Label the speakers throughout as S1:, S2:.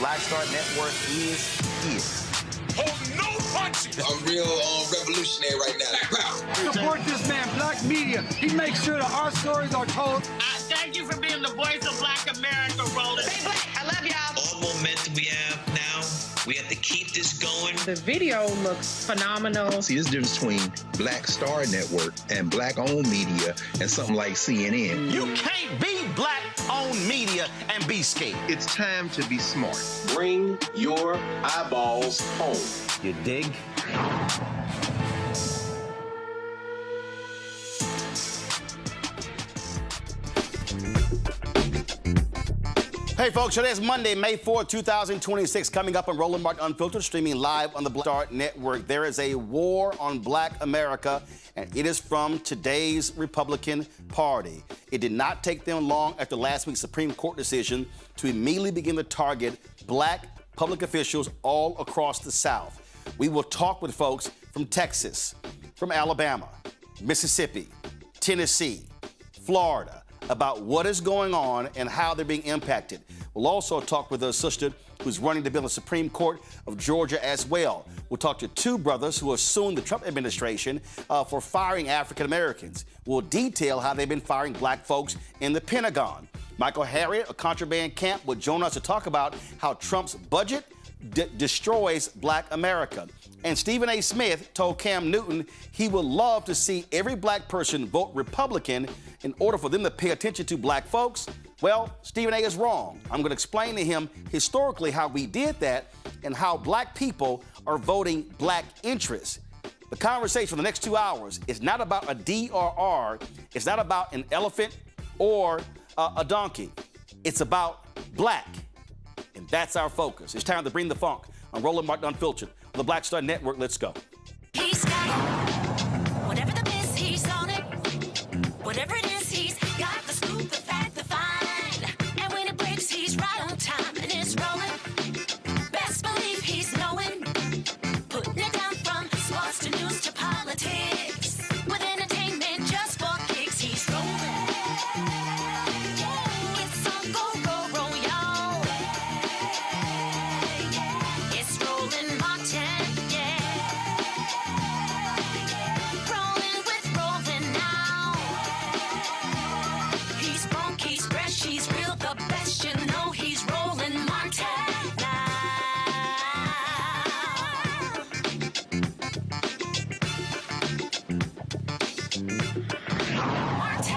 S1: Black Star Network is here.
S2: Hold no punches!
S3: I'm real revolutionary right now.
S4: Support this man, Black Media. He makes sure that our stories are told.
S5: Thank you for being the voice of Black America, Roland.
S6: Stay black. I love y'all.
S7: All momentum we have now, we have to keep this going.
S8: The video looks phenomenal.
S9: See, there's a difference between Black Star Network and Black-owned media and something like CNN.
S1: You can't be Black-owned media and be scared.
S9: It's time to be smart.
S10: Bring your eyeballs home.
S1: You dig? Hey folks, today's Monday, May 4, 2026, coming up on Roland Martin Unfiltered, streaming live on the Black Star Network. There is a war on Black America, and it is from today's Republican Party. It did not take them long after last week's Supreme Court decision to immediately begin to target Black public officials all across the South. We will talk with folks from Texas, from Alabama, Mississippi, Tennessee, Florida, about what is going on and how they're being impacted. We'll also talk with a sister who's running to be on the Supreme Court of Georgia as well. We'll talk to two brothers who are suing the Trump administration for firing African Americans. We'll detail how they've been firing Black folks in the Pentagon. Michael Harriot of Contraband Camp will join us to talk about how Trump's budget destroys Black America. And Stephen A. Smith told Cam Newton he would love to see every Black person vote Republican in order for them to pay attention to Black folks. Well, Stephen A. is wrong. I'm going to explain to him historically how we did that and how Black people are voting Black interests. The conversation for the next 2 hours is not about a D or R. It's not about an elephant or a donkey. It's about Black. And that's our focus. It's time to bring the funk on Roland Martin Unfiltered on the Black Star Network. Let's go.
S11: He's got it. Whatever the miss, he's on it. Whatever it is, he's got the scoop, the fact, the find. And when it breaks, he's right on time and it's rolling. Best believe he's knowing. Putting it down from sports to news to politics. With entertainment just for kicks, he's rolling. It's on go, y'all. It's Roland Martin, yeah. Rolling with Roland now. He's funk, he's fresh, he's real, the best, you know he's Roland Martin now. Martin.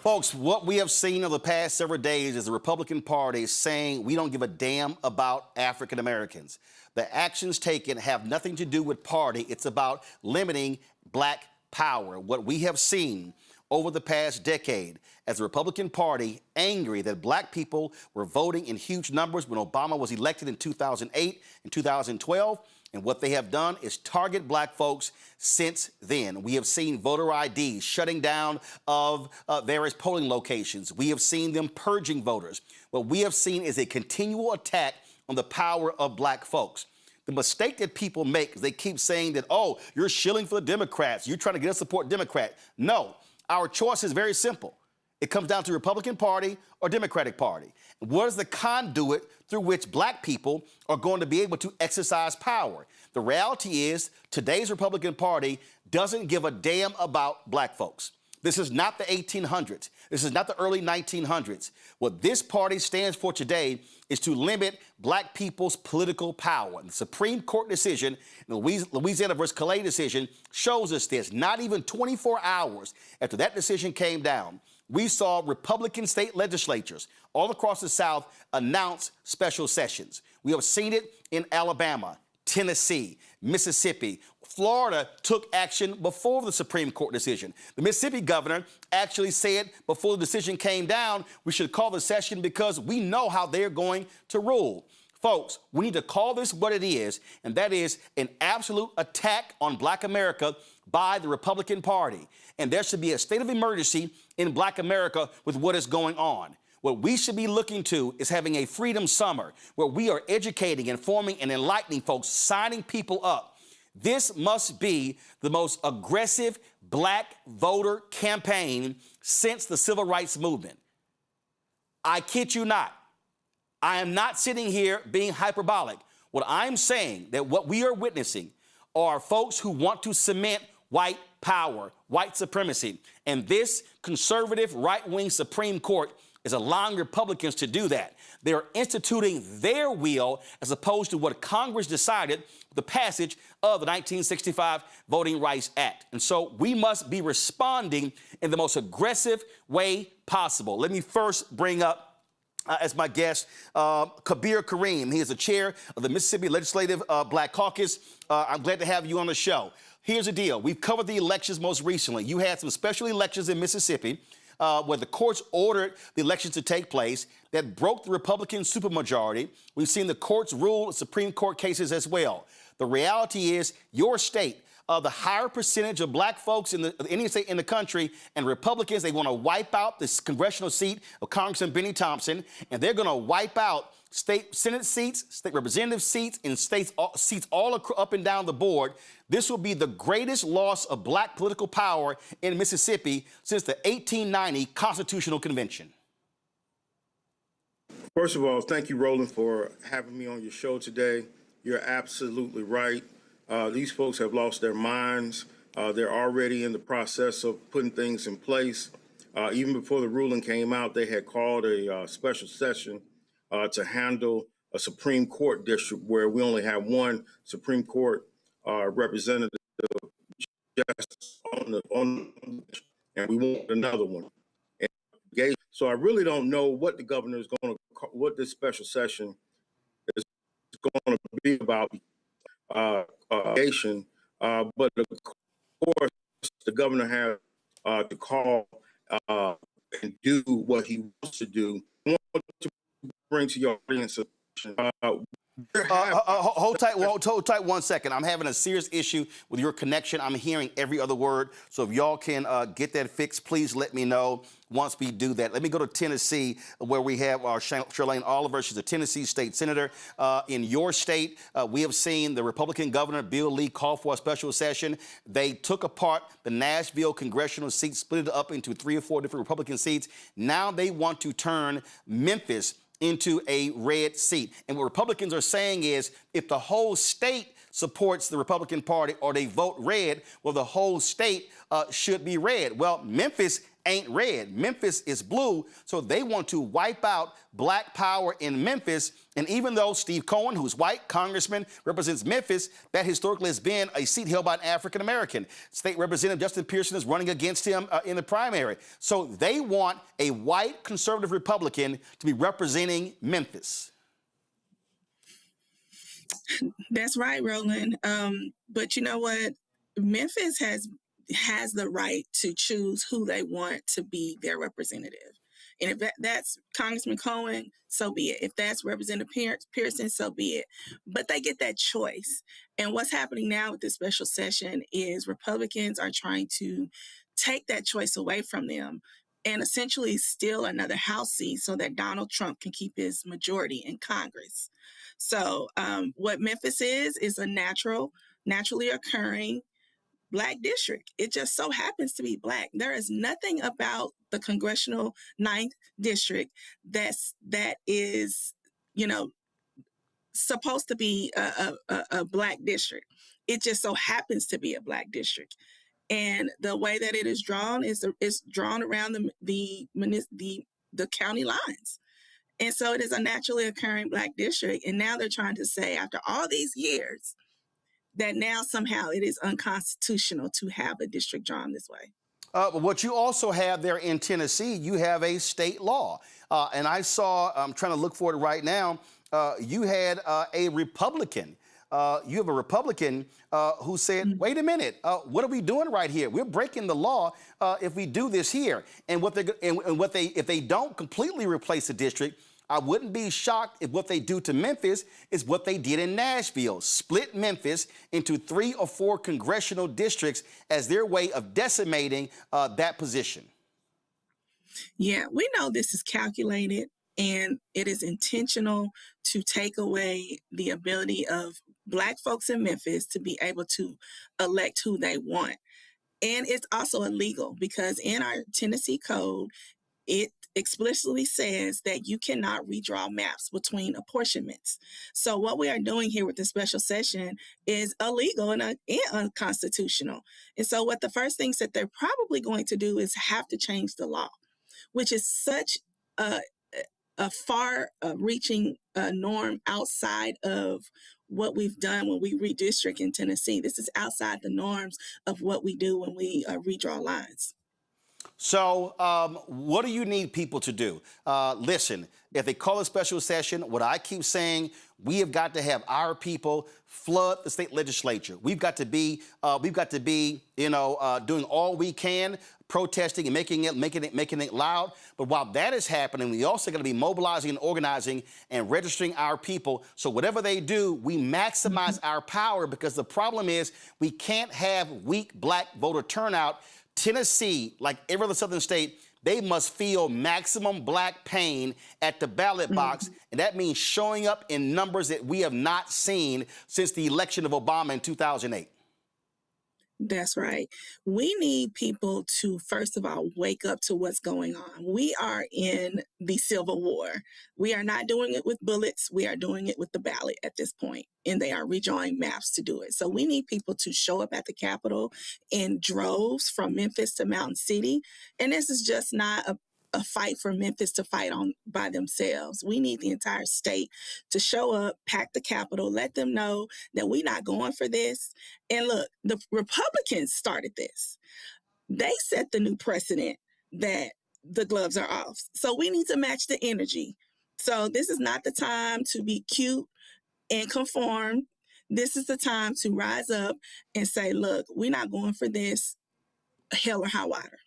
S1: Folks, what we have seen over the past several days is the Republican Party saying we don't give a damn about African Americans. The actions taken have nothing to do with party. It's about limiting Black power. What we have seen over the past decade as the Republican Party angry that Black people were voting in huge numbers when Obama was elected in 2008 and 2012. And what they have done is target Black folks since then. We have seen voter IDs shutting down of various polling locations. We have seen them purging voters. What we have seen is a continual attack on the power of Black folks. The mistake that people make is they keep saying that, oh, you're shilling for the Democrats. You're trying to get us to support Democrat. No, our choice is very simple. It comes down to Republican Party or Democratic Party. What is the conduit through which Black people are going to be able to exercise power? The reality is today's Republican Party doesn't give a damn about Black folks. This is not the 1800s. This is not the early 1900s. What this party stands for today is to limit Black people's political power. And the Supreme Court decision, the Louisiana versus Calais decision, shows us this. Not even 24 hours after that decision came down, we saw Republican state legislatures all across the South announce special sessions. We have seen it in Alabama, Tennessee, Mississippi. Florida took action before the Supreme Court decision. The Mississippi governor actually said before the decision came down, we should call the session because we know how they're going to rule. Folks, we need to call this what it is, and that is an absolute attack on Black America by the Republican Party. And there should be a state of emergency in Black America with what is going on. What we should be looking to is having a freedom summer where we are educating, informing, and enlightening folks, signing people up. This must be the most aggressive Black voter campaign since the Civil Rights Movement. I kid you not. I am not sitting here being hyperbolic. What I'm saying that what we are witnessing are folks who want to cement white power, white supremacy. And this conservative right-wing Supreme Court is allowing Republicans to do that. They're instituting their will as opposed to what Congress decided with the passage of the 1965 Voting Rights Act. And so we must be responding in the most aggressive way possible. Let me first bring up as my guest, Kabir Kareem. He is the chair of the Mississippi Legislative Black Caucus. I'm glad to have you on the show. Here's the deal. We've covered the elections most recently. You had some special elections in Mississippi where the courts ordered the elections to take place that broke the Republican supermajority. We've seen the courts rule Supreme Court cases as well. The reality is your state, the higher percentage of Black folks in any state in the country, and Republicans, they want to wipe out this congressional seat of Congressman Benny Thompson, and they're going to wipe out state Senate seats, state representative seats, and seats all up and down the board. This will be the greatest loss of Black political power in Mississippi since the 1890 Constitutional Convention.
S6: First of all, thank you, Roland, for having me on your show today. You're absolutely right. These folks have lost their minds. They're already in the process of putting things in place. Even before the ruling came out, they had called a special session to handle a Supreme Court district where we only have one Supreme Court representative just on and we want another one. And so I really don't know what the governor is going to, what this special session is going to be about. But of course, the governor has to call and do what he wants to do. I want to bring to your audience
S1: hold tight 1 second. I'm having a serious issue with your connection. I'm hearing every other word. So if y'all can get that fixed, please let me know once we do that. Let me go to Tennessee, where we have our Charlene Oliver. She's a Tennessee state senator. In your state, we have seen the Republican governor, Bill Lee, call for a special session. They took apart the Nashville congressional seat, split it up into 3 or 4 different Republican seats. Now they want to turn Memphis into a red seat. And what Republicans are saying is if the whole state supports the Republican Party or they vote red, well, the whole state should be red. Well, Memphis ain't red. Memphis is blue, so they want to wipe out Black power in Memphis. And even though Steve Cohen, who's white, congressman, represents Memphis, that historically has been a seat held by an African-American. State Representative Justin Pearson is running against him in the primary. So they want a white conservative Republican to be representing Memphis.
S12: That's right, Roland. But you know what? Memphis has the right to choose who they want to be their representative. And if that's Congressman Cohen, so be it. If that's Representative Pearson, so be it. But they get that choice. And what's happening now with this special session is Republicans are trying to take that choice away from them and essentially steal another House seat so that Donald Trump can keep his majority in Congress. So what Memphis is a naturally occurring Black district. It just so happens to be Black. There is nothing about the congressional 9th district that is, supposed to be a Black district. It just so happens to be a Black district. And the way that it is drawn is drawn around the county lines. And so it is a naturally occurring Black district. And now they're trying to say, after all these years, that now somehow it is unconstitutional to have a district drawn this way.
S1: But what you also have there in Tennessee, you have a state law. And I saw, I'm trying to look for it right now, you had a Republican. You have a Republican who said, wait a minute, what are we doing right here? We're breaking the law if we do this here. And if they don't completely replace the district, I wouldn't be shocked if what they do to Memphis is what they did in Nashville, split Memphis into 3 or 4 congressional districts as their way of decimating that position.
S12: Yeah, we know this is calculated and it is intentional to take away the ability of Black folks in Memphis to be able to elect who they want. And it's also illegal because in our Tennessee code, it explicitly says that you cannot redraw maps between apportionments. So what we are doing here with the special session is illegal and unconstitutional. And so what the first things that they're probably going to do is have to change the law, which is such a far-reaching norm outside of what we've done when we redistrict in Tennessee. This is outside the norms of what we do when we redraw lines.
S1: So what do you need people to do? Listen, if they call a special session, what I keep saying, we have got to have our people flood the state legislature. We've got to be, doing all we can, protesting and making it loud. But while that is happening, we also got to be mobilizing and organizing and registering our people. So whatever they do, we maximize our power, because the problem is we can't have weak Black voter turnout. Tennessee, like every other southern state, they must feel maximum Black pain at the ballot box. And that means showing up in numbers that we have not seen since the election of Obama in 2008.
S12: That's right. We need people to, first of all, wake up to what's going on. We are in the Civil War. We are not doing it with bullets. We are doing it with the ballot at this point, and they are redrawing maps to do it. So we need people to show up at the Capitol in droves from Memphis to Mountain City. And this is just not a fight for Memphis to fight on by themselves. We need the entire state to show up, pack the Capitol, let them know that we're not going for this. And look, the Republicans started this. They set the new precedent that the gloves are off. So we need to match the energy. So this is not the time to be cute and conform. This is the time to rise up and say, look, we're not going for this, hell or high water.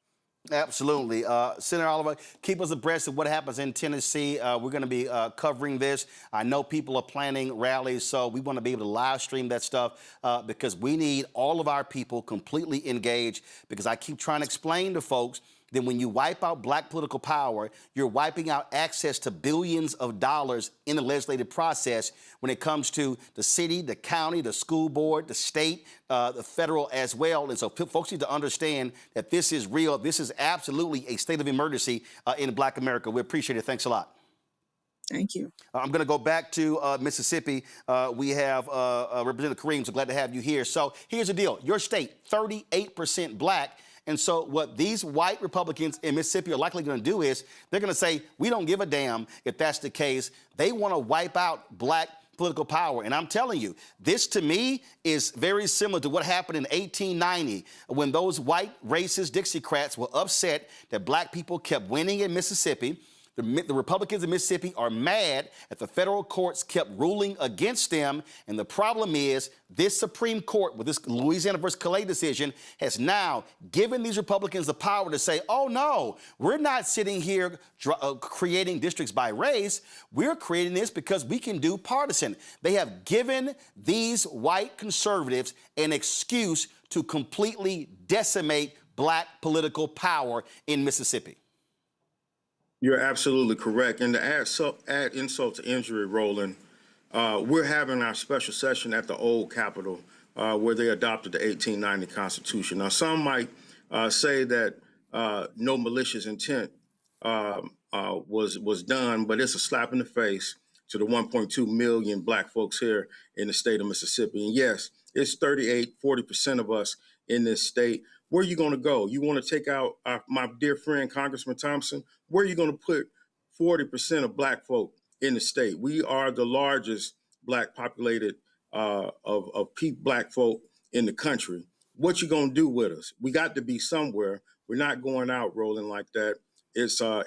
S1: Absolutely. Senator Oliver, keep us abreast of what happens in Tennessee. We're going to be covering this. I know people are planning rallies, so we want to be able to live stream that stuff because we need all of our people completely engaged, because I keep trying to explain to folks that when you wipe out Black political power, you're wiping out access to billions of dollars in the legislative process when it comes to the city, the county, the school board, the state, the federal as well. And so folks need to understand that this is real. This is absolutely a state of emergency in Black America. We appreciate it. Thanks a lot.
S12: Thank you.
S1: I'm going to go back to Mississippi. We have Representative Kareem, so glad to have you here. So here's the deal. Your state, 38% Black. And so what these white Republicans in Mississippi are likely going to do is they're going to say, we don't give a damn if that's the case. They want to wipe out Black political power. And I'm telling you, this to me is very similar to what happened in 1890 when those white racist Dixiecrats were upset that Black people kept winning in Mississippi. The Republicans in Mississippi are mad that the federal courts kept ruling against them. And the problem is this Supreme Court, with this Louisiana versus Calais decision, has now given these Republicans the power to say, oh, no, we're not sitting here creating districts by race. We're creating this because we can do partisan. They have given these white conservatives an excuse to completely decimate Black political power in Mississippi.
S6: You're absolutely correct. And to add insult to injury, Roland, we're having our special session at the old Capitol where they adopted the 1890 Constitution. Now, some might say that no malicious intent was done, but it's a slap in the face to the 1.2 million Black folks here in the state of Mississippi. And yes, it's 40% of us in this state. Where are you going to go? You want to take out my dear friend, Congressman Thompson? Where are you going to put 40% of Black folk in the state? We are the largest Black populated of peak Black folk in the country. What you going to do with us? We got to be somewhere. We're not going out rolling like that. It's a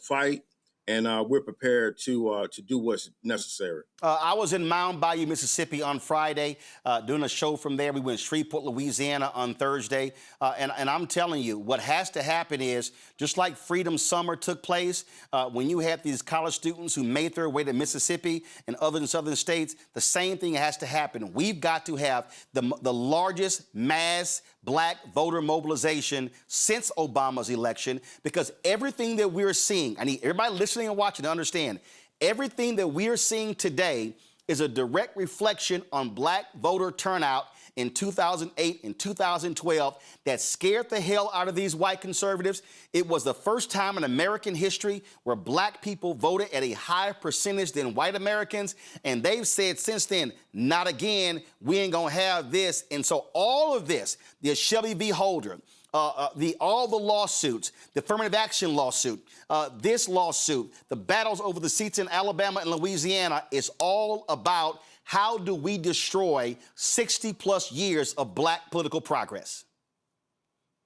S6: fight, and we're prepared to do what's necessary.
S1: I was in Mound Bayou, Mississippi on Friday doing a show from there. We went to Shreveport, Louisiana on Thursday. And I'm telling you, what has to happen is, just like Freedom Summer took place, when you had these college students who made their way to Mississippi and other southern states, the same thing has to happen. We've got to have the largest mass black voter mobilization since Obama's election, because everything that we're seeing, I need everybody listening and watching to understand, everything that we are seeing today is a direct reflection on black voter turnout in 2008 and 2012 that scared the hell out of these white conservatives. It was the first time in American history where black people voted at a higher percentage than white Americans. And they've said since then, not again, we ain't gonna have this. And so all of this, the Shelby v. Holder, all the lawsuits, the affirmative action lawsuit, this lawsuit, the battles over the seats in Alabama and Louisiana, is all about how do we destroy 60-plus years of black political progress.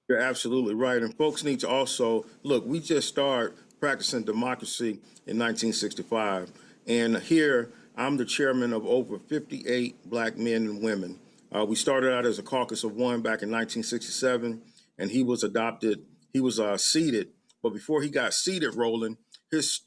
S6: You're absolutely right. And folks need to also, look, we just started practicing democracy in 1965. And here, I'm the chairman of over 58 black men and women. We started out as a caucus of one back in 1967. And he was adopted, he was seated. But before he got seated, Roland, his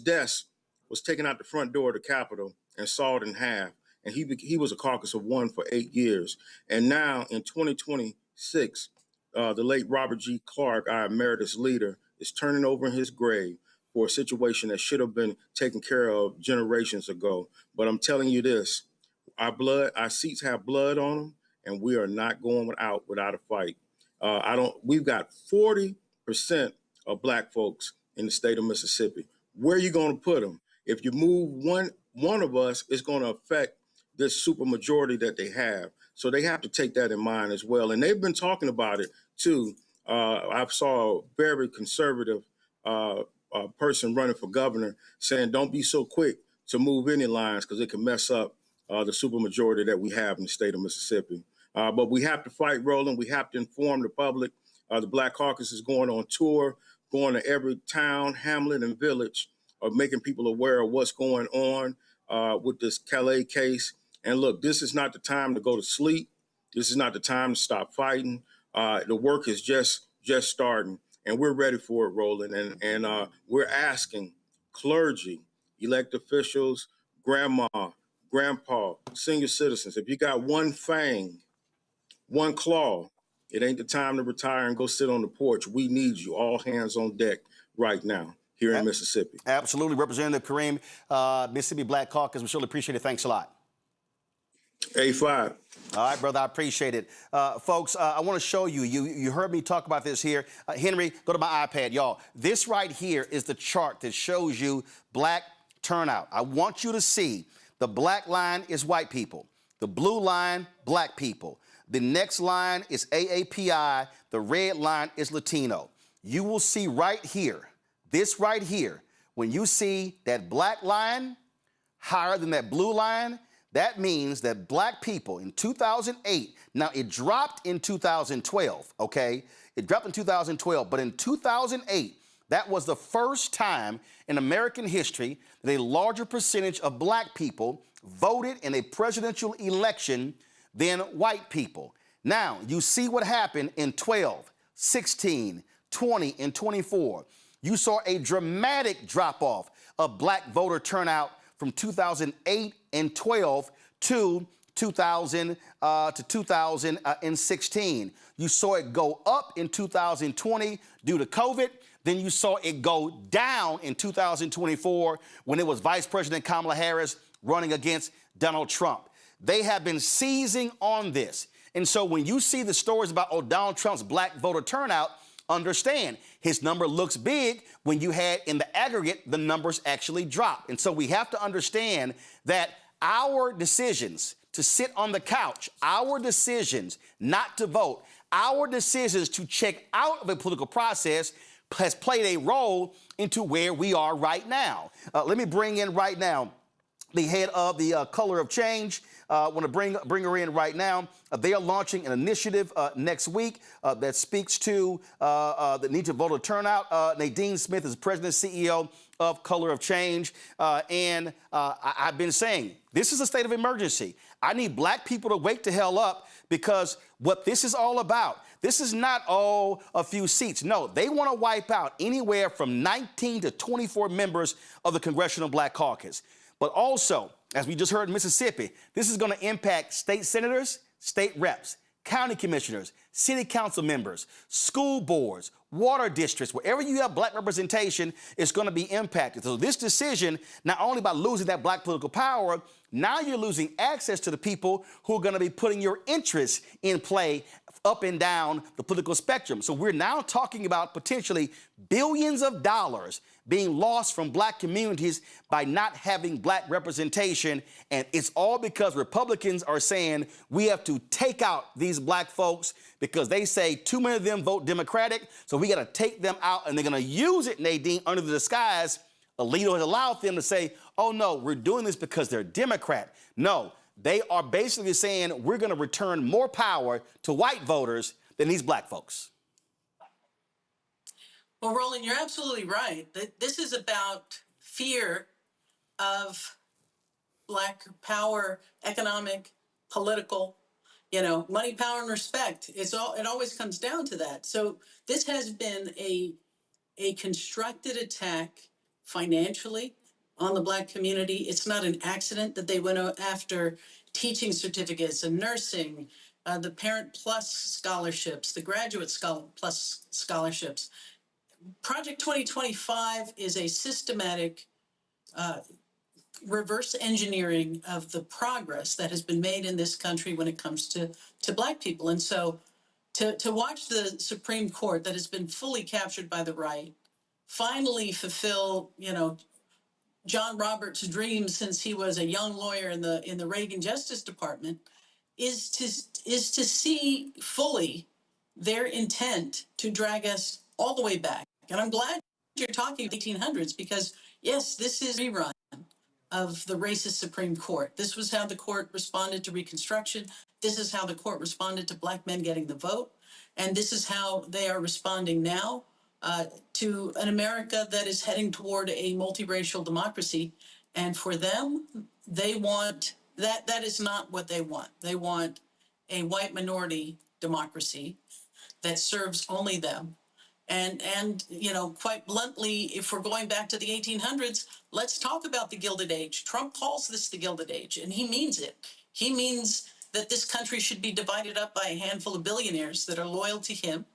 S6: desk was taken out the front door of the Capitol and sawed in half. And he was a caucus of one for 8 years. And now in 2026, the late Robert G. Clark, our emeritus leader, is turning over in his grave for a situation that should have been taken care of generations ago. But I'm telling you this, our seats have blood on them, and we are not going without a fight. We've got 40% of black folks in the state of Mississippi. Where are you going to put them? If you move one of us, it's going to affect this supermajority that they have. So they have to take that in mind as well. And they've been talking about it too. I saw a very conservative person running for governor saying, don't be so quick to move any lines because it can mess up the supermajority that we have in the state of Mississippi. But we have to fight, Roland. We have to inform the public. The Black Caucus is going on tour, going to every town, hamlet, and village, making people aware of what's going on with this Calais case. And look, this is not the time to go to sleep. This is not the time to stop fighting. The work is just starting, and we're ready for it, Roland. And we're asking clergy, elected officials, grandma, grandpa, senior citizens, if you got one fang, one claw, it ain't the time to retire and go sit on the porch. We need you, all hands on deck right now here in Mississippi.
S1: Absolutely. Representative Kareem, Mississippi Black Caucus, we surely appreciate it. Thanks a lot.
S6: A5.
S1: All right, brother, I appreciate it. Folks, I want to show you, you heard me talk about this here. Henry, go to my iPad, y'all. This right here is the chart that shows you black turnout. I want you to see the black line is white people. The blue line, black people. The next line is AAPI. The red line is Latino. You will see right here, this right here, when you see that black line higher than that blue line, that means that black people in 2008, now it dropped in 2012, okay? It dropped in 2012, but in 2008, that was the first time in American history that a larger percentage of black people voted in a presidential election than white people. Now, you see what happened in 12, 16, 20, and 24. You saw a dramatic drop-off of black voter turnout from 2008 and 12 to 2016. You saw it go up in 2020 due to COVID. Then you saw it go down in 2024 when it was Vice President Kamala Harris running against Donald Trump. They have been seizing on this. And so when you see the stories about Donald Trump's black voter turnout, understand his number looks big when you had in the aggregate, the numbers actually drop. And so we have to understand that our decisions to sit on the couch, our decisions not to vote, our decisions to check out of a political process has played a role into where we are right now. Let me bring in right now the head of the Color of Change. I want to bring her in right now. They are launching an initiative next week that speaks to the need to voter turnout. Nadine Smith is president and CEO of Color of Change. I've been saying, this is a state of emergency. I need black people to wake the hell up, because what this is all about, this is not all a few seats. No, they want to wipe out anywhere from 19 to 24 members of the Congressional Black Caucus. But also, as we just heard in Mississippi, this is going to impact state senators, state reps, county commissioners, city council members, school boards, water districts. Wherever you have black representation, it's going to be impacted. So this decision, not only by losing that black political power, now you're losing access to the people who are going to be putting your interests in play up and down the political spectrum. So we're now talking about potentially billions of dollars being lost from black communities by not having black representation. And it's all because Republicans are saying we have to take out these black folks because they say too many of them vote Democratic, so we got to take them out, and they're going to use it, Nadine, under the disguise. Alito has allowed them to say, oh, no, we're doing this because they're Democrat. No, they are basically saying we're going to return more power to white voters than these black folks.
S13: Well, Roland, you're absolutely right. This is about fear of black power, economic, political, money, power, and respect. It always comes down to that. So this has been a constructed attack financially on the black community. It's not an accident that they went after teaching certificates and nursing, the Parent Plus scholarships, the Graduate Plus scholarships. Project 2025 is a systematic reverse engineering of the progress that has been made in this country when it comes to black people. And so to watch the Supreme Court that has been fully captured by the right finally fulfill, John Roberts' dream since he was a young lawyer in the Reagan Justice Department is to see fully their intent to drag us all the way back. And I'm glad you're talking 1800s, because yes, this is a rerun of the racist Supreme Court. This was how the court responded to Reconstruction. This is how the court responded to black men getting the vote. And this is how they are responding now to an America that is heading toward a multiracial democracy. And for them, they want that is not what they want. They want a white minority democracy that serves only them. And quite bluntly, if we're going back to the 1800s, let's talk about the Gilded Age. Trump calls this the Gilded Age, and he means it. He means that this country should be divided up by a handful of billionaires that are loyal to him,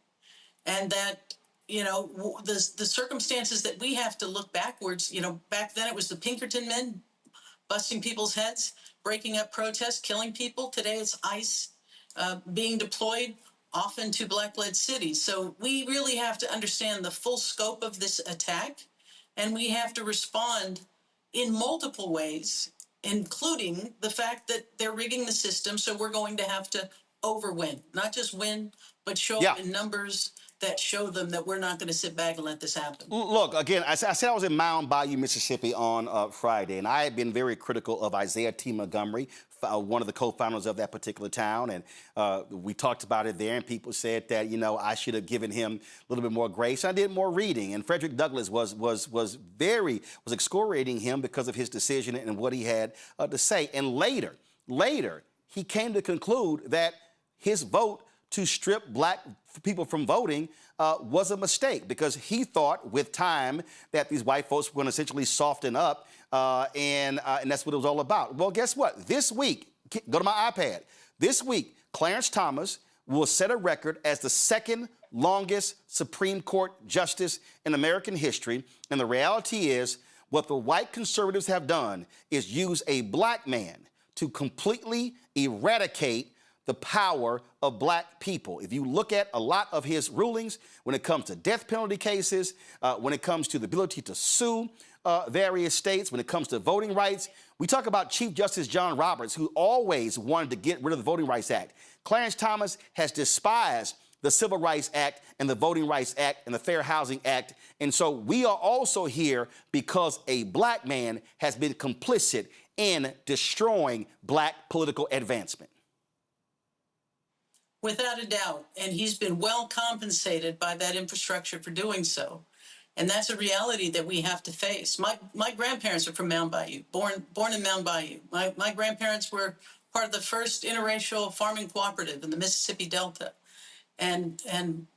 S13: and that, the circumstances that we have to look backwards, back then it was the Pinkerton men busting people's heads, breaking up protests, killing people. Today it's ICE being deployed often to black-led cities. So we really have to understand the full scope of this attack, and we have to respond in multiple ways, including the fact that they're rigging the system, so we're going to have to overwin, not just win, but show up in numbers that show them that we're not going to sit back and let this happen.
S1: Look, again, I said I was in Mound Bayou, Mississippi on Friday, and I had been very critical of Isaiah T. Montgomery, one of the co-founders of that particular town, and we talked about it there, and people said that, I should have given him a little bit more grace. I did more reading, and Frederick Douglass was excoriating him because of his decision and what he had to say. And later, he came to conclude that his vote to strip black people from voting was a mistake, because he thought with time that these white folks were going to essentially soften up, and that's what it was all about. Well, guess what? This week, go to my iPad. This week, Clarence Thomas will set a record as the second longest Supreme Court justice in American history. And the reality is, what the white conservatives have done is use a black man to completely eradicate the power of black people. If you look at a lot of his rulings when it comes to death penalty cases, when it comes to the ability to sue various states, when it comes to voting rights, we talk about Chief Justice John Roberts, who always wanted to get rid of the Voting Rights Act. Clarence Thomas has despised the Civil Rights Act and the Voting Rights Act and the Fair Housing Act. And so we are also here because a black man has been complicit in destroying black political advancement?
S13: Without a doubt. And he's been well compensated by that infrastructure for doing so. And that's a reality that we have to face. My grandparents are from Mound Bayou, born in Mound Bayou. My grandparents were part of the first interracial farming cooperative in the Mississippi Delta. And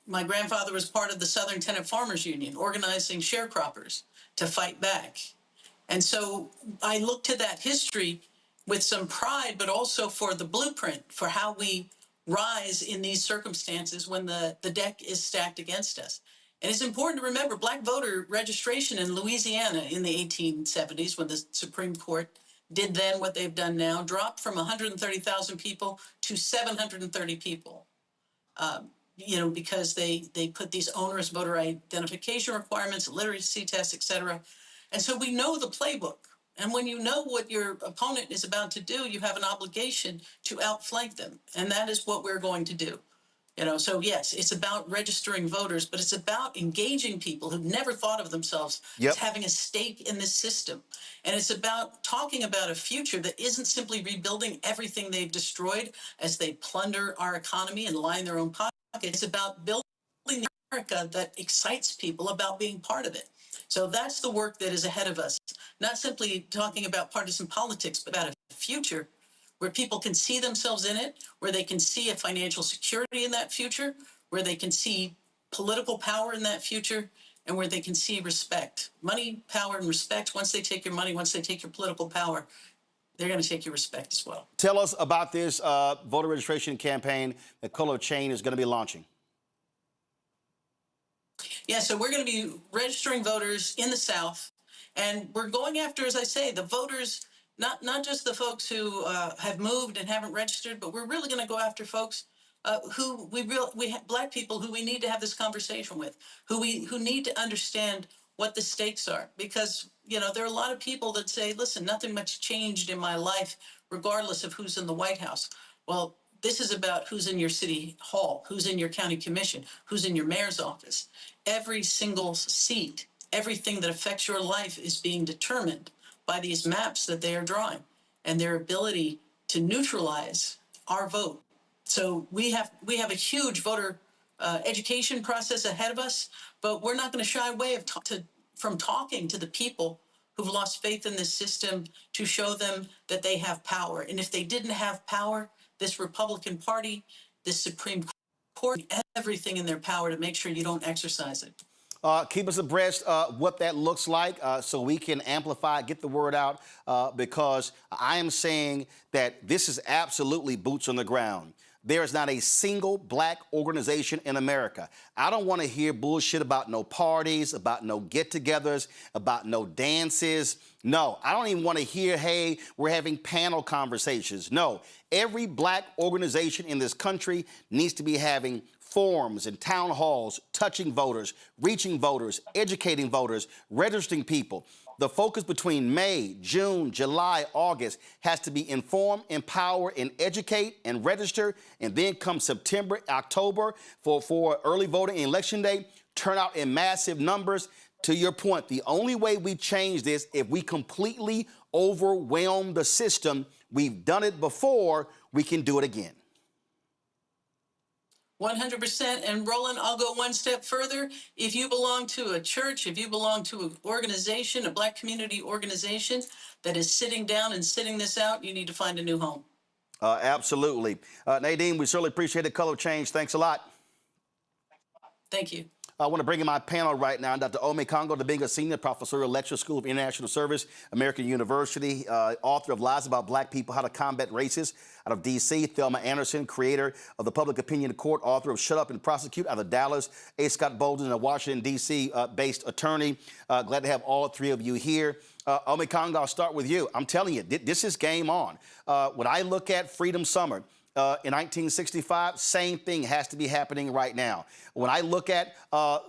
S13: my grandfather was part of the Southern Tenant Farmers Union, organizing sharecroppers to fight back. And so I look to that history with some pride, but also for the blueprint for how we rise in these circumstances when the deck is stacked against us. And it's important to remember black voter registration in Louisiana in the 1870s, when the Supreme Court did then what they've done now, dropped from 130,000 people to 730 people. Because they put these onerous voter identification requirements, literacy tests, et cetera. And so we know the playbook. And when you know what your opponent is about to do, you have an obligation to outflank them. And that is what we're going to do. So yes, it's about registering voters, but it's about engaging people who've never thought of themselves as having a stake in this system. And it's about talking about a future that isn't simply rebuilding everything they've destroyed as they plunder our economy and line their own pockets. It's about building the America that excites people about being part of it. So that's the work that is ahead of us. Not simply talking about partisan politics, but about a future where people can see themselves in it, where they can see a financial security in that future, where they can see political power in that future, and where they can see respect. Money, power, and respect. Once they take your money, once they take your political power, they're going to take your respect as well.
S1: Tell us about this voter registration campaign that Color Change is going to be launching.
S13: Yeah, so we're going to be registering voters in the South, and we're going after, as I say, the voters, not just the folks who have moved and haven't registered, but we're really going to go after folks who we have black people who we need to have this conversation with, who need to understand what the stakes are. Because, there are a lot of people that say, listen, nothing much changed in my life, regardless of who's in the White House. Well, this is about who's in your city hall, who's in your county commission, who's in your mayor's office. Every single seat, everything that affects your life is being determined by these maps that they are drawing and their ability to neutralize our vote. So we have a huge voter education process ahead of us, but we're not going to shy away from talking to the people who've lost faith in this system to show them that they have power. And if they didn't have power, this Republican Party, this Supreme Court, everything in their power to make sure you don't exercise it.
S1: Keep us abreast what that looks like so we can amplify, get the word out, because I am saying that this is absolutely boots on the ground. There is not a single black organization in America. I don't want to hear bullshit about no parties, about no get-togethers, about no dances. No, I don't even want to hear, hey, we're having panel conversations. No, every black organization in this country needs to be having forums and town halls, touching voters, reaching voters, educating voters, registering people. The focus between May, June, July, August has to be inform, empower, and educate and register. And then come September, October for early voting and election day, turn out in massive numbers. To your point, the only way we change this if we completely overwhelm the system. We've done it before, we can do it again.
S13: 100%. And Roland, I'll go one step further. If you belong to a church, if you belong to an organization, a black community organization that is sitting down and sitting this out, you need to find a new home.
S1: Absolutely. Nadine, we certainly appreciate it. Color Change. Thanks a lot.
S13: Thank you.
S1: I want to bring in my panel right now. Dr. Ome Congo, Dibinga Senior, Professorial Lecturer, School of International Service, American University, author of Lies About Black People, How to Combat Racism, out of D.C. Thelma Anderson, creator of the Public Opinion Court, author of Shut Up and Prosecute, out of Dallas. A. Scott Bolden, a Washington, D.C. based attorney. Glad to have all three of you here. Ome Congo, I'll start with you. I'm telling you, this is game on. When I look at Freedom Summer, in 1965, same thing has to be happening right now. When I look at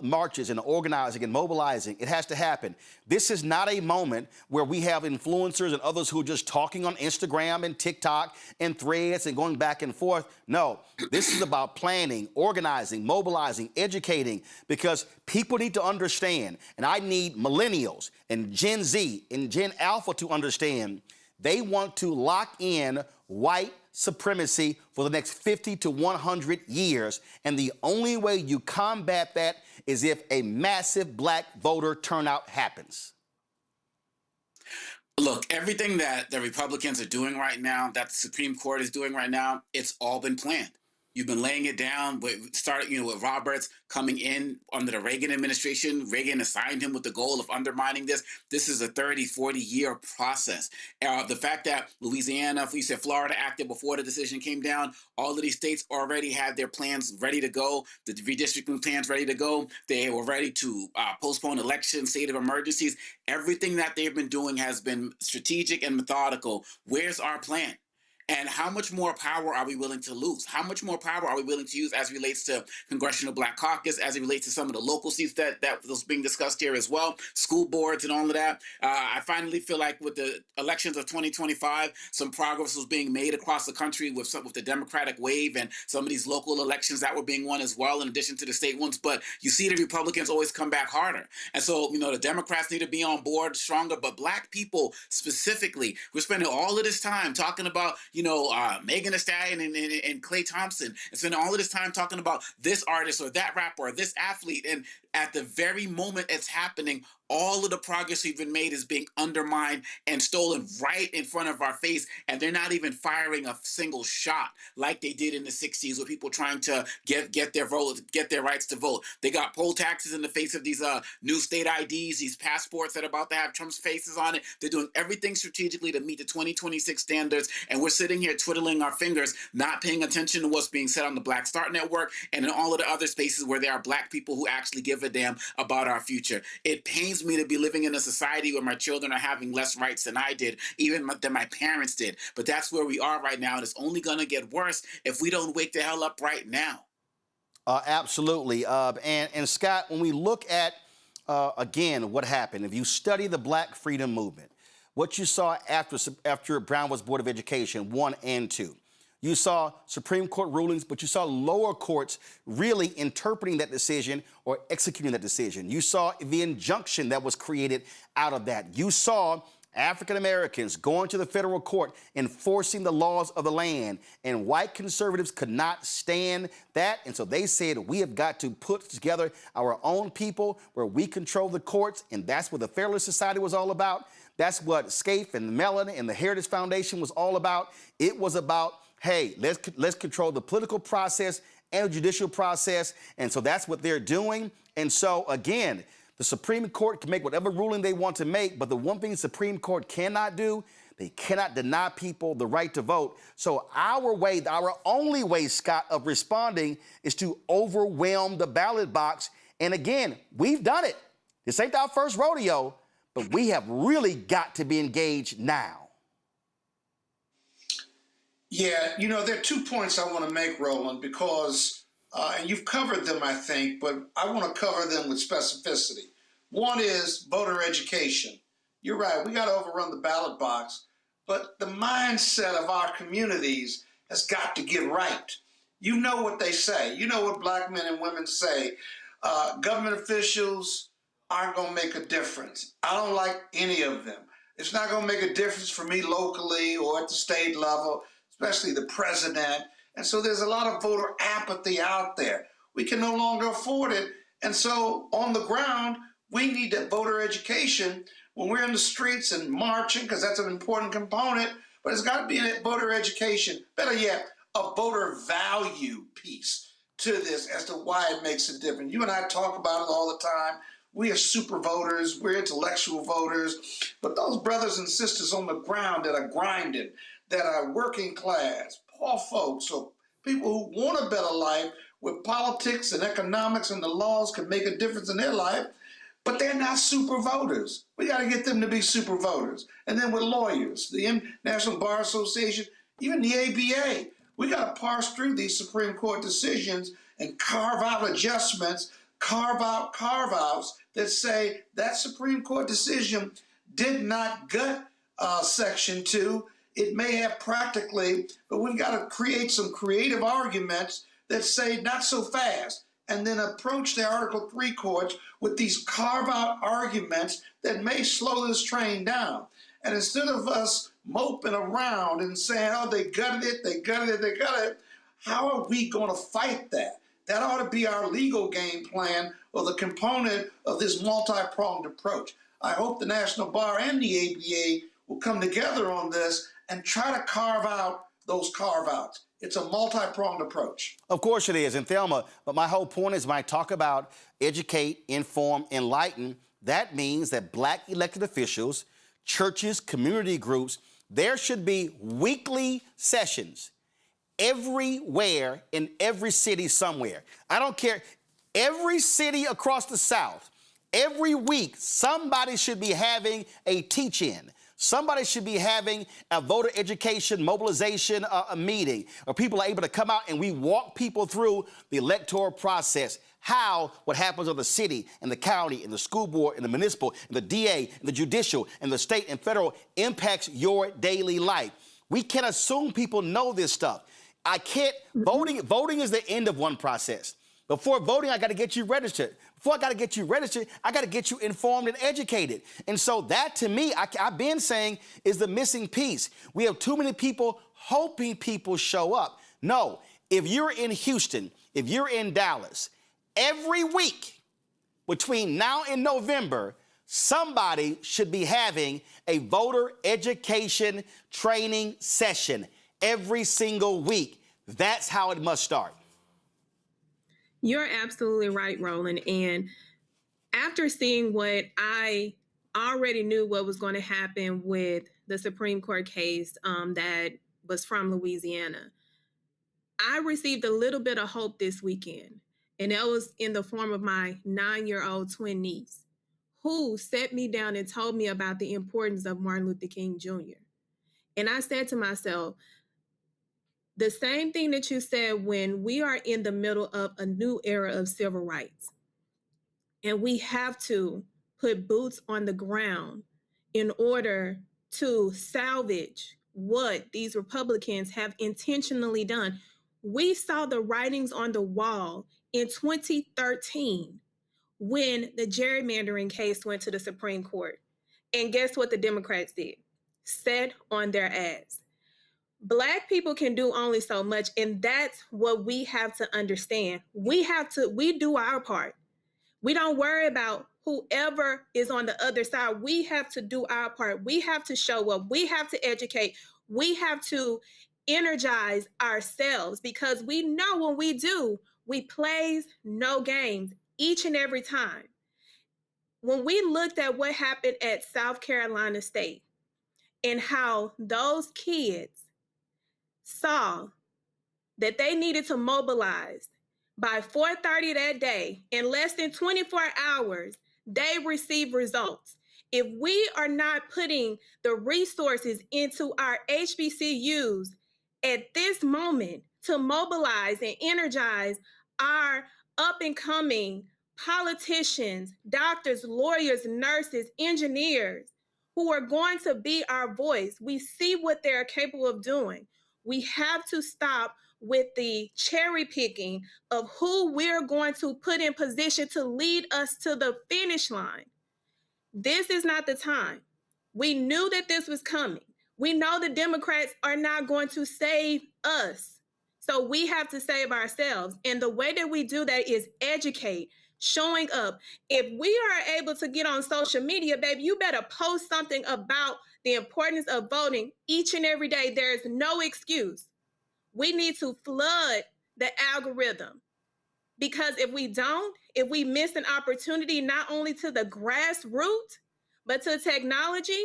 S1: marches and organizing and mobilizing, it has to happen. This is not a moment where we have influencers and others who are just talking on Instagram and TikTok and Threads and going back and forth. No, this is about planning, organizing, mobilizing, educating, because people need to understand, and I need millennials and Gen Z and Gen Alpha to understand They want to lock in white supremacy for the next 50 to 100 years. And the only way you combat that is if a massive black voter turnout happens.
S14: Look, everything that the Republicans are doing right now, that the Supreme Court is doing right now, it's all been planned. You've been laying it down. Started, with Roberts coming in under the Reagan administration. Reagan assigned him with the goal of undermining this. This is a 30, 40-year process. The fact that Louisiana, we said Florida acted before the decision came down, all of these states already had their plans ready to go, the redistricting plans ready to go. They were ready to postpone elections, state of emergencies. Everything that they've been doing has been strategic and methodical. Where's our plan? And how much more power are we willing to lose? How much more power are we willing to use as it relates to Congressional Black Caucus, as it relates to some of the local seats that was being discussed here as well, school boards and all of that? I finally feel like with the elections of 2025, some progress was being made across the country with the Democratic wave and some of these local elections that were being won as well, in addition to the state ones. But you see the Republicans always come back harder. And so, the Democrats need to be on board stronger, but black people specifically, we're spending all of this time talking about, Megan Thee Stallion and Klay Thompson, and spending all of this time talking about this artist or that rapper or this athlete. And at the very moment it's happening, all of the progress we've been made is being undermined and stolen right in front of our face. And they're not even firing a single shot like they did in the 60s with people trying to get their vote, get their rights to vote. They got poll taxes in the face of these new state IDs, these passports that are about to have Trump's faces on it. They're doing everything strategically to meet the 2026 standards. And we're sitting here twiddling our fingers, not paying attention to what's being said on the Black Start Network and in all of the other spaces where there are black people who actually give a damn about our future. It pains me to be living in a society where my children are having less rights than I did, even than my parents did. But that's where we are right now, and it's only going to get worse if we don't wake the hell up right now.
S1: Absolutely. And Scott, when we look at, again, what happened, if you study the Black Freedom Movement, what you saw after Brown was Board of Education 1 and 2, you saw Supreme Court rulings, but you saw lower courts really interpreting that decision or executing that decision. You saw the injunction that was created out of that. You saw African Americans going to the federal court, enforcing the laws of the land, and white conservatives could not stand that. And so they said, we have got to put together our own people where we control the courts. And that's what the Federalist Society was all about. That's what SCAFE and Mellon and the Heritage Foundation was all about. It was about, hey, let's control the political process and the judicial process. And so that's what they're doing. And so, again, the Supreme Court can make whatever ruling they want to make, but the one thing the Supreme Court cannot do, they cannot deny people the right to vote. So our way, our only way, Scott, of responding is to overwhelm the ballot box. And again, we've done it. This ain't our first rodeo, but we have really got to be engaged now.
S15: Yeah, there are 2 points I want to make, Roland, because, and you've covered them, I think, but I want to cover them with specificity. One is voter education. You're right, we got to overrun the ballot box, but the mindset of our communities has got to get right. You know what they say. You know what black men and women say. Government officials aren't going to make a difference. I don't like any of them. It's not going to make a difference for me locally or at the state level, especially the president. And so there's a lot of voter apathy out there. We can no longer afford it. And so on the ground, we need that voter education when we're in the streets and marching, because that's an important component, but it's got to be that voter education. Better yet, a voter value piece to this as to why it makes a difference. You and I talk about it all the time. We are super voters, we're intellectual voters, but those brothers and sisters on the ground that are grinding, that are working class, poor folks, or people who want a better life where politics and economics and the laws can make a difference in their life, but they're not super voters. We got to get them to be super voters. And then with lawyers, the National Bar Association, even the ABA, we got to parse through these Supreme Court decisions and carve out adjustments, carve out carve-outs that say that Supreme Court decision did not gut Section 2. It may have practically, but we've got to create some creative arguments that say not so fast, and then approach the Article 3 courts with these carve-out arguments that may slow this train down. And instead of us moping around and saying, oh, they gutted it, they gutted it, they gutted it, how are we going to fight that? That ought to be our legal game plan or the component of this multi-pronged approach. I hope the National Bar and the ABA will come together on this and try to carve out those carve-outs. It's a multi-pronged approach.
S1: Of course it is. And Thelma, but my whole point is when I talk about educate, inform, enlighten, that means that black elected officials, churches, community groups, there should be weekly sessions everywhere in every city somewhere. I don't care. Every city across the South, every week, somebody should be having a teach-in. Somebody should be having a voter education mobilization a meeting where people are able to come out and we walk people through the electoral process, how what happens on the city and the county and the school board and the municipal and the DA and the judicial and the state and federal impacts your daily life. We can't assume people know this stuff. I can't, voting is the end of one process. Before voting, I got to get you registered. Before I got to get you registered, I got to get you informed and educated. And so that, to me, I've been saying is the missing piece. We have too many people hoping people show up. No, if you're in Houston, if you're in Dallas, every week between now and November, somebody should be having a voter education training session every single week. That's how it must start.
S8: You're absolutely right, Roland. And after seeing what I already knew what was going to happen with the Supreme Court case that was from Louisiana, I received a little bit of hope this weekend. And that was in the form of my 9-year-old twin niece, who sat me down and told me about the importance of Martin Luther King Jr. And I said to myself, the same thing that you said when we are in the middle of a new era of civil rights, and we have to put boots on the ground in order to salvage what these Republicans have intentionally done. We saw the writings on the wall in 2013 when the gerrymandering case went to the Supreme Court. And guess what the Democrats did? Sat on their ass. Black people can do only so much, and that's what we have to understand. We do our part. We don't worry about whoever is on the other side. We have to do our part. We have to show up. We have to educate. We have to energize ourselves, because we know when we do, we plays no games each and every time. When we looked at what happened at South Carolina State and how those kids saw that they needed to mobilize by 4:30 that day, in less than 24 hours, they received results. If we are not putting the resources into our HBCUs at this moment to mobilize and energize our up-and-coming politicians, doctors, lawyers, nurses, engineers, who are going to be our voice, we see what they're capable of doing. We have to stop with the cherry picking of who we're going to put in position to lead us to the finish line. This is not the time. We knew that this was coming. We know the Democrats are not going to save us. So we have to save ourselves. And the way that we do that is educate, showing up. If we are able to get on social media, baby, you better post something about the importance of voting each and every day. There is no excuse. We need to flood the algorithm, because if we don't, if we miss an opportunity not only to the grassroots, but to technology,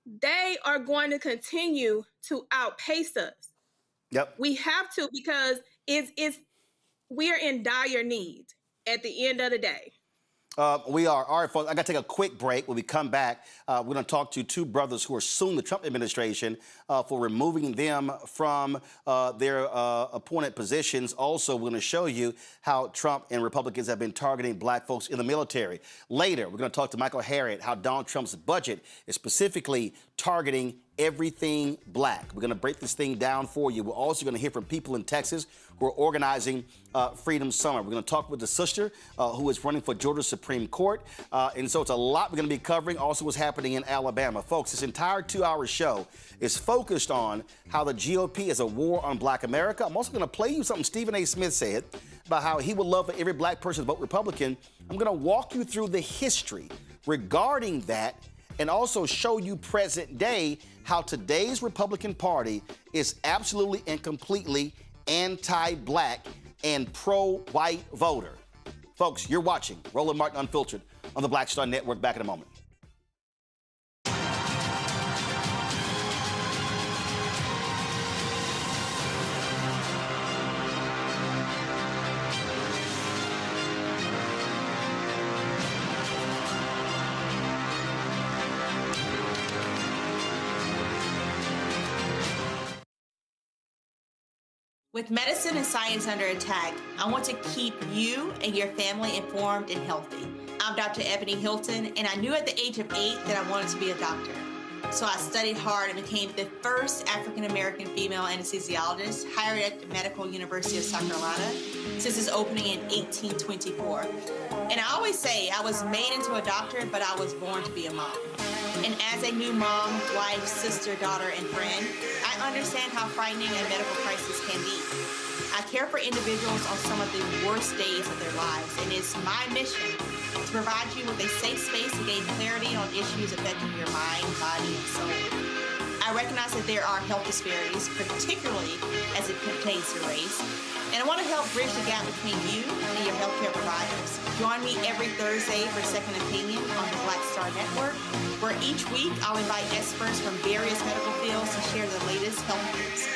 S8: they are going to continue to outpace us.
S1: Yep.
S8: We have to, because we are in dire need at the end of the day.
S1: We are. All right, folks, I got to take a quick break. When we come back, we're going to talk to two brothers who are suing the Trump administration for removing them from their appointed positions. Also, we're going to show you how Trump and Republicans have been targeting black folks in the military. Later, we're going to talk to Michael Harriot, how Donald Trump's budget is specifically targeting everything black. We're going to break this thing down for you. We're also going to hear from people in Texas who are organizing Freedom Summer. We're going to talk with the sister who is running for Georgia Supreme Court. And so it's a lot we're going to be covering. Also what's happening in Alabama. Folks, this entire 2-hour show is focused on how the GOP is a war on black America. I'm also going to play you something Stephen A. Smith said about how he would love for every black person to vote Republican. I'm going to walk you through the history regarding that and also show you present day how today's Republican Party is absolutely and completely anti-black and pro-white voter. Folks, you're watching Roland Martin Unfiltered on the Black Star Network. Back in a moment.
S16: With medicine and science under attack, I want to keep you and your family informed and healthy. I'm Dr. Ebony Hilton, and I knew at the age of 8 that I wanted to be a doctor. So I studied hard and became the first African-American female anesthesiologist hired at the Medical University of South Carolina since its opening in 1824. And I always say I was made into a doctor, but I was born to be a mom. And as a new mom, wife, sister, daughter, and friend, I understand how frightening a medical crisis can be. I care for individuals on some of the worst days of their lives, and it's my mission to provide you with a safe space to gain clarity on issues affecting your mind, body, and soul. I recognize that there are health disparities, particularly as it pertains to race, and I want to help bridge the gap between you and your healthcare providers. Join me every Thursday for Second Opinion on the Black Star Network, where each week I'll invite experts from various medical fields to share the latest health news.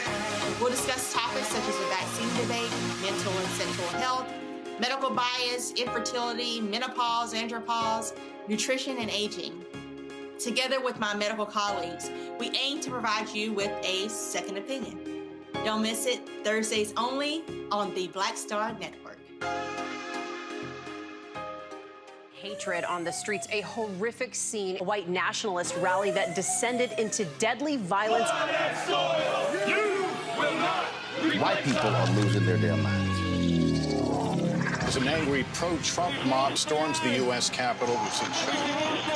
S16: We'll discuss topics such as the vaccine debate, mental and sexual health, medical bias, infertility, menopause, andropause, nutrition, and aging. Together with my medical colleagues, we aim to provide you with a second opinion. Don't miss it, Thursdays only on the Black Star Network.
S17: Hatred on the streets, a horrific scene, a white nationalist rally that descended into deadly violence.
S1: White people are losing their damn minds.
S18: As an angry pro-Trump mob storms the U.S. Capitol,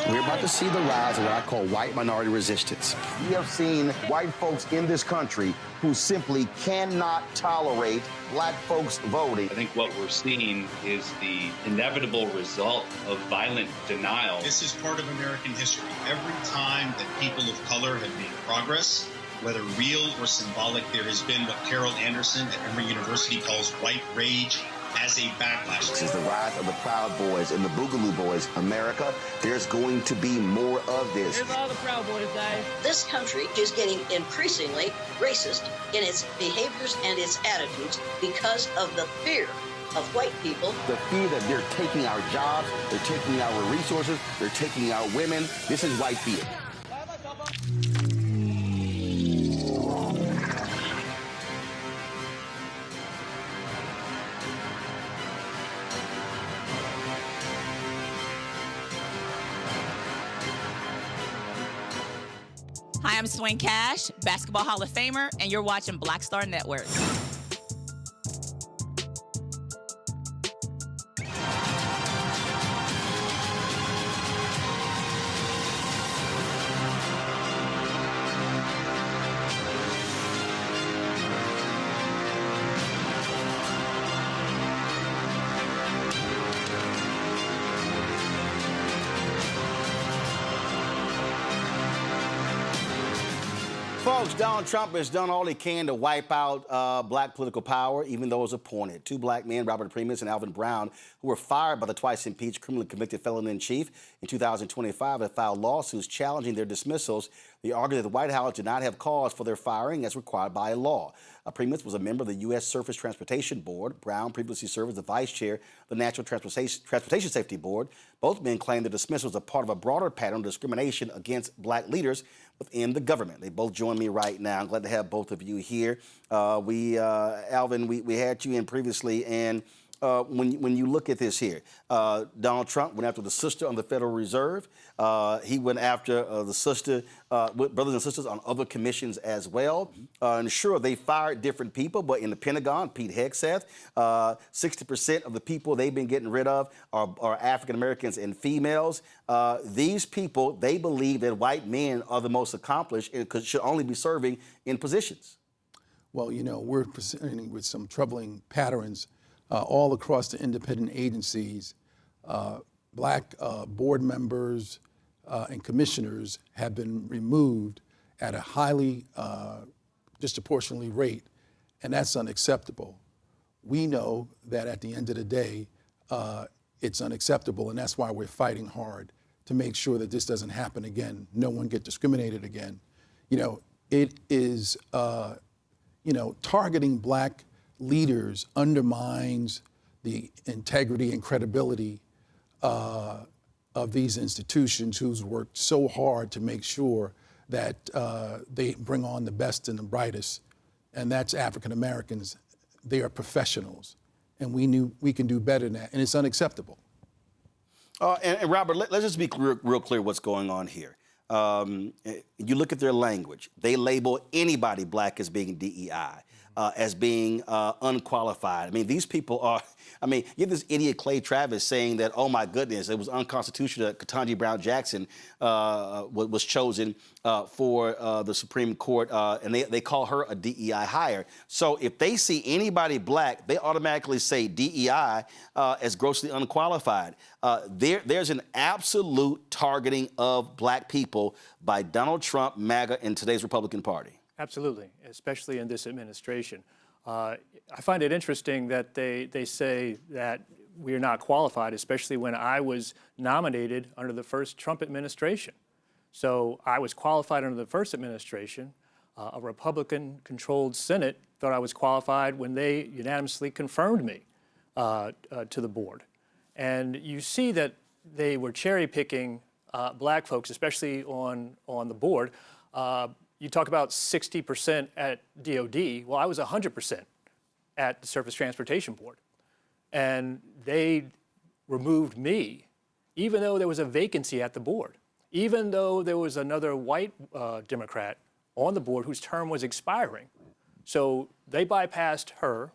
S1: we're about to see the rise of what I call white minority resistance. We have seen white folks in this country who simply cannot tolerate black folks voting.
S19: I think what we're seeing is the inevitable result of violent denial.
S20: This is part of American history. Every time that people of color have made progress, whether real or symbolic, there has been what Carol Anderson at Emory University calls white rage as a backlash.
S1: This is the rise of the Proud Boys and the Boogaloo Boys. America, there's going to be more of this.
S21: Here's all the Proud Boys, guys.
S22: This country is getting increasingly racist in its behaviors and its attitudes because of the fear of white people.
S1: The fear that they're taking our jobs, they're taking our resources, they're taking our women. This is white fear.
S23: Hi, I'm Swing Cash, Basketball Hall of Famer, and you're watching Black Star Network.
S1: Folks, Donald Trump has done all he can to wipe out black political power, even those appointed. 2 black men, Robert Primus and Alvin Brown, who were fired by the twice-impeached, criminally convicted felon-in-chief in 2025, have filed lawsuits challenging their dismissals. They argue that the White House did not have cause for their firing as required by law. Primus was a member of the U.S. Surface Transportation Board. Brown previously served as the vice chair of the National Transportation Safety Board. Both men claim the dismissal was a part of a broader pattern of discrimination against black leaders within the government. They both join me right now. I'm glad to have both of you here. Alvin, we had you in previously, and when you look at this here. Donald Trump went after the sister on the Federal Reserve. He went after the sister, brothers and sisters on other commissions as well. And sure, they fired different people, but in the Pentagon, Pete Hegseth, 60% of the people they've been getting rid of are African Americans and females. These people, they believe that white men are the most accomplished and should only be serving in positions.
S2: Well, you know, we're presenting with some troubling patterns all across the independent agencies. Black board members and commissioners have been removed at a highly disproportionately rate, and that's unacceptable. We know that at the end of the day, it's unacceptable, and that's why we're fighting hard to make sure that this doesn't happen again. No one get discriminated again. You know, it is, you know, targeting black leaders undermines the integrity and credibility of these institutions who's worked so hard to make sure that they bring on the best and the brightest, and that's African Americans. They are professionals, and we can do better than that, and it's unacceptable.
S1: And Robert, let's just be real clear what's going on here. You look at their language. They label anybody black as being DEI, as being unqualified. I mean, these people are, I mean, you have this idiot Clay Travis saying that, oh my goodness, it was unconstitutional that Ketanji Brown Jackson was chosen for the Supreme Court, and they call her a DEI hire. So if they see anybody black, they automatically say DEI as grossly unqualified. There's an absolute targeting of black people by Donald Trump, MAGA, and today's Republican Party.
S3: Absolutely, especially in this administration. I find it interesting that they say that we are not qualified, especially when I was nominated under the first Trump administration. So I was qualified under the first administration. A Republican-controlled Senate thought I was qualified when they unanimously confirmed me to the board. And you see that they were cherry-picking black folks, especially on the board. You talk about 60% at DOD. Well, I was 100% at the Surface Transportation Board. And they removed me, even though there was a vacancy at the board, even though there was another white Democrat on the board whose term was expiring. So they bypassed her,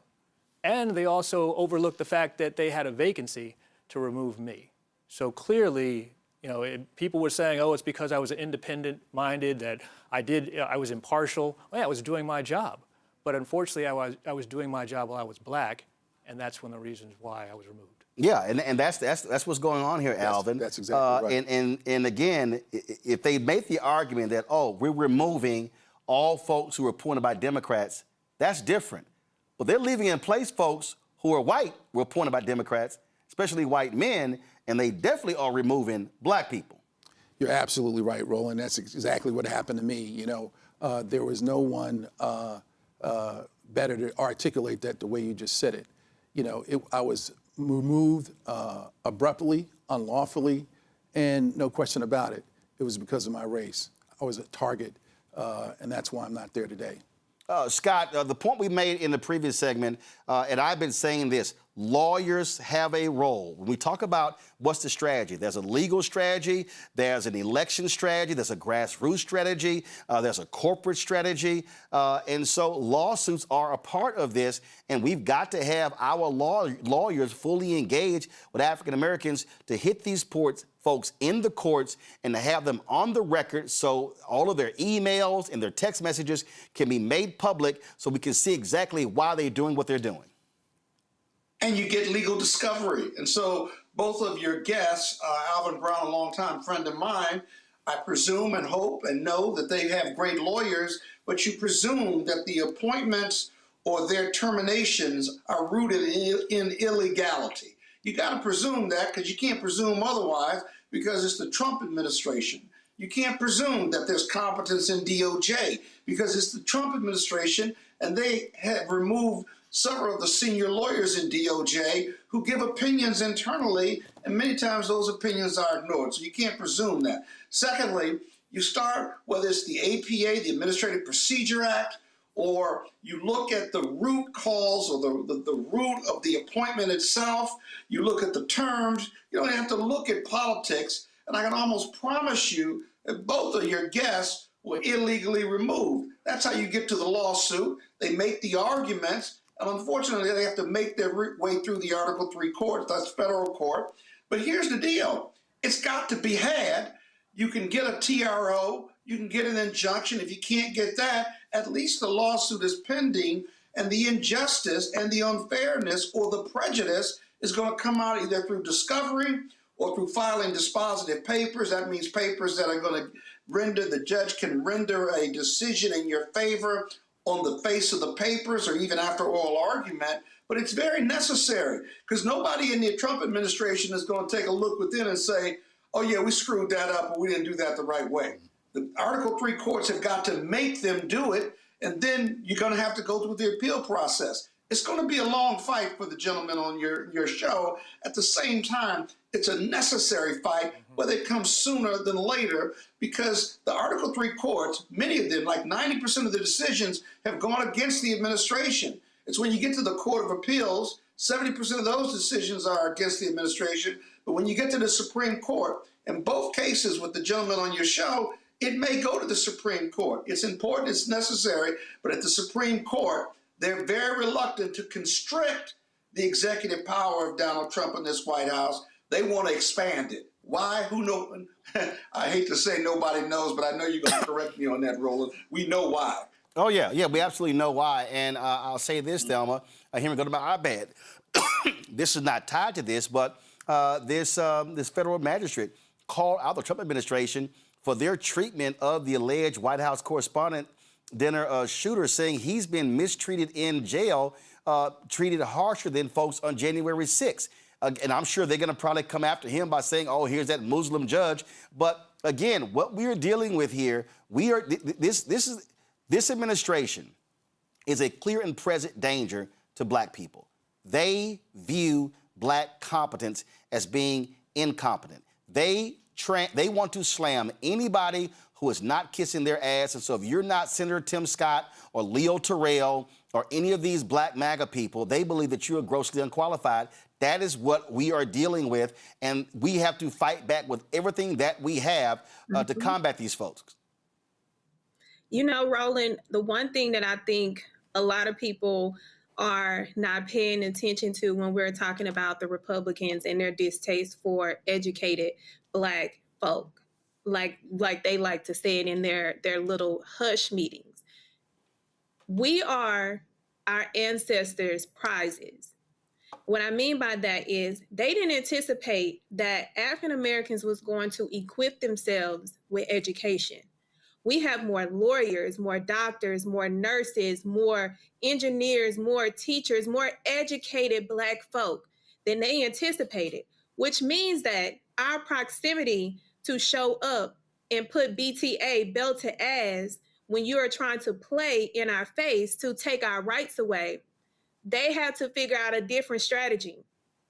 S3: and they also overlooked the fact that they had a vacancy to remove me. So clearly, you know, people were saying, oh, it's because I was independent-minded, that I was impartial. Well, yeah, I was doing my job. But unfortunately, I was doing my job while I was black, and that's one of the reasons why I was removed.
S1: Yeah, and that's what's going on here, Alvin.
S2: That's exactly right.
S1: And again, if they make the argument that, oh, we're removing all folks who are appointed by Democrats, that's different. But they're leaving in place folks who are white, were appointed by Democrats, especially white men, and they definitely are removing black people.
S2: You're absolutely right, Roland. That's exactly what happened to me. You know, there was no one better to articulate that the way you just said it. You know, I was removed abruptly, unlawfully, and no question about it. It was because of my race. I was a target, and that's why I'm not there today.
S1: Scott, the point we made in the previous segment, and I've been saying this, lawyers have a role. When we talk about what's the strategy, there's a legal strategy, there's an election strategy, there's a grassroots strategy, there's a corporate strategy, and so lawsuits are a part of this, and we've got to have our lawyers fully engaged with African Americans to hit these folks in the courts and to have them on the record so all of their emails and their text messages can be made public so we can see exactly why they're doing what they're doing.
S15: And you get legal discovery. And so both of your guests, Alvin Brown, a longtime friend of mine, I presume and hope and know that they have great lawyers, but you presume that the appointments or their terminations are rooted in illegality. You got to presume that because you can't presume otherwise because it's the Trump administration. You can't presume that there's competence in DOJ because it's the Trump administration and they have removed several of the senior lawyers in DOJ who give opinions internally, and many times those opinions are ignored. So you can't presume that. Secondly, you start, whether it's the APA, the Administrative Procedure Act, or you look at the root cause or the root of the appointment itself, you look at the terms, you don't have to look at politics. And I can almost promise you that both of your guests were illegally removed. That's how you get to the lawsuit. They make the arguments, and unfortunately, they have to make their way through the Article 3 court, that's federal court. But here's the deal. It's got to be had. You can get a TRO, you can get an injunction. If you can't get that, at least the lawsuit is pending, and the injustice and the unfairness or the prejudice is going to come out either through discovery or through filing dispositive papers. That means papers that are going to render, the judge can render a decision in your favor on the face of the papers or even after oral argument. But it's very necessary because nobody in the Trump administration is going to take a look within and say, oh yeah, we screwed that up or we didn't do that the right way. The Article 3 courts have got to make them do it, and then you're going to have to go through the appeal process. It's going to be a long fight for the gentleman on your show. At the same time, it's a necessary fight, whether it comes sooner than later, because the Article 3 courts, many of them, like 90% of the decisions, have gone against the administration. It's when you get to the Court of Appeals, 70% of those decisions are against the administration. But when you get to the Supreme Court, in both cases with the gentleman on your show, it may go to the Supreme Court. It's important, it's necessary, but at the Supreme Court, they're very reluctant to constrict the executive power of Donald Trump in this White House. They want to expand it. Why? Who knows? I hate to say nobody knows, but I know you're going to correct me on that, Roland. We know why.
S1: Oh, yeah, we absolutely know why. And I'll say this, Thelma. Here we go to my iPad. This is not tied to this, but this federal magistrate called out the Trump administration for their treatment of the alleged White House correspondent dinner shooter, saying he's been mistreated in jail, treated harsher than folks on January 6th. And I'm sure they're going to probably come after him by saying, oh, here's that Muslim judge. But again, what we're dealing with here, this administration is a clear and present danger to black people. They view black competence as being incompetent. They want to slam anybody who is not kissing their ass. And so if you're not Senator Tim Scott or Leo Terrell or any of these black MAGA people, they believe that you are grossly unqualified. That is what we are dealing with. And we have to fight back with everything that we have to combat these folks.
S8: You know, Roland, the one thing that I think a lot of people are not paying attention to when we're talking about the Republicans and their distaste for educated black folk, like they like to say it in their little hush meetings. We are our ancestors' prizes. What I mean by that is they didn't anticipate that African Americans was going to equip themselves with education. We have more lawyers, more doctors, more nurses, more engineers, more teachers, more educated black folk than they anticipated, which means that our proximity to show up and put BTA, belt to ass, when you are trying to play in our face to take our rights away, they have to figure out a different strategy.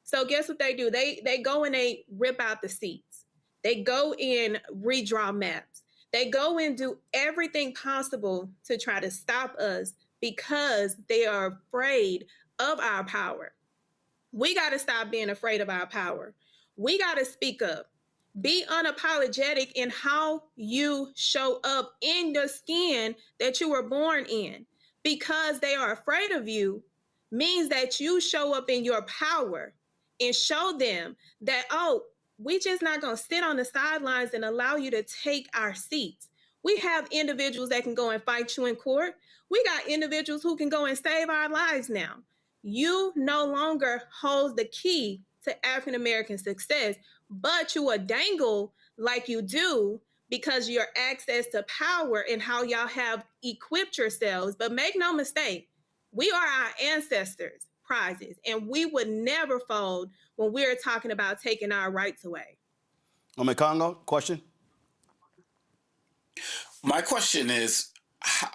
S8: So guess what they do? They go and they rip out the seats. They go and redraw maps. They go and do everything possible to try to stop us because they are afraid of our power. We got to stop being afraid of our power. We got to speak up. Be unapologetic in how you show up in the skin that you were born in. Because they are afraid of you means that you show up in your power and show them that, oh, we just not going to sit on the sidelines and allow you to take our seats. We have individuals that can go and fight you in court. We got individuals who can go and save our lives now. You no longer hold the key to African American success, but you will dangle like you do because your access to power and how y'all have equipped yourselves. But make no mistake, we are our ancestors' prizes, and we would never fold when we're talking about taking our rights away.
S1: Congo, question?
S14: My question is,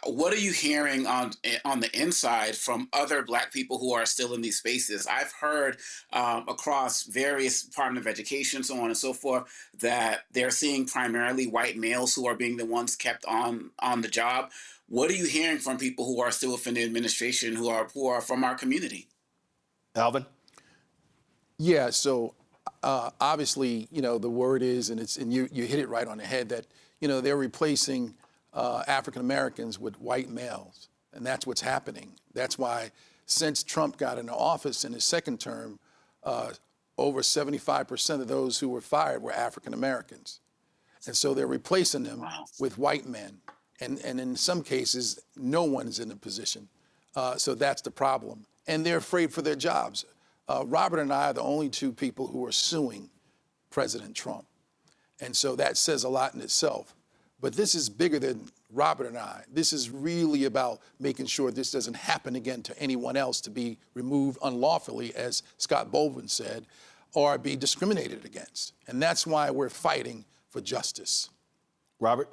S14: what are you hearing on the inside from other Black people who are still in these spaces? I've heard across various Department of Education, so on and so forth, that they're seeing primarily white males who are being the ones kept on the job. What are you hearing from people who are still within the administration who are from our community?
S1: Alvin?
S2: Yeah, so obviously, the word is, and you hit it right on the head, that, they're replacing African Americans with white males, and that's what's happening. That's why since Trump got into office in his second term, over 75% of those who were fired were African Americans. And so they're replacing them with white men. And in some cases, no one's in a position. So that's the problem. And they're afraid for their jobs. Robert and I are the only two people who are suing President Trump. And so that says a lot in itself. But this is bigger than Robert and I. This is really about making sure this doesn't happen again to anyone else, to be removed unlawfully, as Scott Baldwin said, or be discriminated against. And that's why we're fighting for justice.
S1: Robert?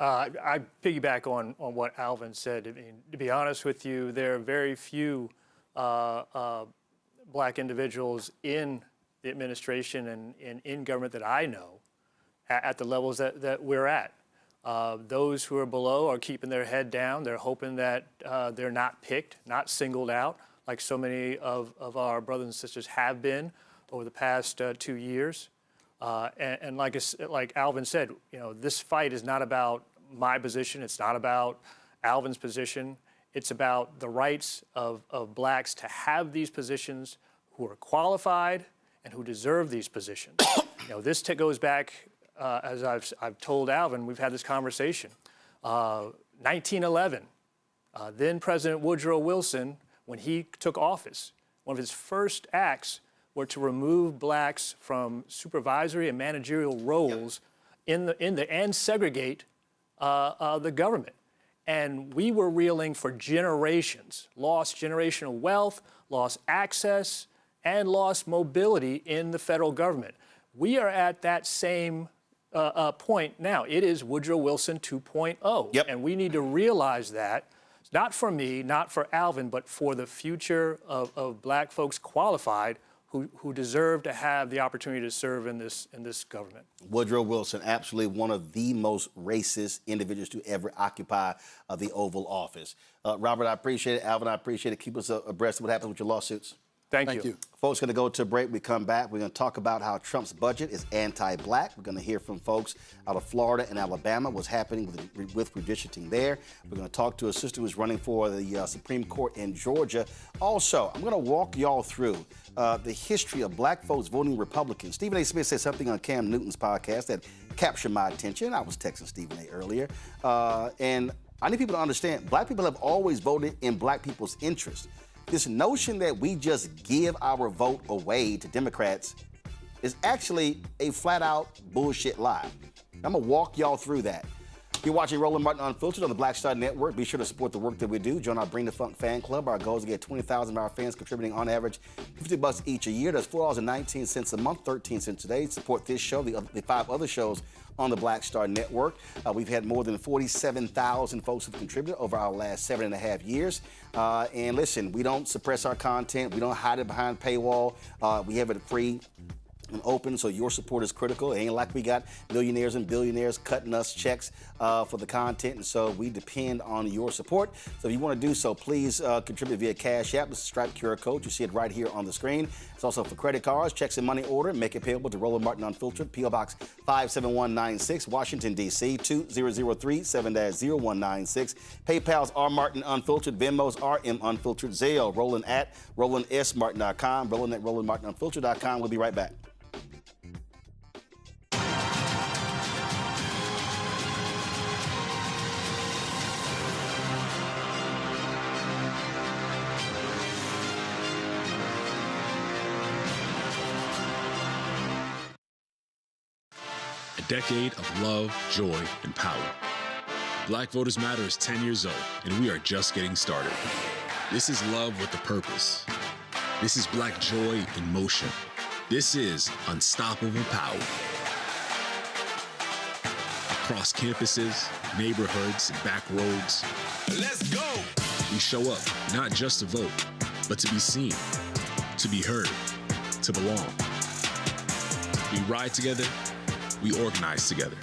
S3: I piggyback on what Alvin said. I mean, to be honest with you, there are very few Black individuals in the administration and in government that I know at the levels that we're at. Those who are below are keeping their head down. They're hoping that they're not picked, not singled out, like so many of our brothers and sisters have been over the past 2 years. And like Alvin said, this fight is not about my position. It's not about Alvin's position. It's about the rights of Blacks to have these positions, who are qualified and who deserve these positions. This goes back, as I've told Alvin, we've had this conversation. 1911, then President Woodrow Wilson, when he took office, one of his first acts were to remove Blacks from supervisory and managerial roles and segregate the government. And we were reeling for generations, lost generational wealth, lost access, and lost mobility in the federal government. We are at that same point now. It is Woodrow Wilson 2.0.
S1: Yep.
S3: And we need to realize that, not for me, not for Alvin, but for the future of Black folks qualified who deserve to have the opportunity to serve in this government.
S1: Woodrow Wilson, absolutely one of the most racist individuals to ever occupy the Oval Office. Robert, I appreciate it. Alvin, I appreciate it. Keep us abreast of what happens with your lawsuits.
S3: Thank you.
S1: Folks, going to go to a break. We come back. We're going to talk about how Trump's budget is anti-Black. We're going to hear from folks out of Florida and Alabama, what's happening with redistricting there. We're going to talk to a sister who's running for the Supreme Court in Georgia. Also, I'm going to walk y'all through the history of Black folks voting Republican. Stephen A. Smith said something on Cam Newton's podcast that captured my attention. I was texting Stephen A. earlier. And I need people to understand, Black people have always voted in Black people's interest. This notion that we just give our vote away to Democrats is actually a flat-out bullshit lie. I'm going to walk y'all through that. You're watching Roland Martin Unfiltered on the Black Star Network. Be sure to support the work that we do. Join our Bring the Funk fan club. Our goal is to get 20,000 of our fans contributing on average $50 each a year. That's $4.19 a month, 13 cents a day. Support this show, the 5 other shows on the Black Star Network. We've had more than 47,000 folks who've contributed over our last 7.5 years. And listen, we don't suppress our content. We don't hide it behind paywall. We have it free and open, so your support is critical. It ain't like we got millionaires and billionaires cutting us checks for the content, and so we depend on your support. So if you want to do so, please contribute via Cash App. This is Stripe QR code. You see it right here on the screen. It's also for credit cards, checks and money order. Make it payable to Roland Martin Unfiltered, P.O. Box 57196, Washington, D.C. 2003 7-0196. PayPal's R Martin Unfiltered, Venmo's RM Unfiltered, Zelle, Roland at RolandSMartin.com, Roland at RolandMartinUnfiltered.com. We'll be right back.
S4: Decade of love, joy, and power. Black Voters Matter is 10 years old, and we are just getting started. This is love with a purpose. This is Black joy in motion. This is unstoppable power. across campuses, neighborhoods, and back roads. Let's go! We show up, not just to vote, but to be seen, to be heard, to belong. We ride together, we organize together.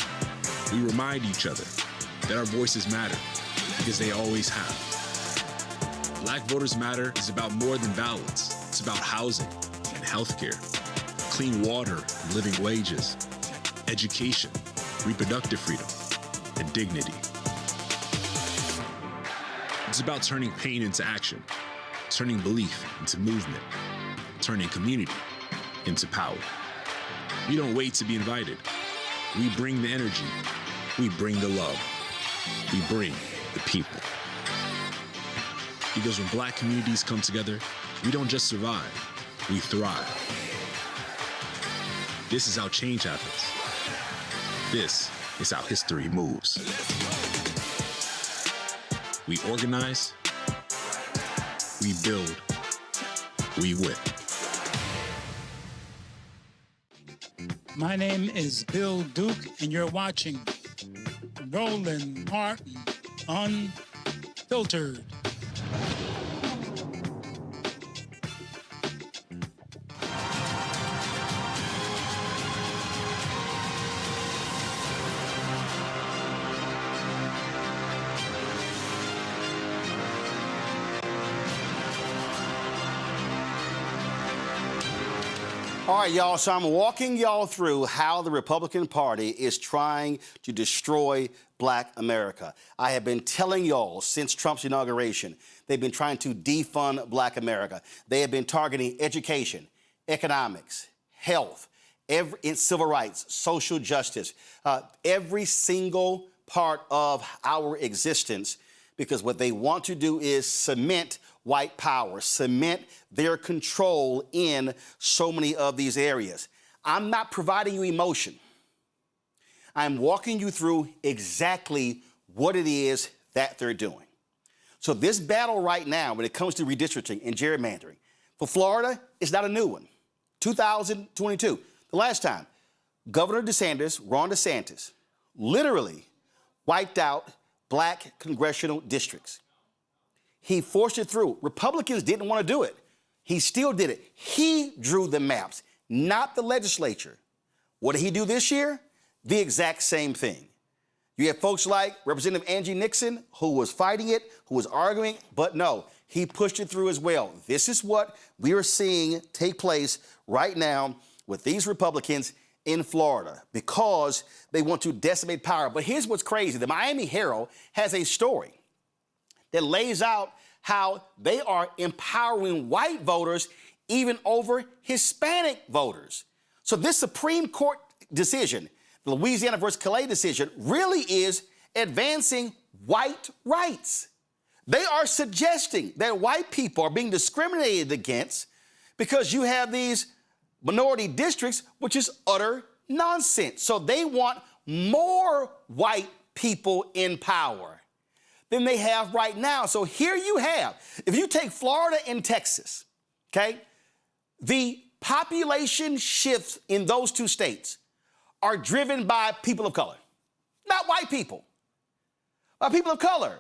S4: We remind each other that our voices matter, because they always have. Black Voters Matter is about more than ballots. It's about housing and healthcare, clean water and living wages, education, reproductive freedom, and dignity. It's about turning pain into action, turning belief into movement, turning community into power. We don't wait to be invited. We bring the energy. We bring the love. We bring the people. Because when Black communities come together, we don't just survive, we thrive. This is how change happens. This is how history moves. We organize, we build, we win.
S5: My name is Bill Duke, and you're watching Roland Martin Unfiltered.
S1: All right, y'all, so I'm walking y'all through how the Republican Party is trying to destroy Black America. I have been telling y'all since Trump's inauguration, they've been trying to defund Black America. They have been targeting education, economics, health, civil rights, social justice, every single part of our existence, because what they want to do is cement white power, cement their control in so many of these areas. I'm not providing you emotion. I'm walking you through exactly what it is that they're doing. So this battle right now, when it comes to redistricting and gerrymandering, for Florida, it's not a new one. 2022, the last time, Governor Ron DeSantis, literally wiped out Black congressional districts. He forced it through. Republicans didn't want to do it. He still did it. He drew the maps, not the legislature. What did he do this year? The exact same thing. You have folks like Representative Angie Nixon, who was fighting it, who was arguing, but no, he pushed it through as well. This is what we are seeing take place right now with these Republicans in Florida, because they want to decimate power. But here's what's crazy. The Miami Herald has a story that lays out how they are empowering white voters even over Hispanic voters. So this Supreme Court decision, the Louisiana versus Calais decision, really is advancing white rights. They are suggesting that white people are being discriminated against because you have these minority districts, which is utter nonsense. So they want more white people in power than they have right now. So here you have, if you take Florida and Texas, okay, the population shifts in those two states are driven by people of color, not white people, by people of color.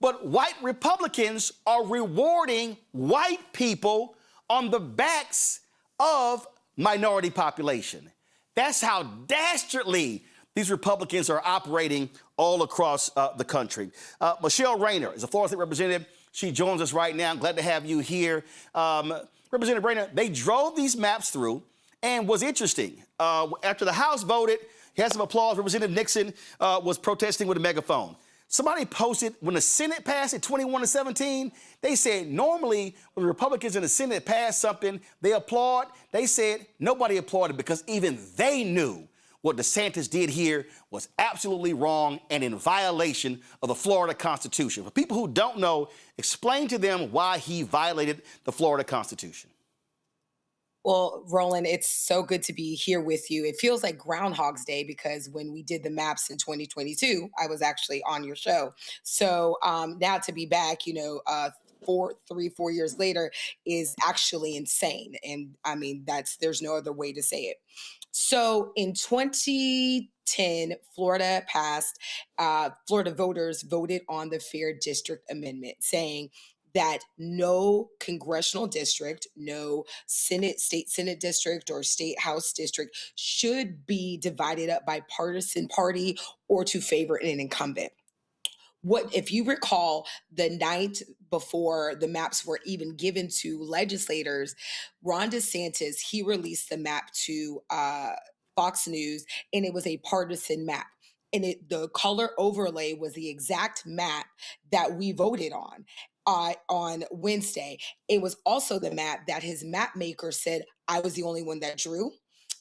S1: But white Republicans are rewarding white people on the backs of minority population. That's how dastardly these Republicans are operating all across the country. Michelle Rayner is a Florida State Representative. She joins us right now. I'm glad to have you here. Representative Rayner, they drove these maps through, and was interesting. After the House voted, he had some applause. Representative Nixon was protesting with a megaphone. Somebody posted when the Senate passed it 21-17, they said normally when the Republicans in the Senate pass something, they applaud. They said nobody applauded because even they knew what DeSantis did here was absolutely wrong and in violation of the Florida Constitution. For people who don't know, explain to them why he violated the Florida Constitution.
S7: Well, Roland, it's so good to be here with you. It feels like Groundhog's Day because when we did the maps in 2022, I was actually on your show. So now to be back, 4 years later is actually insane. And I mean, there's no other way to say it. So in 2010, Florida voters voted on the Fair District Amendment, saying that no congressional district, no state Senate district or state House district should be divided up by partisan party or to favor an incumbent. If you recall, the night before the maps were even given to legislators, Ron DeSantis, he released the map to Fox News, and it was a partisan map. And the color overlay was the exact map that we voted on Wednesday. It was also the map that his map maker said I was the only one that drew,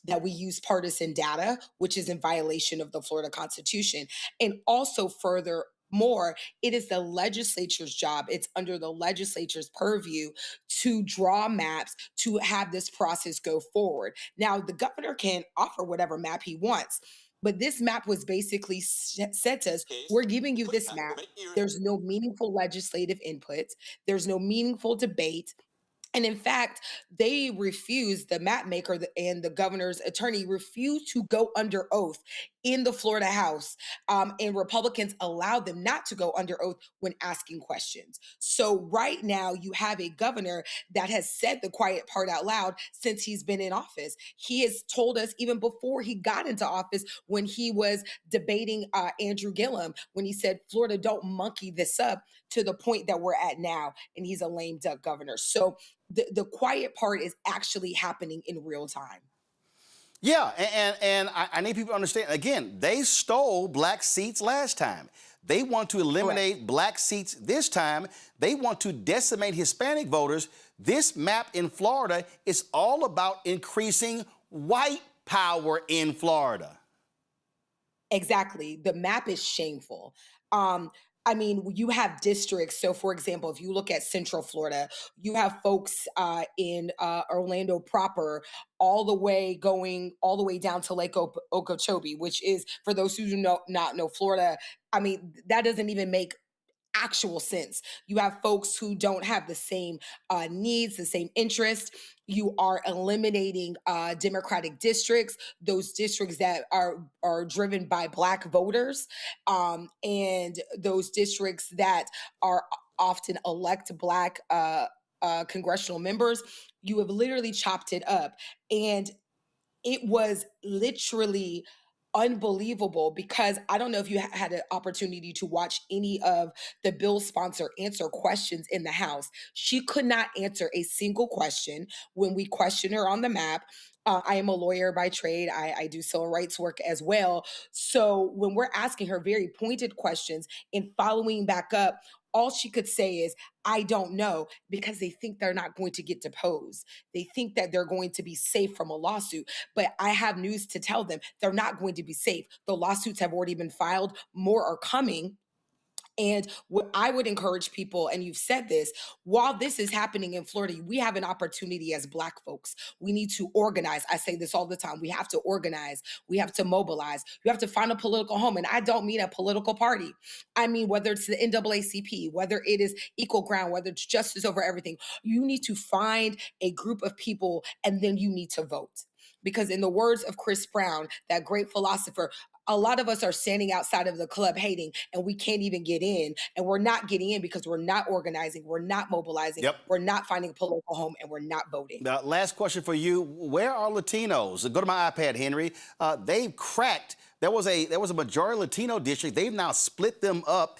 S7: that we use partisan data, which is in violation of the Florida Constitution. And also furthermore, it is the legislature's job, it's under the legislature's purview to draw maps to have this process go forward. Now, the governor can offer whatever map he wants, but this map was basically said to us, we're giving you this map. There's no meaningful legislative input. There's no meaningful debate. And in fact, they refused, the map maker and the governor's attorney refused to go under oath in the Florida House. And Republicans allowed them not to go under oath when asking questions. So right now you have a governor that has said the quiet part out loud since he's been in office. He has told us even before he got into office, when he was debating Andrew Gillum, when he said, Florida, don't monkey this up, to the point that we're at now. And he's a lame duck governor. So the quiet part is actually happening in real time.
S1: Yeah, and I need people to understand, again, they stole black seats last time. They want to eliminate black seats this time. They want to decimate Hispanic voters. This map in Florida is all about increasing white power in Florida.
S7: Exactly. The map is shameful. I mean, you have districts. So, for example, if you look at Central Florida, you have folks in Orlando proper, all the way down to Lake Okeechobee, which is, for those who do not know Florida, I mean, that doesn't even make actual sense. You have folks who don't have the same needs, the same interests. You are eliminating Democratic districts, those districts that are driven by Black voters, and those districts that are often elect Black congressional members. You have literally chopped it up. And it was literally unbelievable, because I don't know if you had an opportunity to watch any of the bill sponsor answer questions in the House. She could not answer a single question when we questioned her on the map. I am a lawyer by trade. I do civil rights work as well. So when we're asking her very pointed questions and following back up, all she could say is, I don't know, because they think they're not going to get deposed. They think that they're going to be safe from a lawsuit. But I have news to tell them. They're not going to be safe. The lawsuits have already been filed. More are coming. And what I would encourage people, and you've said this, while this is happening in Florida, we have an opportunity as Black folks. We need to organize. I say this all the time. We have to organize. We have to mobilize. You have to find a political home. And I don't mean a political party. I mean, whether it's the NAACP, whether it is Equal Ground, whether it's Justice Over Everything, you need to find a group of people, and then you need to vote. Because in the words of Chris Brown, that great philosopher, a lot of us are standing outside of the club hating, and we can't even get in. And we're not getting in because we're not organizing, we're not mobilizing, we're not finding a political home, and we're not voting.
S1: Now, last question for you. Where are Latinos? Go to my iPad, Henry. They've cracked. There was a majority Latino district. They've now split them up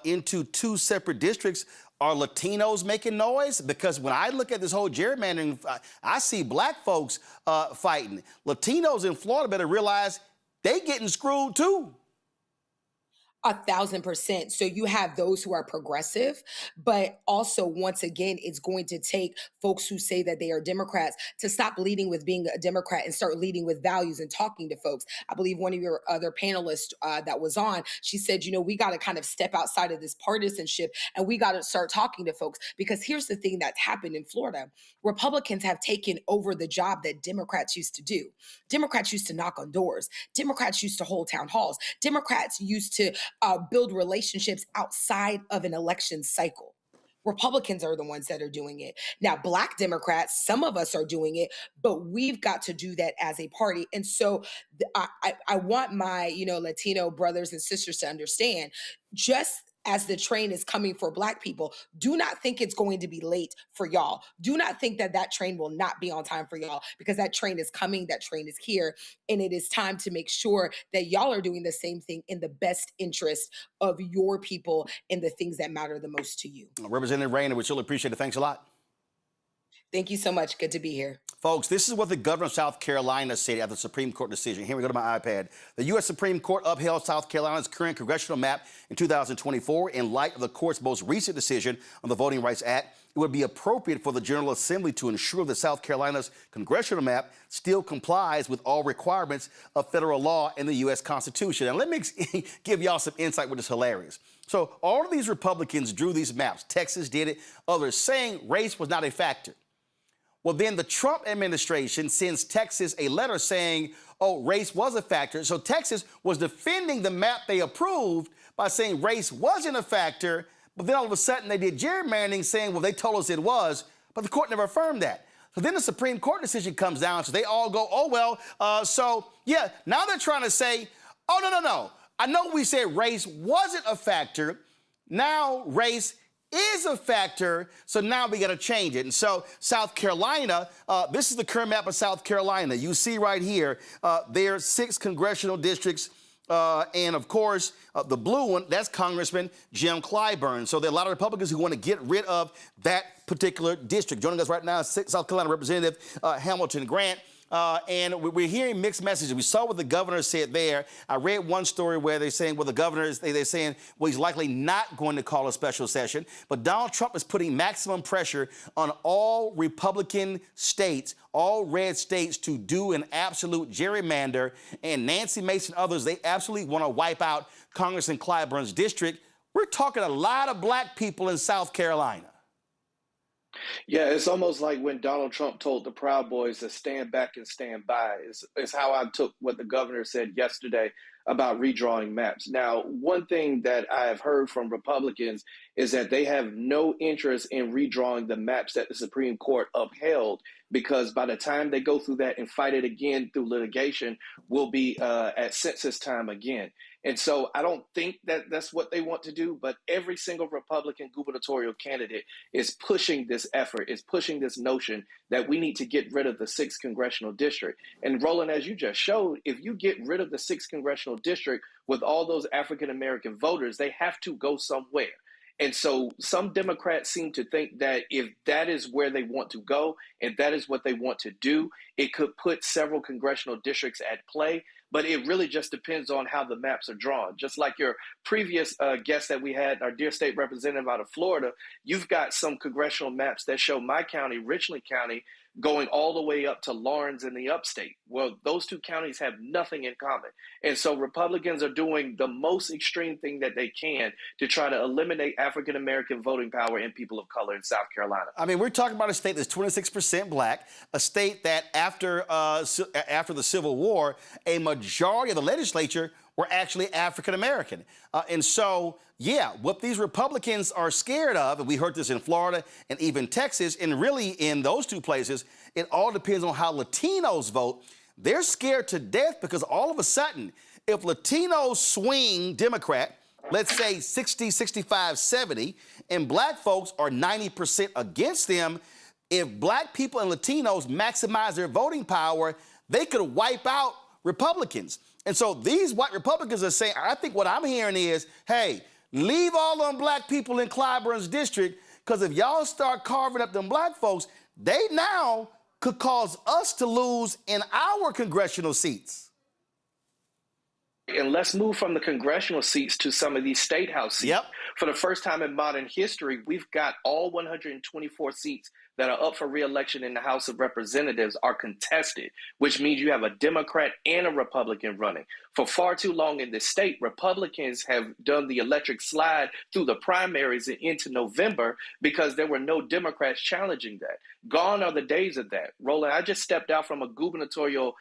S1: into two separate districts. Are Latinos making noise? Because when I look at this whole gerrymandering, I see Black folks fighting. Latinos in Florida better realize they getting screwed too.
S7: 1,000%. So you have those who are progressive, but also, once again, it's going to take folks who say that they are Democrats to stop leading with being a Democrat and start leading with values and talking to folks. I believe one of your other panelists that was on, she said, we got to kind of step outside of this partisanship, and we got to start talking to folks. Because here's the thing that's happened in Florida. Republicans have taken over the job that Democrats used to do. Democrats used to knock on doors. Democrats used to hold town halls. Democrats used to build relationships outside of an election cycle. Republicans are the ones that are doing it. Now, Black Democrats, some of us are doing it, but we've got to do that as a party. And so I want my, Latino brothers and sisters to understand, just as the train is coming for Black people, do not think it's going to be late for y'all. Do not think that that train will not be on time for y'all, because that train is coming, that train is here, and it is time to make sure that y'all are doing the same thing in the best interest of your people and the things that matter the most to you.
S1: Representative Rayner, we really appreciate it. Thanks a lot.
S7: Thank you so much. Good to be here.
S1: Folks, this is what the governor of South Carolina said after the Supreme Court decision. Here we go to my iPad. The U.S. Supreme Court upheld South Carolina's current congressional map in 2024 in light of the court's most recent decision on the Voting Rights Act. It would be appropriate for the General Assembly to ensure that South Carolina's congressional map still complies with all requirements of federal law and the U.S. Constitution. And let me give y'all some insight, which is hilarious. So all of these Republicans drew these maps. Texas did it, others, saying race was not a factor. Well, then the Trump administration sends Texas a letter saying, oh, race was a factor. So Texas was defending the map they approved by saying race wasn't a factor. But then all of a sudden they did gerrymandering, saying, well, they told us it was. But the court never affirmed that. So then the Supreme Court decision comes down. So they all go, oh, well, now they're trying to say, oh, no. I know we said race wasn't a factor. Now race is a factor, so now we got to change it. And so South Carolina, this is the current map of South Carolina. You see right here, there are 6 congressional districts, and of course, the blue one, that's Congressman Jim Clyburn. So there are a lot of Republicans who want to get rid of that particular district. Joining us right now is South Carolina Representative Hamilton Grant. And we're hearing mixed messages. We saw what the governor said there. I read one story where they're saying, well, the governor is they're saying, well, he's likely not going to call a special session. But Donald Trump is putting maximum pressure on all Republican states, all red states, to do an absolute gerrymander. And Nancy Mace and others, they absolutely want to wipe out Congressman Clyburn's district. We're talking a lot of Black people in South Carolina.
S9: Yeah, it's almost like when Donald Trump told the Proud Boys to stand back and stand by. It's how I took what the governor said yesterday about redrawing maps. Now, one thing that I have heard from Republicans is that they have no interest in redrawing the maps that the Supreme Court upheld, because by the time they go through that and fight it again through litigation, we'll be at census time again. And so I don't think that that's what they want to do, but every single Republican gubernatorial candidate is pushing this effort, is pushing this notion that we need to get rid of the 6th congressional district. And Roland, as you just showed, if you get rid of the 6th congressional district with all those African-American voters, they have to go somewhere. And so some Democrats seem to think that if that is where they want to go and that is what they want to do, it could put several congressional districts at play. But it really just depends on how the maps are drawn. Just like your previous guest that we had, our dear state representative out of Florida, you've got some congressional maps that show my county, Richland County, going all the way up to Lawrence in the upstate. Well, those two counties have nothing in common. And so Republicans are doing the most extreme thing that they can to try to eliminate African-American voting power and people of color in South Carolina.
S1: I mean, we're talking about a state that's 26% Black, a state that after the Civil War, a majority of the legislature were actually African-American. And so, yeah, what these Republicans are scared of, and we heard this in Florida and even Texas, and really in those two places, it all depends on how Latinos vote. They're scared to death because all of a sudden, if Latinos swing Democrat, let's say 60, 65, 70, and Black folks are 90% against them, if Black people and Latinos maximize their voting power, they could wipe out Republicans. And so these white Republicans are saying, I think what I'm hearing is, hey, leave all them Black people in Clyburn's district, because if y'all start carving up them Black folks, they now could cause us to lose in our congressional seats.
S9: And let's move from the congressional seats to some of these state house seats.
S1: Yep.
S9: For the first time in modern history, we've got all 124 seats that are up for re-election in the House of Representatives are contested, which means you have a Democrat and a Republican running. For far too long in this state, Republicans have done the electric slide through the primaries and into November because there were no Democrats challenging that. Gone are the days of that. Roland, I just stepped out from a gubernatorial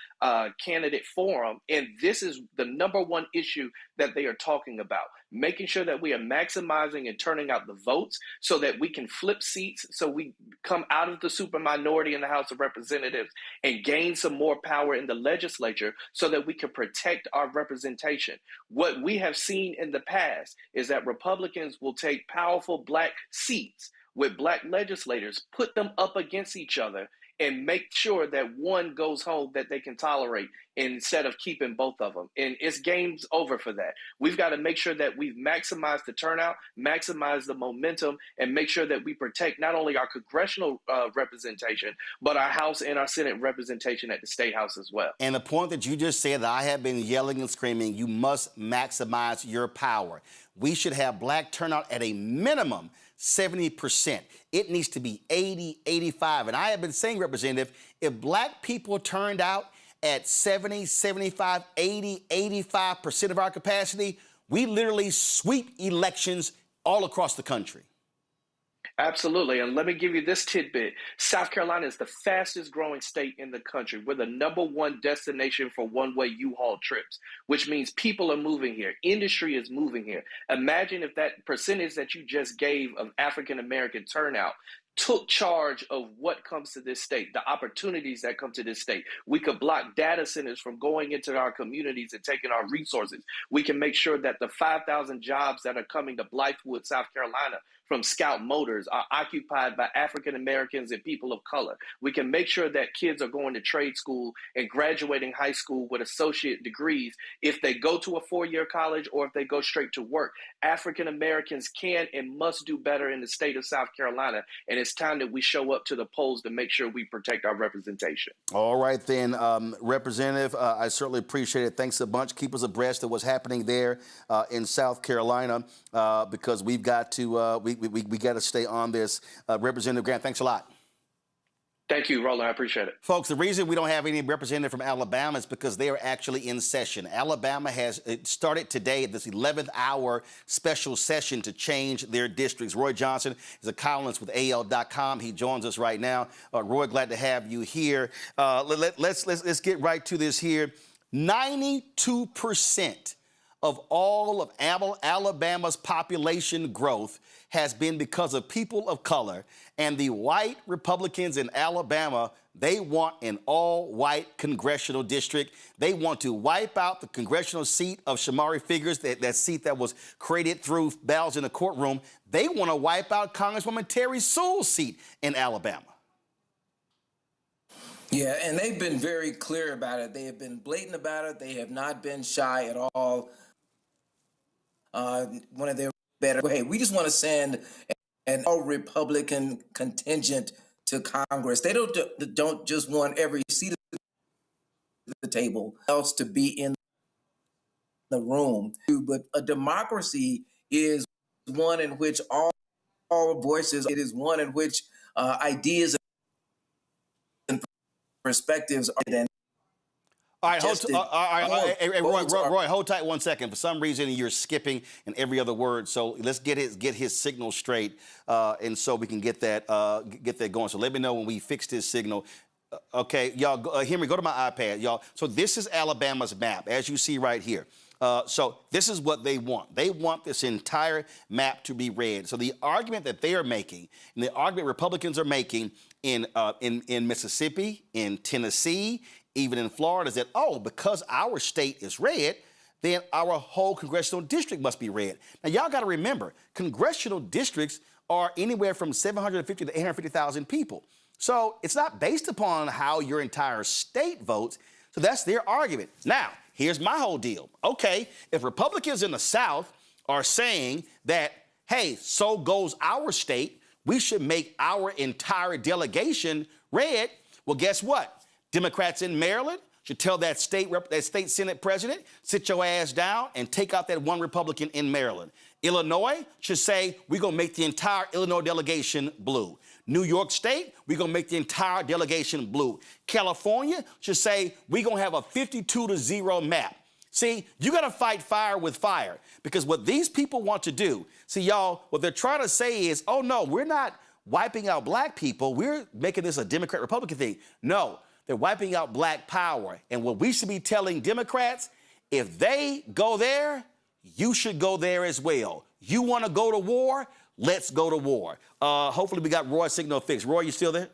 S9: candidate forum, and this is the number one issue that they are talking about, making sure that we are maximizing and turning out the votes so that we can flip seats, so we come out of the super minority in the House of Representatives and gain some more power in the legislature so that we can protect our representation. What we have seen in the past is that Republicans will take powerful black seats with black legislators, put them up against each other, and make sure that one goes home that they can tolerate instead of keeping both of them. And it's game's over for that. We've got to make sure that we've maximized the turnout, maximize the momentum, and make sure that we protect not only our congressional representation, but our House and our Senate representation at the State House as well.
S1: And the point that you just said that I have been yelling and screaming, you must maximize your power. We should have black turnout at a minimum 70%. It needs to be 80, 85. And I have been saying, Representative, if black people turned out at 70, 75, 80, 85% of our capacity, we literally sweep elections all across the country.
S9: Absolutely. And let me give you this tidbit. South Carolina is the fastest growing state in the country. We're the #1 destination for one-way U-Haul trips, which means people are moving here. Industry is moving here. Imagine if that percentage that you just gave of African-American turnout took charge of what comes to this state, the opportunities that come to this state. We could block data centers from going into our communities and taking our resources. We can make sure that the 5,000 jobs that are coming to Blythewood, South Carolina, from Scout Motors are occupied by African Americans and people of color. We can make sure that kids are going to trade school and graduating high school with associate degrees if they go to a four-year college or if they go straight to work. African Americans can and must do better in the state of South Carolina, and it's time that we show up to the polls to make sure we protect our representation.
S1: All right, then, Representative, I certainly appreciate it. Thanks a bunch. Keep us abreast of what's happening there in South Carolina because we've got to we got to stay on this. Representative Grant, thanks a lot.
S9: Thank you, Roland. I appreciate it.
S1: Folks, the reason we don't have any representative from Alabama is because they are actually in session. Alabama has started today this 11th hour special session to change their districts. Roy Johnson is a columnist with AL.com. He joins us right now. Roy, glad to have you here. Let's get right to this here. 92% of all of Alabama's population growth has been because of people of color, and the white Republicans in Alabama, they want an all-white congressional district. They want to wipe out the congressional seat of Shamari Figures, that seat that was created through battles in the courtroom. They want to wipe out Congresswoman Terry Sewell's seat in Alabama.
S10: Yeah, and they've been very clear about it. They have been blatant about it. They have not been shy at all. One of their better, hey, we just want to send an all-Republican contingent to Congress. They don't just want every seat at the table else to be in the room. But a democracy is one in which all voices, it is one in which ideas and perspectives are then.
S1: All right, Roy, hold tight 1 second. For some reason, you're skipping in every other word. So let's get his signal straight, and so we can get that going. So let me know when we fix this signal. Okay, y'all, Henry, go to my iPad, y'all. So this is Alabama's map, as you see right here. So this is what they want. They want this entire map to be red. So the argument that they are making, and the argument Republicans are making in Mississippi, in Tennessee, even in Florida, is that, oh, because our state is red, then our whole congressional district must be red. Now, y'all got to remember, congressional districts are anywhere from 750 to 850,000 people. So it's not based upon how your entire state votes. So that's their argument. Now, here's my whole deal. Okay, if Republicans in the South are saying that, hey, so goes our state, we should make our entire delegation red, well, guess what? Democrats in Maryland should tell that state Senate president, sit your ass down and take out that one Republican in Maryland. Illinois should say, we're going to make the entire Illinois delegation blue. New York State, we're going to make the entire delegation blue. California should say, we're going to have a 52-0 map. See, you got to fight fire with fire, because what these people want to do, see, y'all, what they're trying to say is, oh, no, we're not wiping out black people, we're making this a Democrat-Republican thing. No, they're wiping out black power. And what we should be telling Democrats, if they go there, you should go there as well. You want to go to war? Let's go to war. Hopefully we got Roy's signal fixed. Roy, you still there?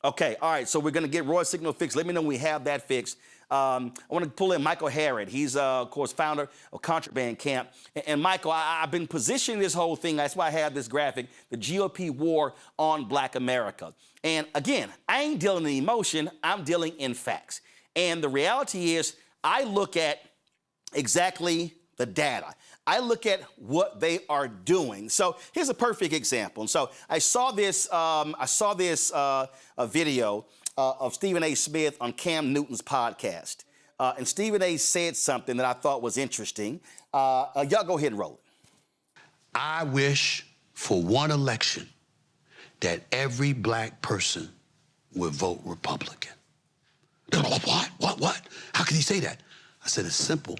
S1: Okay, all right, so we're going to get Roy's signal fixed. Let me know when we have that fixed. I want to pull in Michael Harrod. He's, of course, founder of Contraband Camp. And Michael, I've been positioning this whole thing. That's why I have this graphic, the GOP war on Black America. And again, I ain't dealing in emotion. I'm dealing in facts. And the reality is I look at exactly the data. I look at what they are doing. So here's a perfect example. And so I saw this video of Stephen A. Smith on Cam Newton's podcast. And Stephen A. said something that I thought was interesting. Y'all go ahead and roll it.
S11: I wish for one election that every black person would vote Republican. What? How can he say that? I said, it's simple.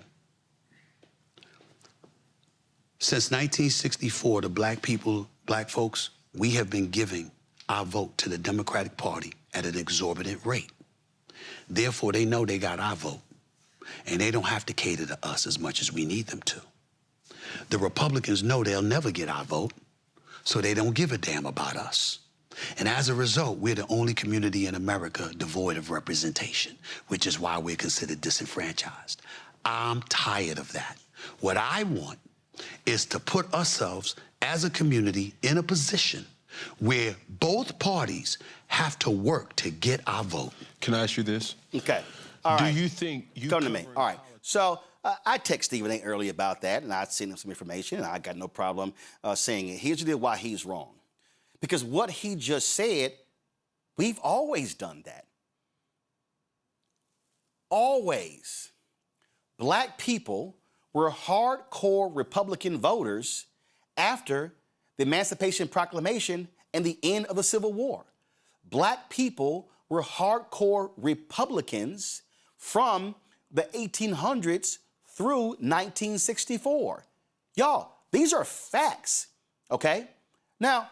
S11: Since 1964, the black people, black folks, we have been giving our vote to the Democratic Party at an exorbitant rate. Therefore, they know they got our vote, and they don't have to cater to us as much as we need them to. The Republicans know they'll never get our vote, so they don't give a damn about us. And as a result, we're the only community in America devoid of representation, which is why we're considered disenfranchised. I'm tired of that. What I want is to put ourselves as a community in a position where both parties have to work to get our vote.
S12: Can I ask you this?
S1: Okay. All right.
S12: Do you think you
S1: come to me? All right. So I texted Stephen A. earlier about that, and I'd sent him some information, and I got no problem saying it. Here's the deal why he's wrong. Because what he just said, we've always done that. Always. Black people were hardcore Republican voters after the Emancipation Proclamation and the end of the Civil War. Black people were hardcore Republicans from the 1800s through 1964. Y'all, these are facts, okay? Now,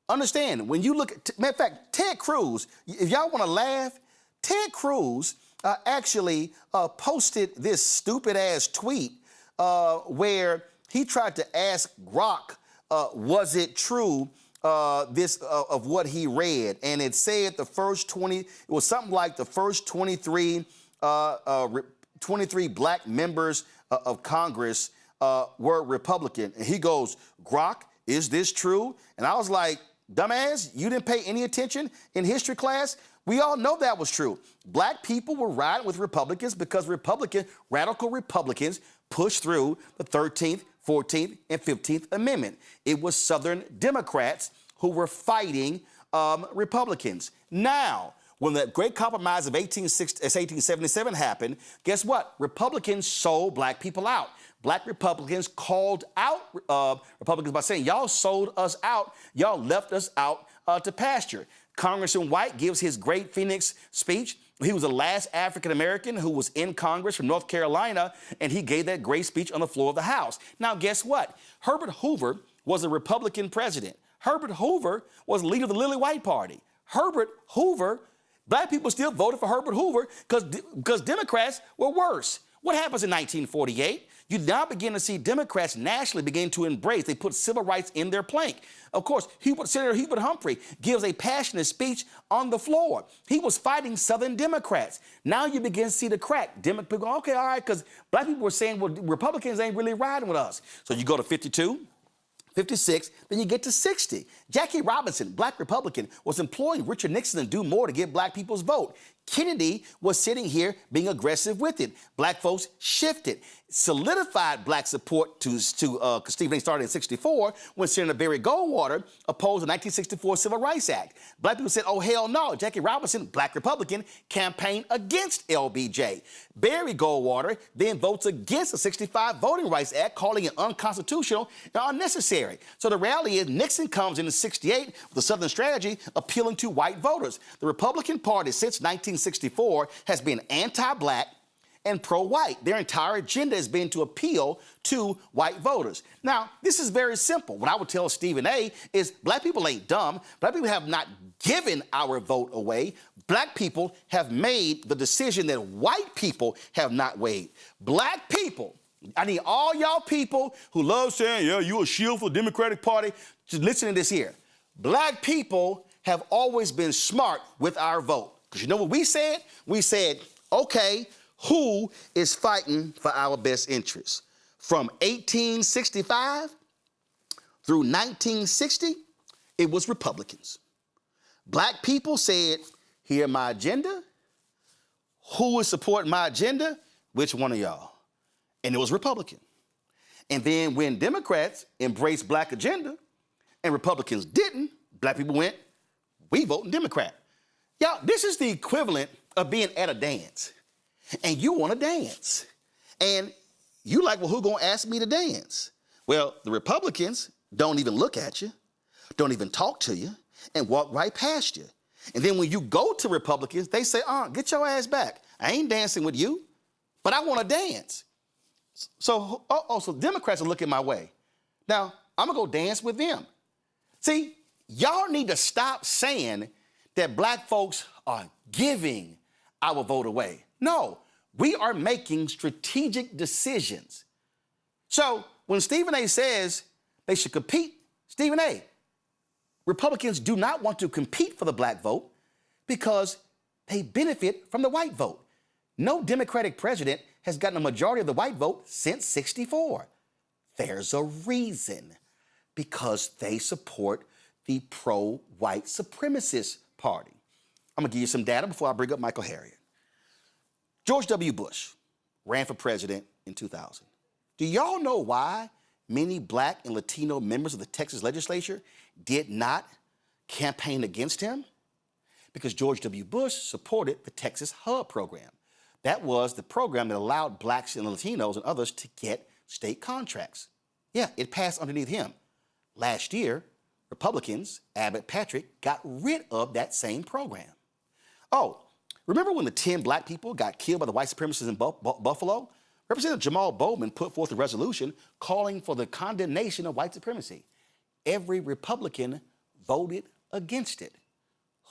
S1: understand, when you look at, matter of fact, Ted Cruz, if y'all want to laugh, Ted Cruz actually posted this stupid-ass tweet where he tried to ask Grok, was it true, of what he read? And it said the first 20, it was something like the first 23 black members of Congress were Republican. And he goes, Grok, is this true? And I was like, dumbass, you didn't pay any attention in history class? We all know that was true. Black people were riding with Republicans because radical Republicans pushed through the 13th, 14th, and 15th Amendment. It was Southern Democrats who were fighting Republicans. Now, when the Great Compromise of 1877 happened, guess what? Republicans sold black people out. Black Republicans called out Republicans by saying, y'all sold us out, y'all left us out to pasture. Congressman White gives his Great Phoenix speech. He was the last African-American who was in Congress from North Carolina, and he gave that great speech on the floor of the House. Now, guess what? Herbert Hoover was a Republican president. Herbert Hoover was leader of the Lily White Party. Herbert Hoover, black people still voted for Herbert Hoover because Democrats were worse. What happens in 1948? You now begin to see Democrats nationally begin to embrace. They put civil rights in their plank. Of course, Senator Hubert Humphrey gives a passionate speech on the floor. He was fighting Southern Democrats. Now you begin to see the crack. Democrats go, okay, all right, because black people were saying, well, Republicans ain't really riding with us. So you go to 52, 56, then you get to 60. Jackie Robinson, black Republican, was employing Richard Nixon to do more to get black people's vote. Kennedy was sitting here being aggressive with it. Black folks shifted, solidified black support because Stephen A. started in 64 when Senator Barry Goldwater opposed the 1964 Civil Rights Act. Black people said, oh, hell no. Jackie Robinson, black Republican, campaigned against LBJ. Barry Goldwater then votes against the 65 Voting Rights Act, calling it unconstitutional and unnecessary. So the reality is Nixon comes in 68 with the Southern strategy appealing to white voters. The Republican Party since 1964 has been anti-black and pro-white. Their entire agenda has been to appeal to white voters. Now, this is very simple. What I would tell Stephen A. is black people ain't dumb. Black people have not given our vote away. Black people have made the decision that white people have not weighed. Black people, I need all y'all people who love saying, yeah, you a shield for the Democratic Party. Just listen to this here. Black people have always been smart with our vote. Because you know what we said? We said, okay, who is fighting for our best interests? From 1865 through 1960, it was Republicans. Black people said, here my agenda. Who is supporting my agenda? Which one of y'all? And it was Republican. And then when Democrats embraced black agenda and Republicans didn't, black people went, we voting Democrat. Y'all, this is the equivalent of being at a dance. And you want to dance. And you like, well, who gonna ask me to dance? Well, the Republicans don't even look at you, don't even talk to you, and walk right past you. And then when you go to Republicans, they say, get your ass back. I ain't dancing with you, but I want to dance. So Democrats are looking my way. Now, I'm gonna go dance with them. See, y'all need to stop saying that black folks are giving our vote away. No, we are making strategic decisions. So when Stephen A. says they should compete, Stephen A., Republicans do not want to compete for the black vote because they benefit from the white vote. No Democratic president has gotten a majority of the white vote since '64. There's a reason, because they support the pro-white supremacist party. I'm gonna give you some data before I bring up Michael Harriot. George W. Bush ran for president in 2000. Do y'all know why many black and Latino members of the Texas legislature did not campaign against him? Because George W. Bush supported the Texas HUB program. That was the program that allowed blacks and Latinos and others to get state contracts. Yeah, it passed underneath him. Last year, Republicans, Abbott, Patrick, got rid of that same program. Oh, remember when the 10 black people got killed by the white supremacists in Buffalo? Representative Jamal Bowman put forth a resolution calling for the condemnation of white supremacy. Every Republican voted against it.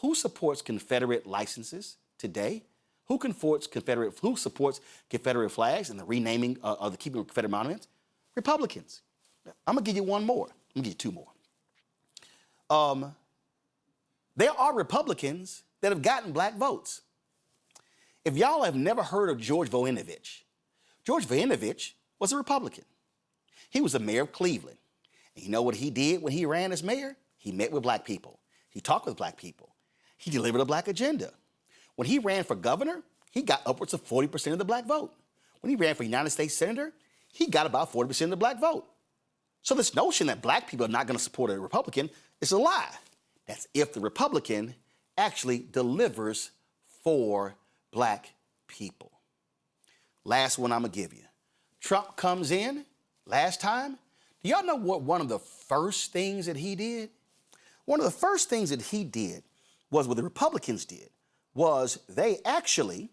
S1: Who supports Confederate licenses today? Who supports Confederate flags and the renaming of the keeping of Confederate monuments? Republicans. I'm gonna give you one more. I'm gonna give you two more. There are Republicans that have gotten black votes. If y'all have never heard of George Voinovich was a Republican. He was the mayor of Cleveland. And you know what he did when he ran as mayor? He met with black people. He talked with black people. He delivered a black agenda. When he ran for governor, he got upwards of 40% of the black vote. When he ran for United States Senator, he got about 40% of the black vote. So this notion that black people are not going to support a Republican is a lie. That's if the Republican actually delivers for black people. Last one I'm going to give you. Trump comes in last time. Do y'all know what one of the first things that he did? One of the first things that he did was what the Republicans did was they actually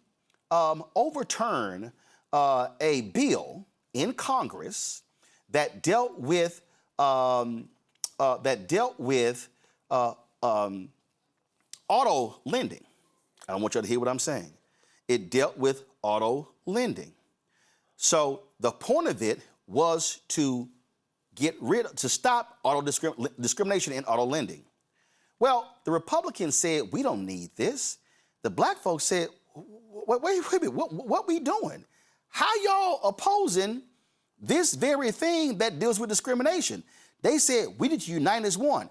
S1: overturned a bill in Congress that dealt with auto lending. I don't want y'all to hear what I'm saying. It dealt with auto lending. So the point of it was to stop discrimination in auto lending. Well, the Republicans said, we don't need this. The black folks said, wait a minute, what we doing? How y'all opposing this very thing that deals with discrimination? They said, we need to unite as one.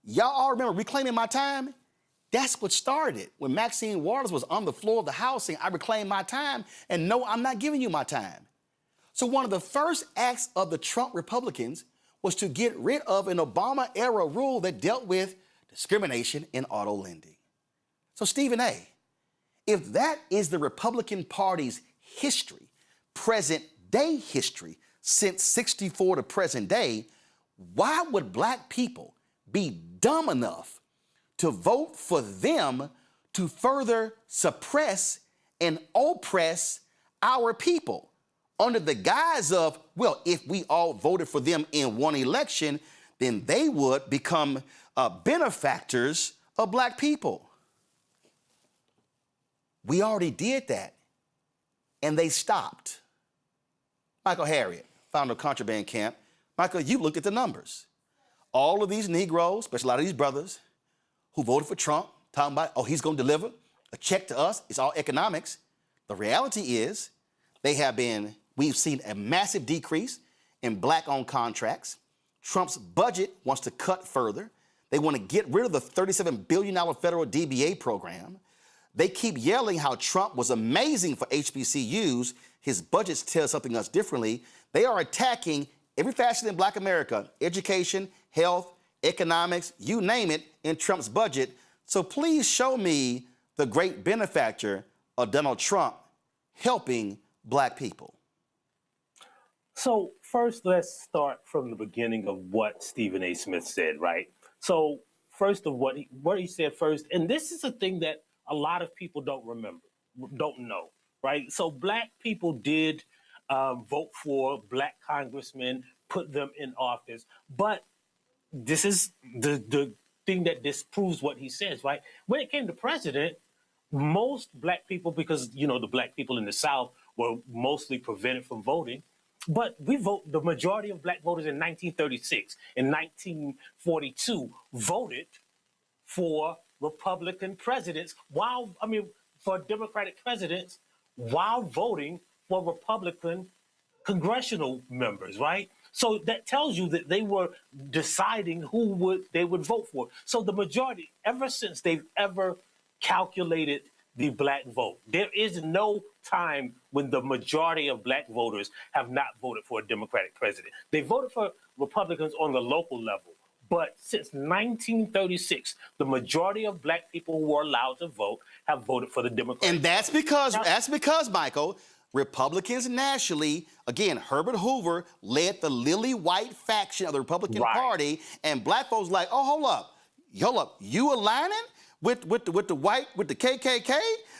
S1: Y'all all remember Reclaiming My Time? That's what started when Maxine Waters was on the floor of the House saying, I reclaim my time, and no, I'm not giving you my time. So one of the first acts of the Trump Republicans was to get rid of an Obama-era rule that dealt with discrimination in auto lending. So Stephen A., if that is the Republican Party's history, present-day history, since '64 to present day, why would black people be dumb enough to vote for them to further suppress and oppress our people under the guise of, well, if we all voted for them in one election, then they would become benefactors of black people. We already did that, and they stopped. Michael Harriet, founder of Contraband Camp. Michael, you looked at the numbers. All of these Negroes, especially a lot of these brothers who voted for Trump, talking about, oh, he's going to deliver a check to us. It's all economics. The reality is we've seen a massive decrease in black-owned contracts. Trump's budget wants to cut further. They want to get rid of the $37 billion federal DBA program. They keep yelling how Trump was amazing for HBCUs. His budgets tell something else differently. They are attacking every facet in black America, education, health, economics, you name it, in Trump's budget. So please show me the great benefactor of Donald Trump helping black people.
S6: So first, let's start from the beginning of what Stephen A. Smith said, right? So first of what he said first, and this is a thing that a lot of people don't know, right? So black people did vote for black congressmen, put them in office, but this is the thing that disproves what he says, right? When it came to president, most black people, because, you know, the black people in the South were mostly prevented from voting, but the majority of black voters in 1936 and 1942 voted for Republican presidents for Democratic presidents while voting for Republican congressional members, right? So that tells you that they were deciding who they would vote for. So the majority, ever since they've ever calculated the black vote, there is no time when the majority of black voters have not voted for a Democratic president. They voted for Republicans on the local level. But since 1936, the majority of black people who were allowed to vote have voted for the Democrats.
S1: And that's because, Michael, Republicans nationally, again, Herbert Hoover led the lily white faction of the Republican Party, and black folks like, oh, hold up, you aligning with the white, with the KKK?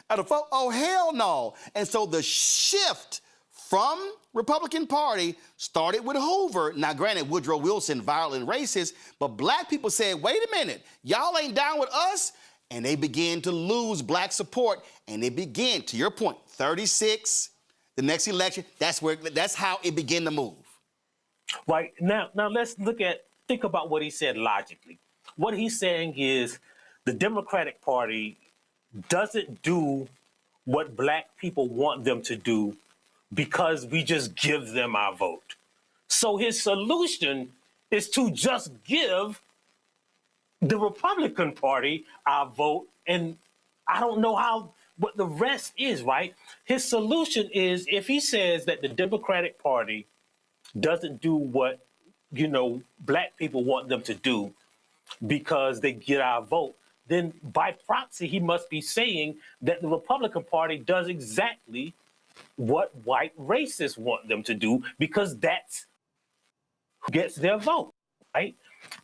S1: Oh, hell no. And so the shift from Republican Party started with Hoover. Now, granted, Woodrow Wilson, violent racist, but black people said, wait a minute, y'all ain't down with us? And they began to lose black support, and they began, to your point, 36, the next election, that's how it began to move.
S6: Right. Now let's think about what he said logically. What he's saying is the Democratic Party doesn't do what black people want them to do because we just give them our vote. So his solution is to just give the Republican Party our vote, and I don't know what the rest is, right? His solution is, if he says that the Democratic Party doesn't do what, black people want them to do because they get our vote, then by proxy, he must be saying that the Republican Party does exactly what white racists want them to do because that's who gets their vote, right?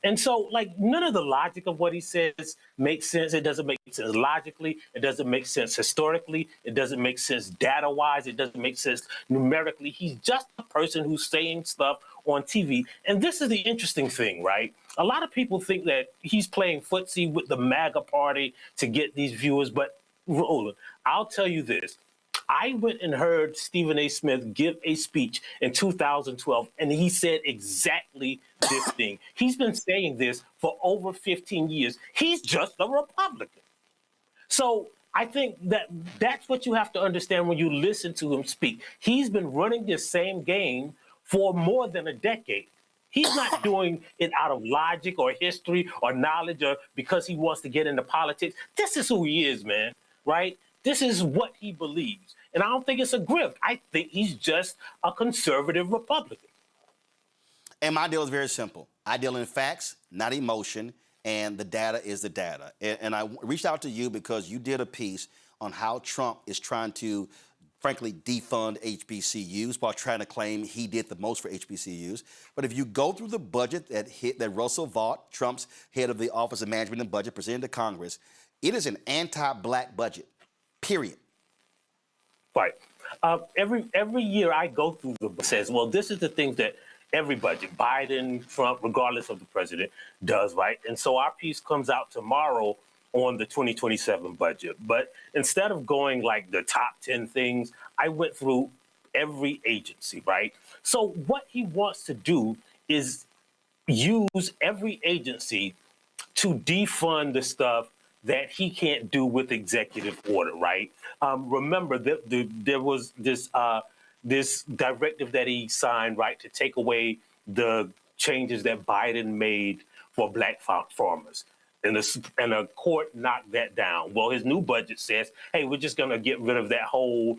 S6: And so, none of the logic of what he says makes sense. It doesn't make sense logically. It doesn't make sense historically. It doesn't make sense data-wise. It doesn't make sense numerically. He's just a person who's saying stuff on TV. And this is the interesting thing, right? A lot of people think that he's playing footsie with the MAGA party to get these viewers. But, Roland, I'll tell you this. I went and heard Stephen A. Smith give a speech in 2012, and he said exactly this thing. He's been saying this for over 15 years. He's just a Republican. So I think that's what you have to understand when you listen to him speak. He's been running this same game for more than a decade. He's not doing it out of logic or history or knowledge or because he wants to get into politics. This is who he is, man, right? This is what he believes. And I don't think it's a grift. I think he's just a conservative Republican.
S1: And my deal is very simple. I deal in facts, not emotion, and the data is the data. And I reached out to you because you did a piece on how Trump is trying to, frankly, defund HBCUs while trying to claim he did the most for HBCUs. But if you go through the budget that Russell Vought, Trump's head of the Office of Management and Budget, presented to Congress, it is an anti-black budget, period.
S6: Right. Every year I go through the says, well, this is the things that every budget, Biden, Trump, regardless of the president, does, right? And so our piece comes out tomorrow on the 2027 budget. But instead of going like the top 10 things, I went through every agency, right? So what he wants to do is use every agency to defund the stuff that he can't do with executive order, right? Remember that there was this directive that he signed, right, to take away the changes that Biden made for black farmers. And the court knocked that down. Well, his new budget says, hey, we're just going to get rid of that whole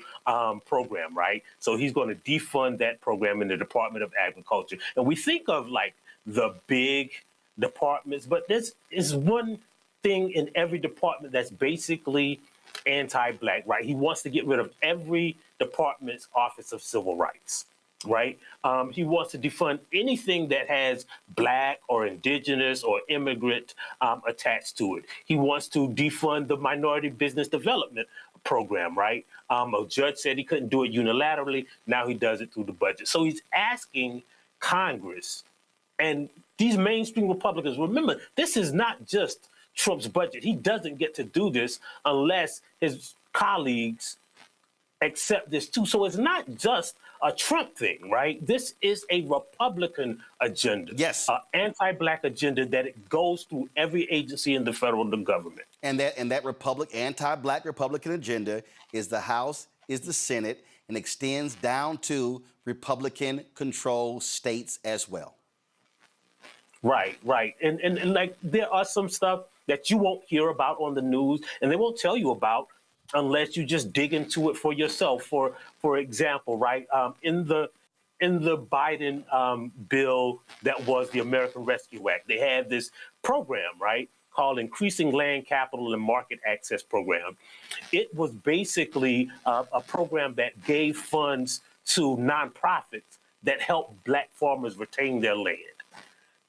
S6: program, right? So he's going to defund that program in the Department of Agriculture. And we think of like the big departments, but this is one thing in every department that's basically anti-black, right? He wants to get rid of every department's Office of Civil Rights, right? He wants to defund anything that has black or indigenous or immigrant attached to it. He wants to defund the Minority Business Development Program, right? A judge said he couldn't do it unilaterally. Now he does it through the budget. So he's asking Congress and these mainstream Republicans, remember, this is not just Trump's budget. He doesn't get to do this unless his colleagues accept this too. So it's not just a Trump thing, right? This is a Republican agenda.
S1: Yes.
S6: An anti-black agenda that it goes through every agency in the federal government.
S1: And that anti-black Republican agenda is the House, is the Senate, and extends down to Republican-controlled states as well.
S6: Right. And like there are some stuff that you won't hear about on the news and they won't tell you about unless you just dig into it for yourself. For example, right, in the Biden bill that was the American Rescue Act, they had this program, right, called Increasing Land Capital and Market Access Program. It was basically a program that gave funds to nonprofits that helped black farmers retain their land.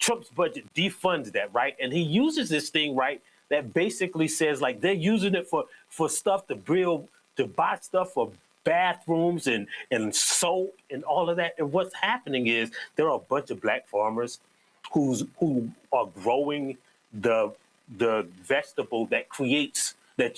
S6: Trump's budget defunds that, right? And he uses this thing, right, that basically says like they're using it for stuff to buy stuff for bathrooms and soap and all of that. And what's happening is there are a bunch of black farmers who are growing the vegetable that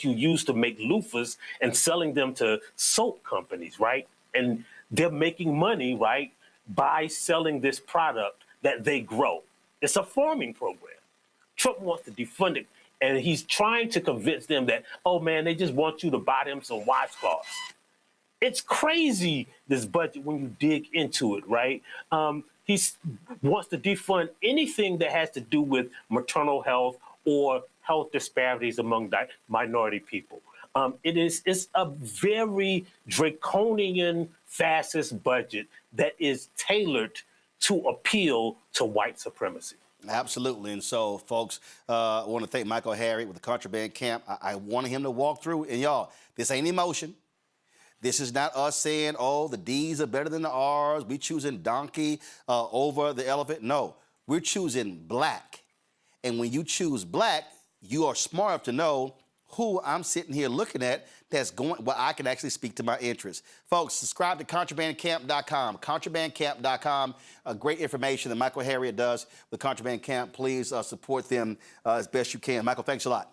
S6: you use to make loofahs and selling them to soap companies, right? And they're making money, right, by selling this product that they grow. It's a farming program. Trump wants to defund it, and he's trying to convince them that, oh man, they just want you to buy them some washcloths. It's crazy, this budget, when you dig into it, right? He wants to defund anything that has to do with maternal health or health disparities among minority people. It's a very draconian, fascist budget that is tailored to appeal to white supremacy.
S1: Absolutely. And so, folks, I want to thank Michael Harriot with the Contraband Camp. I wanted him to walk through. And y'all, this ain't emotion. This is not us saying, oh, the D's are better than the R's. We choosing donkey over the elephant. No, we're choosing black. And when you choose black, you are smart enough to know who I'm sitting here looking at that's going, well, I can actually speak to my interests. Folks, subscribe to contrabandcamp.com. Contrabandcamp.com, great information that Michael Harriot does with Contraband Camp. Please support them as best you can. Michael, thanks a lot.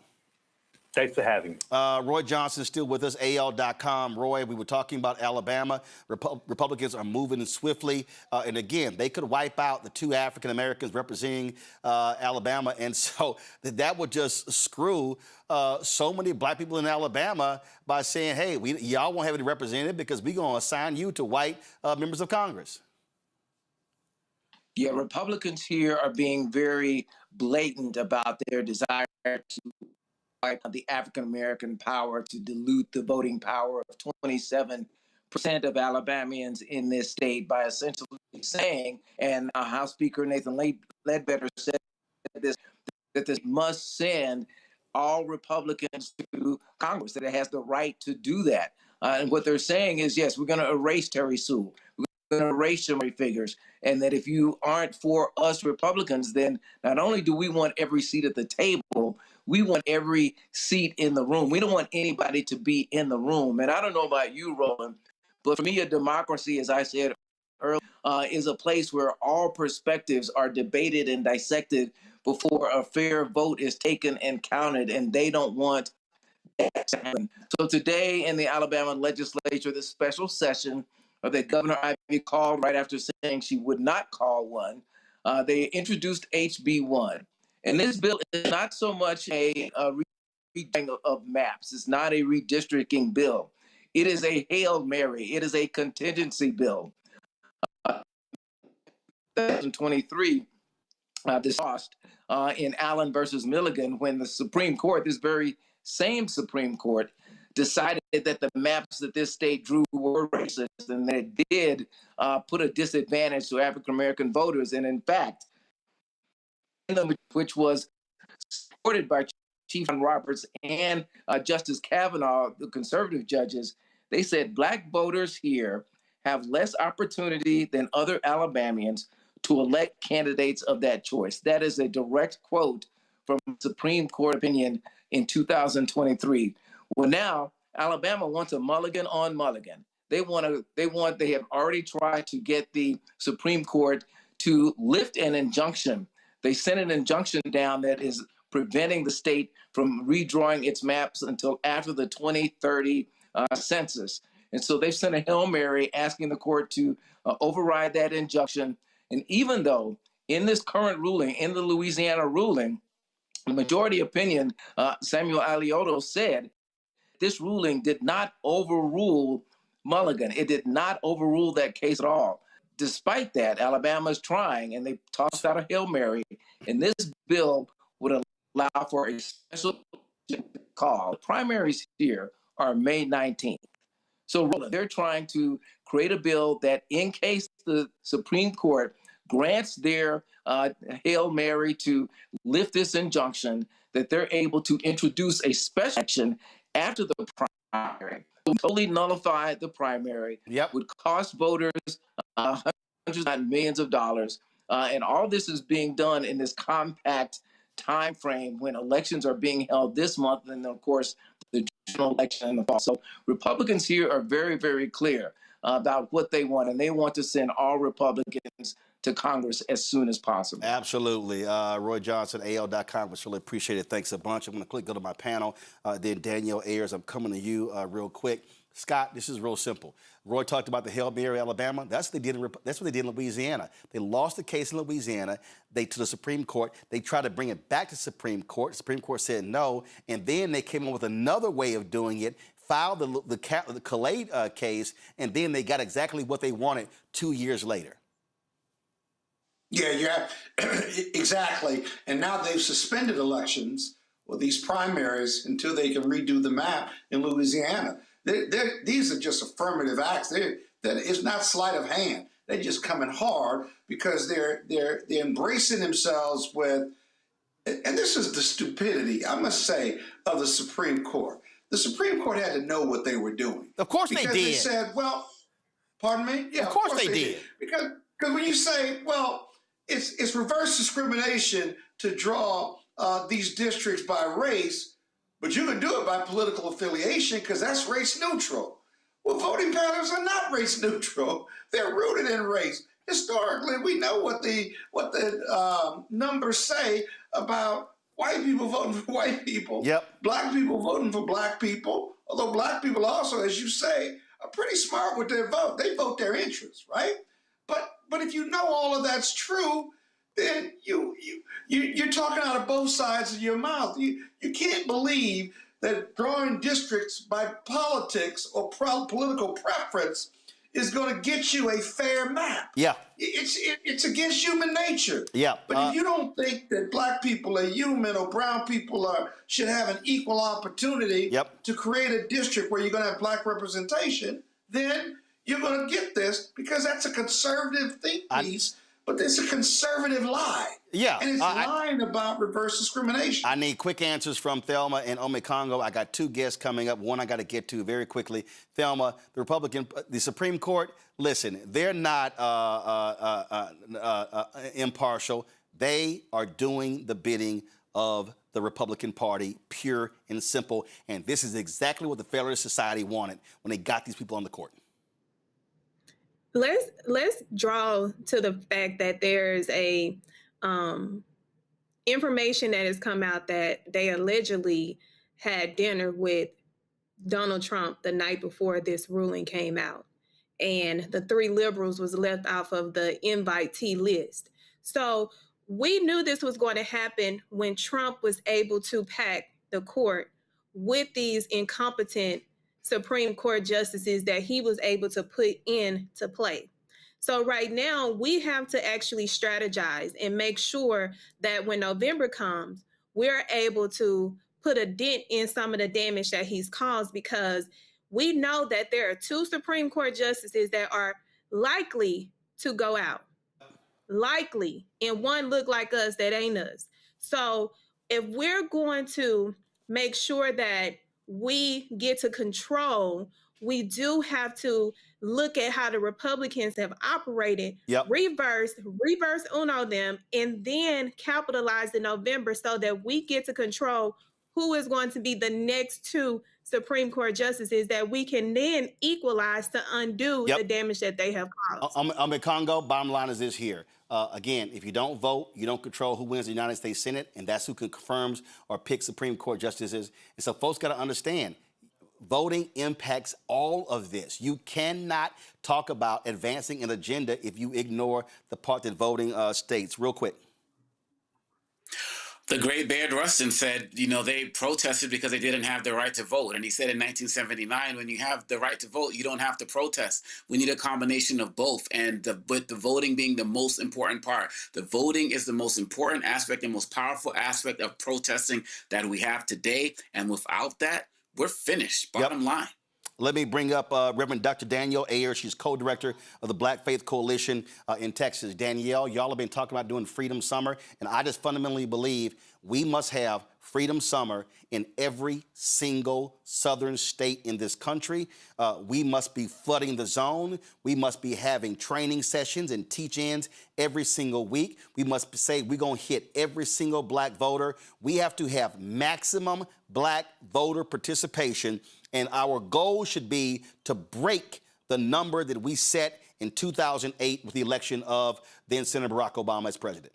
S6: Thanks for having me.
S1: Roy Johnson is still with us, AL.com. Roy, we were talking about Alabama. Republicans are moving swiftly. And again, they could wipe out the two African Americans representing Alabama. And so that would just screw so many black people in Alabama by saying, hey, y'all won't have any representative because we're going to assign you to white members of Congress.
S10: Yeah, Republicans here are being very blatant about their desire to the African-American power, to dilute the voting power of 27% of Alabamians in this state by essentially saying, and House Speaker Nathan Ledbetter said this, that this must send all Republicans to Congress, that it has the right to do that. And what they're saying is, yes, we're going to erase Terry Sewell. We're going to erase some figures. And that if you aren't for us Republicans, then not only do we want every seat at the table, we want every seat in the room. We don't want anybody to be in the room. And I don't know about you, Roland, But for me, a democracy, as I said earlier, is a place where all perspectives are debated and dissected before a fair vote is taken and counted, and they don't want that to happen. So today in the Alabama legislature, this special session that Governor Ivey called right after saying she would not call one, they introduced HB 1. And this bill is not so much a redrawing of maps. It's not a redistricting bill. It is a Hail Mary. It is a contingency bill. 2023, this lost in Allen versus Milligan when the Supreme Court, this very same Supreme Court, decided that the maps that this state drew were racist and that it did put a disadvantage to African American voters. And in fact, which was supported by Chief John Roberts and Justice Kavanaugh, the conservative judges, they said Black voters here have less opportunity than other Alabamians to elect candidates of that choice. That is a direct quote from Supreme Court opinion in 2023. Well, now Alabama wants a mulligan on mulligan. They have already tried to get the Supreme Court to lift an injunction. They sent an injunction down that is preventing the state from redrawing its maps until after the 2030 census. And so they sent a Hail Mary asking the court to override that injunction. And even though in this current ruling, in the Louisiana ruling, the majority opinion, Samuel Alioto said, this ruling did not overrule Mulligan. It did not overrule that case at all. Despite that, Alabama is trying, and they tossed out a Hail Mary, and this bill would allow for a special call. The primaries here are May 19th. So Roland, they're trying to create a bill that in case the Supreme Court grants their Hail Mary to lift this injunction, that they're able to introduce a special action after the primary. Totally nullify the primary, would cost voters hundreds of millions of dollars. And all this is being done in this compact time frame when elections are being held this month, and then, of course, the general election in the fall. So Republicans here are very, very clear about what they want, and they want to send all Republicans to Congress as soon as possible.
S1: Absolutely. Roy Johnson, AL.com. Was really appreciate it. Thanks a bunch. I'm going to go to my panel. Then Danielle Ayers, I'm coming to you real quick. Scott, this is real simple. Roy talked about the Hail Mary, Alabama. That's what they did in Louisiana. They lost the case in Louisiana to the Supreme Court. They tried to bring it back to Supreme Court. The Supreme Court said no, and then they came up with another way of doing it, filed the Khaled case, and then they got exactly what they wanted 2 years later.
S15: Yeah, exactly. And now they've suspended elections or these primaries until they can redo the map in Louisiana. These are just affirmative acts. That it's not sleight of hand. They're just coming hard because they're embracing themselves with, and this is the stupidity, I must say, of the Supreme Court. The Supreme Court had to know what they were doing.
S1: Of course they did.
S15: Because they said, well, pardon me? Yeah,
S1: of course they did.
S15: Because when you say, well, it's reverse discrimination to draw these districts by race, but you can do it by political affiliation because that's race neutral. Well, voting patterns are not race neutral. They're rooted in race. Historically, we know what the numbers say about white people voting for white people, black people voting for black people, although black people also, as you say, are pretty smart with their vote. They vote their interests, right? But if you know all of that's true, then you're talking out of both sides of your mouth. You can't believe that drawing districts by politics or political preference is going to get you a fair map.
S1: Yeah.
S15: It's against human nature.
S1: Yeah.
S15: But if you don't think that black people are human or brown people should have an equal opportunity to create a district where you're going to have black representation, then you're going to get this because that's a conservative think piece. But it's a conservative lie.
S1: Yeah.
S15: And it's lying about reverse discrimination.
S1: I need quick answers from Thelma and Omekongo. I got two guests coming up. One I got to get to very quickly. Thelma, the Supreme Court, listen, they're not impartial. They are doing the bidding of the Republican Party, pure and simple. And this is exactly what the Federalist Society wanted when they got these people on the court.
S8: let's draw to the fact that there's a information that has come out that they allegedly had dinner with Donald Trump the night before this ruling came out, and the 3 liberals was left off of the invitee list. So we knew this was going to happen when Trump was able to pack the court with these incompetent Supreme Court justices that he was able to put into play. So right now we have to actually strategize and make sure that when November comes, we're able to put a dent in some of the damage that he's caused, because we know that there are 2 Supreme Court justices that are likely to go out. Likely. And one look like us that ain't us. So if we're going to make sure that we get to control, we do have to look at how the Republicans have operated, reverse uno them, and then capitalize in November so that we get to control who is going to be the next 2 Supreme Court justices that we can then equalize to undo the damage that they have caused.
S1: I'm in Congo. Bottom line is this here. Again, if you don't vote, you don't control who wins the United States Senate, and that's who confirms or picks Supreme Court justices. And so folks got to understand, voting impacts all of this. You cannot talk about advancing an agenda if you ignore the part that voting states. Real quick.
S14: The great Bayard Rustin said, they protested because they didn't have the right to vote. And he said in 1979, when you have the right to vote, you don't have to protest. We need a combination of both. And with the voting being the most important part. The voting is the most important aspect and most powerful aspect of protesting that we have today. And without that, we're finished. Bottom line.
S1: Let me bring up Reverend Dr. Danielle Ayers. She's co-director of the Black Faith Coalition in Texas. Danielle, y'all have been talking about doing Freedom Summer, and I just fundamentally believe we must have Freedom Summer in every single southern state in this country. We must be flooding the zone. We must be having training sessions and teach-ins every single week. We must say we're going to hit every single black voter. We have to have maximum black voter participation, and our goal should be to break the number that we set in 2008 with the election of then Senator Barack Obama as president.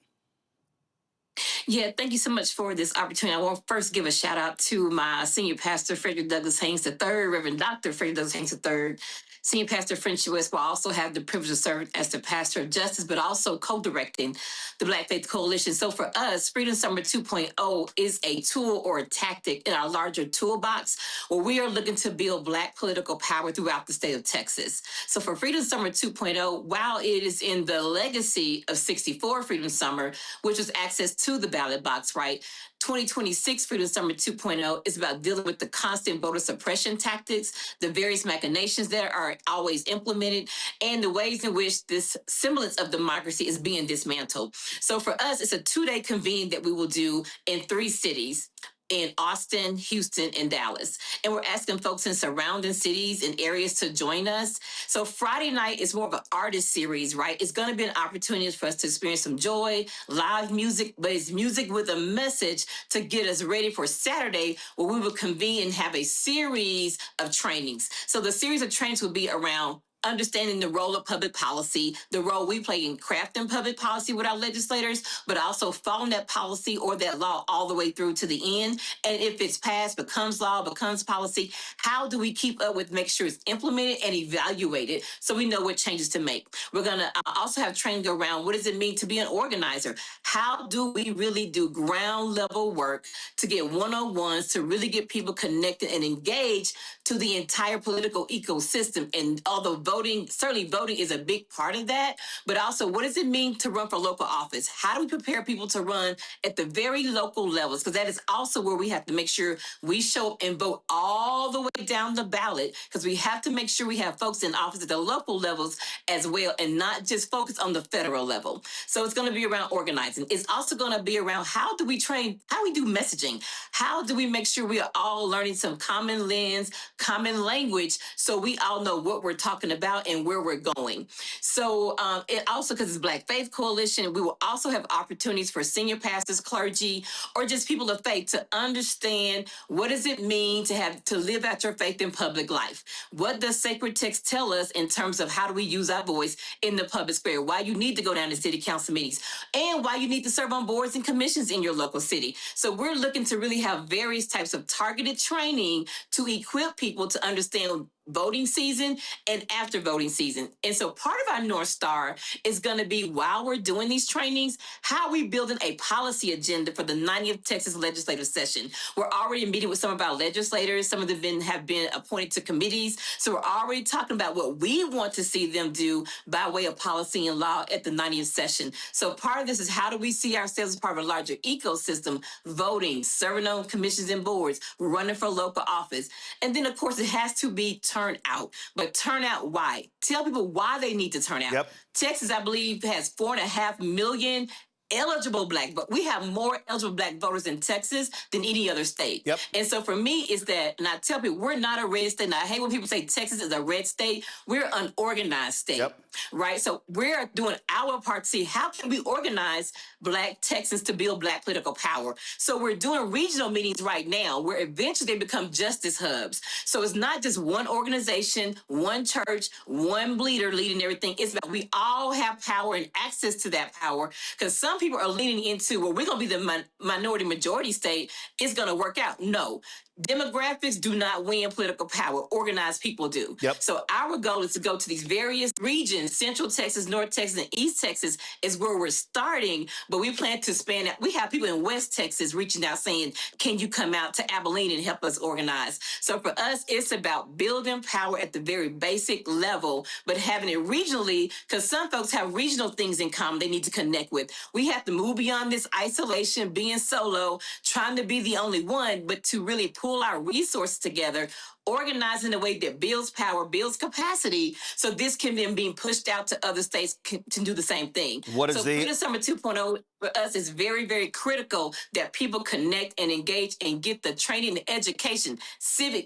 S12: Yeah, thank you so much for this opportunity. I want to first give a shout out to my senior pastor, Frederick Douglass Haynes III, Reverend Dr. Frederick Douglass Haynes III, Senior Pastor French U.S., will also have the privilege of serving as the pastor of justice, but also co-directing the Black Faith Coalition. So for us, Freedom Summer 2.0 is a tool or a tactic in our larger toolbox where we are looking to build Black political power throughout the state of Texas. So for Freedom Summer 2.0, while it is in the legacy of 64 Freedom Summer, which was access to the ballot box, right? 2026 Freedom Summer 2.0 is about dealing with the constant voter suppression tactics, the various machinations that are always implemented, and the ways in which this semblance of democracy is being dismantled. So for us, it's a 2-day convene that we will do in 3 cities. In Austin, Houston, and Dallas. And we're asking folks in surrounding cities and areas to join us. So Friday night is more of an artist series, right? It's going to be an opportunity for us to experience some joy, live music, but it's music with a message to get us ready for Saturday, where we will convene and have a series of trainings. So the series of trainings will be around understanding the role of public policy, the role we play in crafting public policy with our legislators, but also following that policy or that law all the way through to the end. And if it's passed, becomes law, becomes policy, how do we keep up with, make sure it's implemented and evaluated so we know what changes to make? We're going to also have training around what does it mean to be an organizer? How do we really do ground level work to get one-on-ones to really get people connected and engaged to the entire political ecosystem? And although certainly voting is a big part of that, but also what does it mean to run for local office? How do we prepare people to run at the very local levels? Because that is also where we have to make sure we show up and vote all the way down the ballot, because we have to make sure we have folks in office at the local levels as well, and not just focus on the federal level. So it's going to be around organizing. It's also going to be around how do we train, how do we do messaging? How do we make sure we are all learning some common lens, common language, so we all know what we're talking about about and where we're going. So it also, because it's Black Faith Coalition, we will also have opportunities for senior pastors, clergy, or just people of faith to understand what does it mean to live out your faith in public life. What does sacred text tell us in terms of how do we use our voice in the public square? Why you need to go down to city council meetings, and why you need to serve on boards and commissions in your local city. So we're looking to really have various types of targeted training to equip people to understand voting season and after voting season. And so part of our North Star is going to be, while we're doing these trainings, how are we building a policy agenda for the 90th Texas legislative session? We're already meeting with some of our legislators. Some of them have been appointed to committees. So we're already talking about what we want to see them do by way of policy and law at the 90th session. So part of this is, how do we see ourselves as part of a larger ecosystem, voting, serving on commissions and boards, running for local office. And then, of course, it has to be turnout. But turnout why? Tell people why they need to turn out.
S1: Yep.
S12: Texas, I believe, has 4.5 million eligible Black, but we have more eligible Black voters in Texas than any other state.
S1: Yep.
S12: And so for me, is that, and I tell people, we're not a red state. And I hate when people say Texas is a red state. We're an organized state. Yep. Right? So we're doing our part to see how can we organize Black Texans to build Black political power. So we're doing regional meetings right now where eventually they become justice hubs. So it's not just one organization, one church, one leader leading everything. It's about we all have power and access to that power, because some people are leaning into, well, we're going to be the minority majority state. It's going to work out. No. Demographics do not win political power. Organized people do. Yep. So our goal is to go to these various regions. Central Texas, North Texas, and East Texas is where we're starting, but we plan to span out. We have people in West Texas reaching out saying, can you come out to Abilene and help us organize? So for us, it's about building power at the very basic level, but having it regionally, because some folks have regional things in common they need to connect with. We have to move beyond this isolation, being solo, trying to be the only one, but to really pull our resources together, organize in a way that builds power, builds capacity, so this can then be pushed out to other states to do the same thing.
S1: What is
S12: so Freedom Summer 2.0 for us is very, very critical that people connect and engage and get the training and education,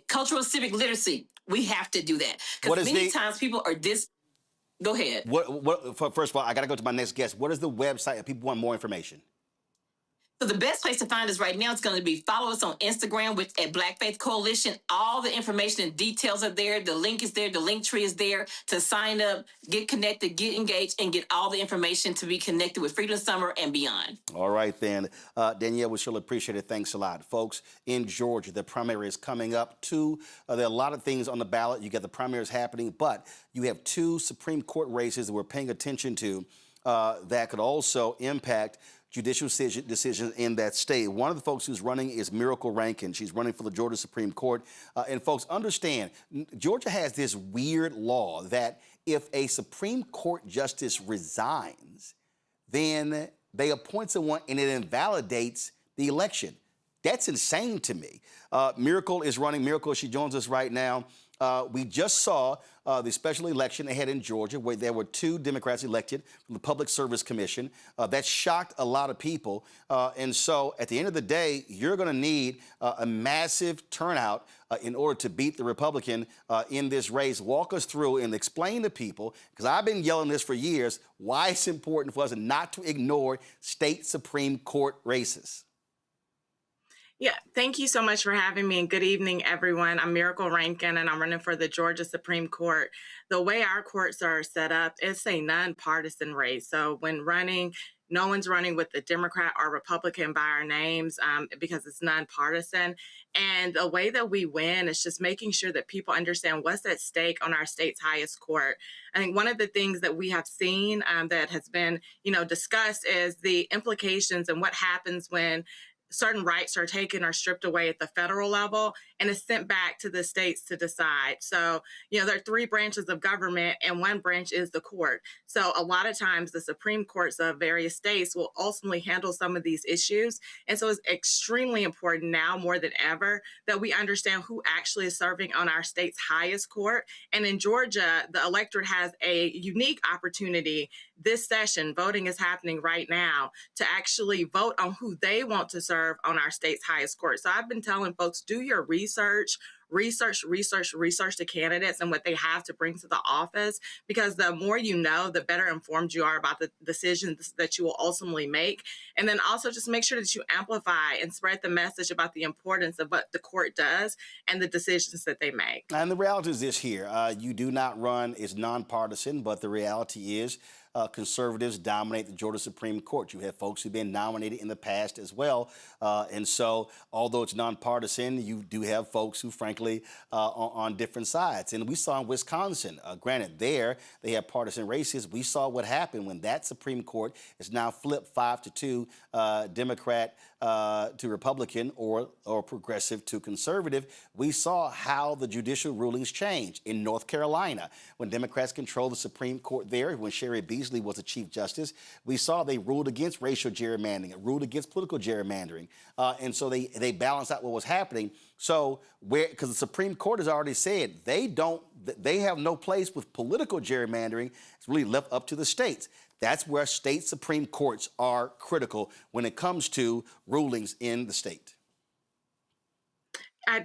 S12: cultural civic literacy. We have to do that. Because many times people are Go ahead.
S1: First of all, I got to go to my next guest. What is the website if people want more information?
S12: So the best place to find us right now is going to be follow us on Instagram at Black Faith Coalition. All the information and details are there. The link is there. The link tree is there to sign up, get connected, get engaged, and get all the information to be connected with Freedom Summer and beyond. All right, then. Danielle, we surely appreciate it. Thanks a lot. Folks, in Georgia, the primary is coming up. There are a lot of things on the ballot. You got the primaries happening, but you have 2 Supreme Court races that we're paying attention to that could also impact judicial decisions in that state. One of the folks who's running is Miracle Rankin. She's running for the Georgia Supreme Court. And folks, understand, Georgia has this weird law that if a Supreme Court justice resigns, then they appoint someone and it invalidates the election. That's insane to me. Miracle is running. Miracle, she joins us right now. We just saw the special election ahead in Georgia where there were 2 Democrats elected from the Public Service Commission. That shocked a lot of people. And so at the end of the day, you're going to need a massive turnout in order to beat the Republican in this race. Walk us through and explain to people, because I've been yelling this for years, why it's important for us not to ignore state Supreme Court races.
S13: Yeah, thank you so much for having me, and good evening, everyone. I'm Miracle Rankin, and I'm running for the Georgia Supreme Court. The way our courts are set up, it's a nonpartisan race. So when running, no one's running with the Democrat or Republican by our names because it's nonpartisan. And the way that we win is just making sure that people understand what's at stake on our state's highest court. I think one of the things that we have seen that has been, discussed is the implications and what happens when certain rights are taken or stripped away at the federal level and is sent back to the states to decide. So, there are 3 branches of government and one branch is the court. So a lot of times the Supreme Courts of various states will ultimately handle some of these issues. And so it's extremely important now more than ever that we understand who actually is serving on our state's highest court. And in Georgia, the electorate has a unique opportunity this session. Voting is happening right now to actually vote on who they want to serve on our state's highest court. So I've been telling folks, do your research, research the candidates and what they have to bring to the office, because the more you know, the better informed you are about the decisions that you will ultimately make. And then also just make sure that you amplify and spread the message about the importance of what the court does and the decisions that they make.
S1: And the reality is this here. You do not run as nonpartisan, but the reality is conservatives dominate the Georgia Supreme Court. You have folks who've been nominated in the past as well. And so, although it's nonpartisan, you do have folks who, frankly, on different sides. And we saw in Wisconsin, granted, there they have partisan races. We saw what happened when that Supreme Court is now flipped 5-2, Democrat to Republican or progressive to conservative. We saw how the judicial rulings changed in North Carolina when Democrats controlled the Supreme Court there, when Sherry Beasley was the Chief Justice. We saw they ruled against racial gerrymandering, ruled against political gerrymandering. And so they balanced out what was happening. So because the Supreme Court has already said they have no place with political gerrymandering. It's really left up to the states. That's where state Supreme Courts are critical when it comes to rulings in the state.
S13: I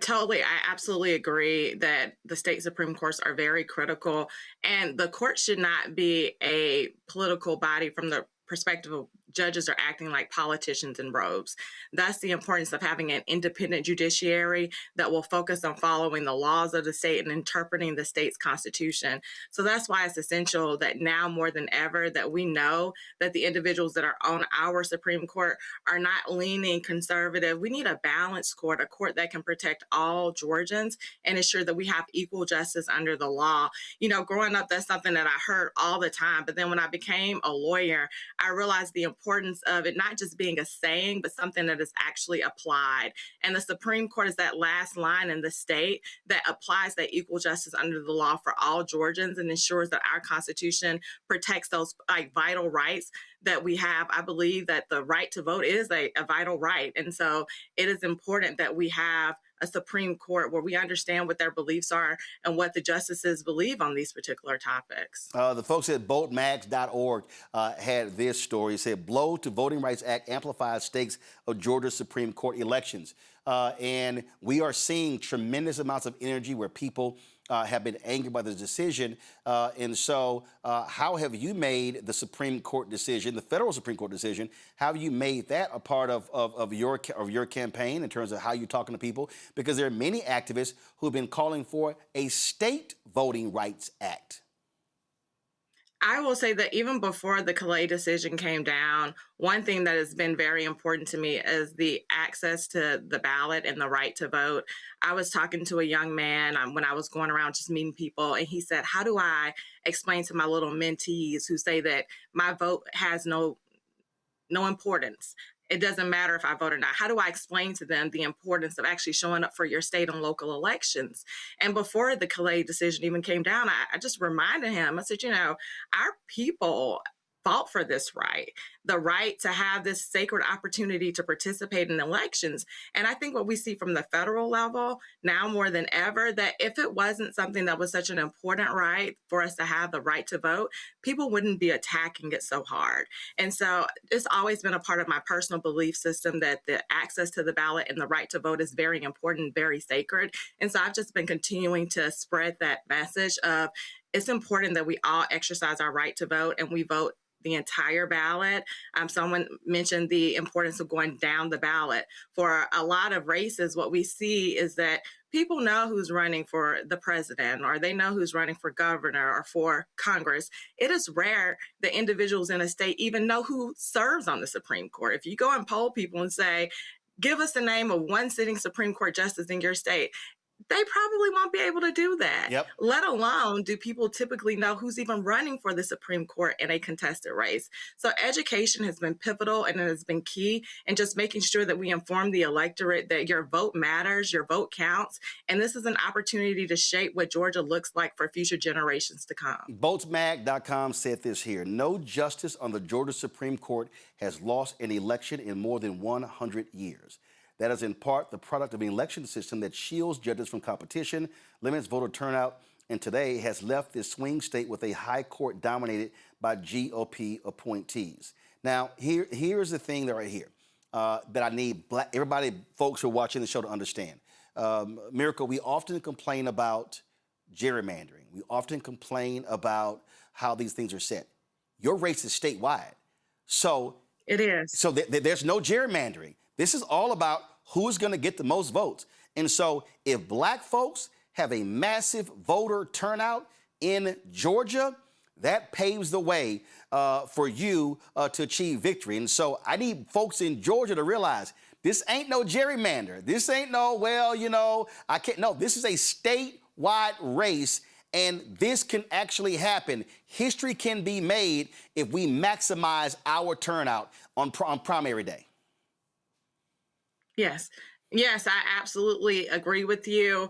S13: absolutely agree that the state Supreme Courts are very critical, and the court should not be a political body from the perspective of judges are acting like politicians in robes. That's the importance of having an independent judiciary that will focus on following the laws of the state and interpreting the state's constitution. So that's why it's essential that now more than ever that we know that the individuals that are on our Supreme Court are not leaning conservative. We need a balanced court, a court that can protect all Georgians and ensure that we have equal justice under the law. You know, growing up, that's something that I heard all the time. But then when I became a lawyer, I realized the importance of it not just being a saying, but something that is actually applied. And the Supreme Court is that last line in the state that applies that equal justice under the law for all Georgians and ensures that our Constitution protects those vital rights that we have. I believe that the right to vote is a vital right. And so it is important that we have a Supreme Court where we understand what their beliefs are and what the justices believe on these particular topics.
S1: The folks at votemax.org had this story. It said, blow to Voting Rights Act amplifies stakes of Georgia Supreme Court elections. And we are seeing tremendous amounts of energy where people have been angered by the decision. And so how have you made the Supreme Court decision, the federal Supreme Court decision, how have you made that a part of your campaign in terms of how you're talking to people? Because there are many activists who have been calling for a state Voting Rights Act.
S13: I will say that even before the Calais decision came down, one thing that has been very important to me is the access to the ballot and the right to vote. I was talking to a young man when I was going around just meeting people, and he said, how do I explain to my little mentees who say that my vote has no importance? It doesn't matter if I vote or not. How do I explain to them the importance of actually showing up for your state and local elections? And before the Calais decision even came down, I just reminded him, I said, you know, our people fought for this right, the right to have this sacred opportunity to participate in elections. And I think what we see from the federal level now more than ever, that if it wasn't something that was such an important right for us to have the right to vote, people wouldn't be attacking it so hard. And so it's always been a part of my personal belief system that the access to the ballot and the right to vote is very important, very sacred. And so I've just been continuing to spread that message of it's important that we all exercise our right to vote and we vote the entire ballot. Someone mentioned the importance of going down the ballot. For a lot of races, what we see is that people know who's running for the president, or they know who's running for governor or for Congress. It is rare that individuals in a state even know who serves on the Supreme Court. If you go and poll people and say, give us the name of one sitting Supreme Court justice in your state, they probably won't be able to do that.
S1: Yep.
S13: Let alone do people typically know who's even running for the Supreme Court in a contested race. So education has been pivotal and it has been key, and just making sure that we inform the electorate that your vote matters, your vote counts, and this is an opportunity to shape what Georgia looks like for future generations to come.
S1: Votesmag.com said this here: no justice on the Georgia Supreme Court has lost an election in more than 100 years. That is in part the product of an election system that shields judges from competition, limits voter turnout, and today has left this swing state with a high court dominated by GOP appointees. Now, here's the thing right here that I need folks who are watching the show to understand. Miracle, we often complain about gerrymandering. We often complain about how these things are set. Your race is statewide. So
S13: it is.
S1: So there's no gerrymandering. This is all about who's going to get the most votes. And so if black folks have a massive voter turnout in Georgia, that paves the way for you to achieve victory. And so I need folks in Georgia to realize this ain't no gerrymander. This ain't no, well, you know, I can't. No, this is a statewide race, and this can actually happen. History can be made if we maximize our turnout on primary day.
S13: Yes. Yes, I absolutely agree with you.